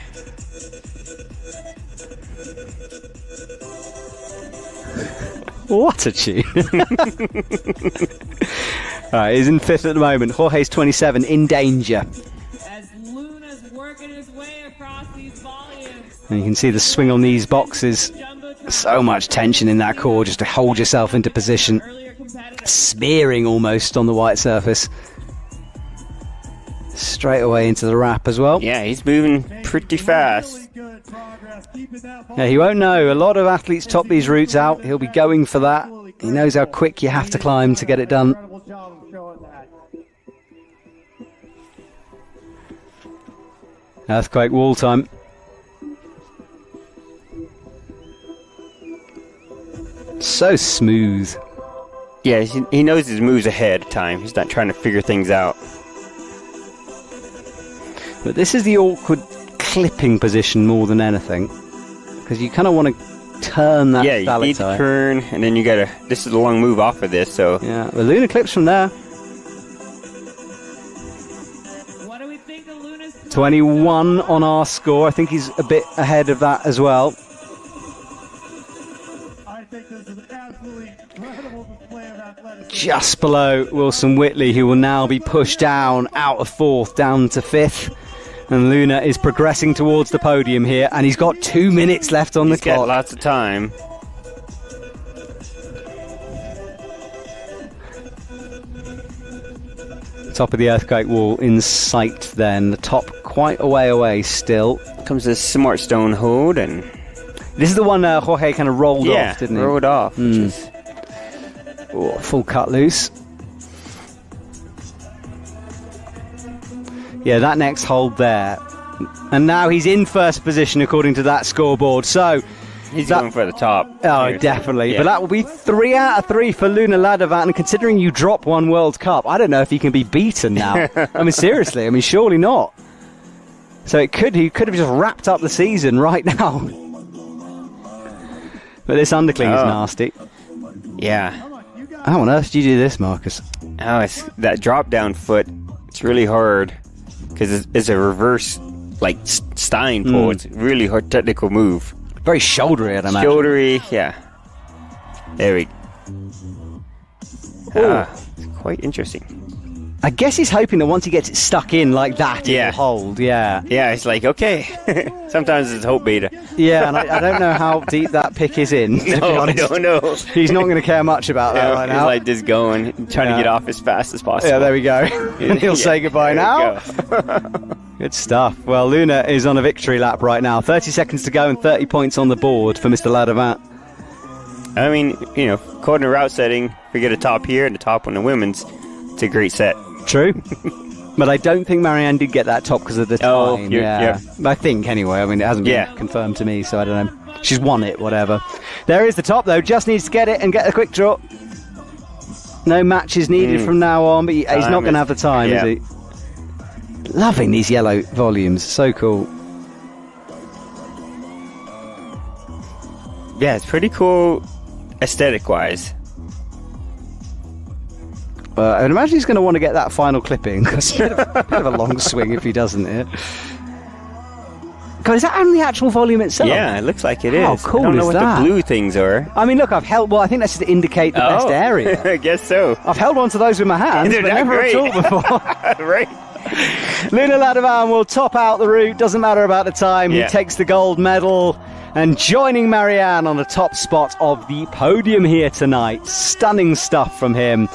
What a tune. All right, he's in fifth at the moment. Jorge's 27, in danger. As Luna's working his way across these volumes. And you can see the swing on these boxes. So much tension in that core just to hold yourself into position. Smearing almost on the white surface. Straight away into the wrap as well. Yeah, he's moving pretty fast. Yeah, he won't know. A lot of athletes top these routes out. He'll be going for that. He knows how quick you have to climb to get it done. Earthquake wall time. So smooth. Yeah, he knows his moves ahead of time. He's not trying to figure things out. But this is the awkward clipping position more than anything, because you kind of want to turn that. Yeah, you need to turn, and then you gotta. This is a long move off of this, so. Yeah, but Luna clips from there. What do we think of Luna's 21 on our score. I think he's a bit ahead of that as well. I think this is an absolutely incredible display of athleticism. Just below Wilson Whitley, who will now be pushed down out of 4th, down to 5th. And Luna is progressing towards the podium here, and he's got 2 minutes left on the clock. He's got lots of time. Top of the earthquake wall in sight then. The top quite a way away still. Comes a smart stone hold, and this is the one Jorge kind of rolled off, didn't he? rolled off. Oh, full cut loose. Yeah, that next hold there. And now he's in first position according to that scoreboard. So he's going for the top. Oh, definitely. Yeah. But that will be 3 out of 3 for Luna Ladavant. And considering you drop one World Cup, I don't know if he can be beaten now. I mean, seriously. I mean, surely not. So he could have just wrapped up the season right now. But this undercling is nasty. Yeah. How on earth do you do this, Marcus? Oh, it's that drop down foot. It's really hard because it's a reverse, like Stein pull. It's a really hard technical move. Very shouldery, I'd imagine. Shouldery, yeah. There we go. It's quite interesting. I guess he's hoping that once he gets it stuck in like that, it'll hold, yeah. Yeah, it's like, okay. Sometimes it's hope beta. Yeah, and I don't know how deep that pick is in, to be honest. I don't know. He's not going to care much about that right now. He's like just going, trying to get off as fast as possible. Yeah, there we go. And he'll say goodbye now. Good stuff. Well, Luna is on a victory lap right now. 30 seconds to go and 30 points on the board for Mr. Ladavant. I mean, according to route setting, we get a top here and a top on the women's. It's a great set. True. But I don't think Marianne did get that top because of the time. Yeah. I think, anyway. I mean, it hasn't been confirmed to me, so I don't know. She's won it, whatever. There is the top, though. Just needs to get it and get a quick draw. No matches needed from now on, but he's not going to have the time, is he? Loving these yellow volumes. So cool. Yeah, it's pretty cool aesthetic-wise. I'd imagine he's going to want to get that final clipping. It's a bit of a long swing if he doesn't here. God, is that only the actual volume itself? Yeah, it looks like it is. How cool is that? I don't know what the blue things are. I mean, look, I've held... Well, I think that's just to indicate the best area. I guess so. I've held on to those with my hands, but never at all before. Right. Luna Ladavant will top out the route. Doesn't matter about the time. He takes the gold medal. And joining Marianne on the top spot of the podium here tonight. Stunning stuff from him.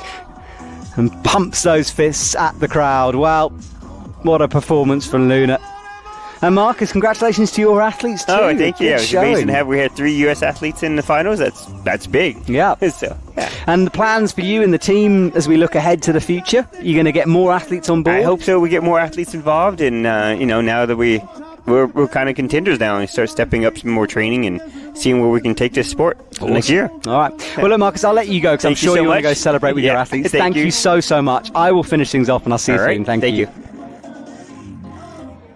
And pumps those fists at the crowd. Well, what a performance from Luna. And Marcus, congratulations to your athletes too. Oh, thank you. It was amazing to have. We had 3 U.S. athletes in the finals. That's big. Yeah. So, yeah. And the plans for you and the team as we look ahead to the future? You're going to get more athletes on board? I hope so. We get more athletes involved, and now that we're kind of contenders now, and start stepping up some more training and seeing where we can take this sport next year. All right. Well, look, Marcus, I'll let you go because I'm sure you want to go celebrate with your athletes. Thank you so much. I will finish things off and I'll see you soon. Thank you.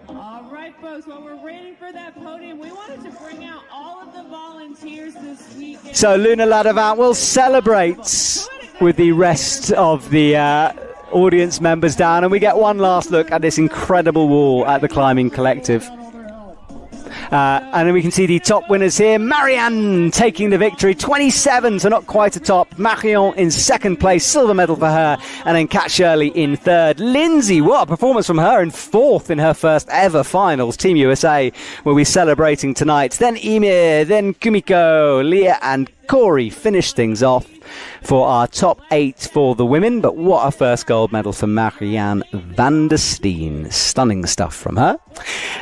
All right, folks, while we're waiting for that podium, we wanted to bring out all of the volunteers this week. So Luna Ladavant will celebrate with the rest of the audience members down, and we get one last look at this incredible wall at the Climbing Collective. And then we can see the top winners here. Marianne taking the victory, 27, so not quite a top. Marion in second place, silver medal for her. And then Kat Shirley in third. Lindsay, what a performance from her, in fourth in her first ever finals. Team USA will be celebrating tonight. Then Emir, then Kumiko, Leah and Corey finished things off for our top 8 for the women. But what a first gold medal for Marianne van der Steen. Stunning stuff from her.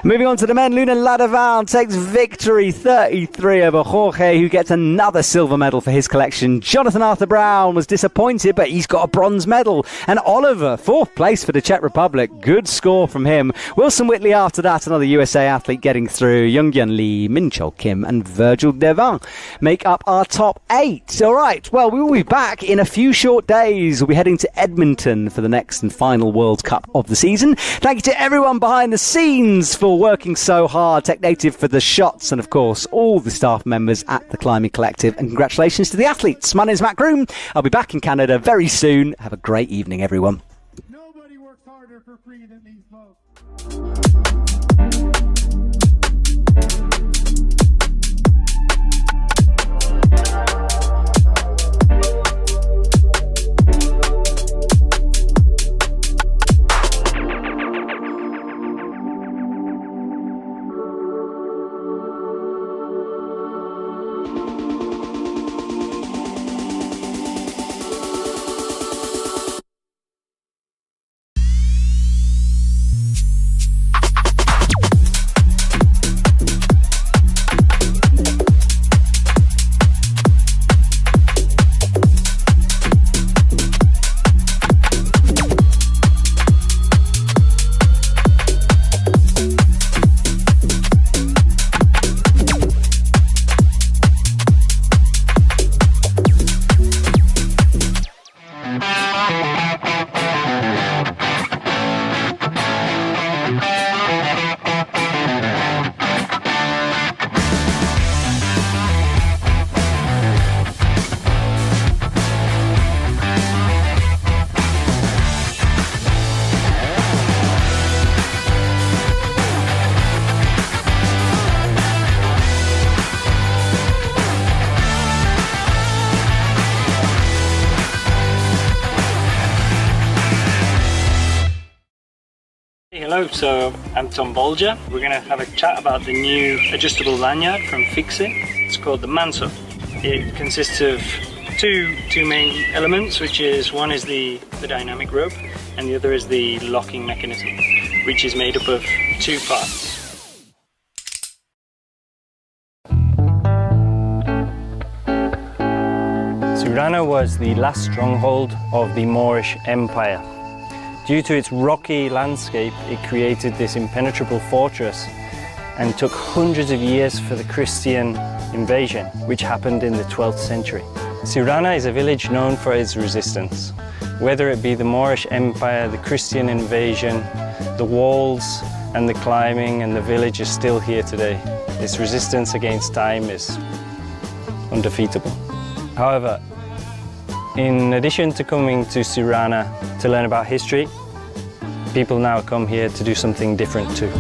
Moving on to the men, Luna Ladavan takes victory 33 over Jorge, who gets another silver medal for his collection. Jonathan Arthur Brown was disappointed, but he's got a bronze medal. And Oliver, 4th place for the Czech Republic. Good score from him. Wilson Whitley after that, another USA athlete getting through. Young Yun Lee, Min Chol Kim and Virgil Devin make up our top 8. All right, well, we will be back in a few short days. We'll be heading to Edmonton for the next and final World Cup of the season. Thank you to everyone behind the scenes for working so hard. Tech Native for the shots, and of course all the staff members at the Climbing Collective. And congratulations to the athletes. My name is Matt Groom. I'll be back in Canada very soon. Have a great evening, everyone. Nobody works harder for free than these folks. Hello, so I'm Tom Bolger. We're going to have a chat about the new adjustable lanyard from Fixe. It's called the Manso. It consists of two main elements, which is one is the dynamic rope and the other is the locking mechanism, which is made up of 2 parts. Surana was the last stronghold of the Moorish Empire. Due to its rocky landscape, it created this impenetrable fortress and took hundreds of years for the Christian invasion, which happened in the 12th century. Surana is a village known for its resistance. Whether it be the Moorish Empire, the Christian invasion, the walls and the climbing, and the village is still here today. Its resistance against time is undefeatable. However, in addition to coming to Surana to learn about history, people now come here to do something different too.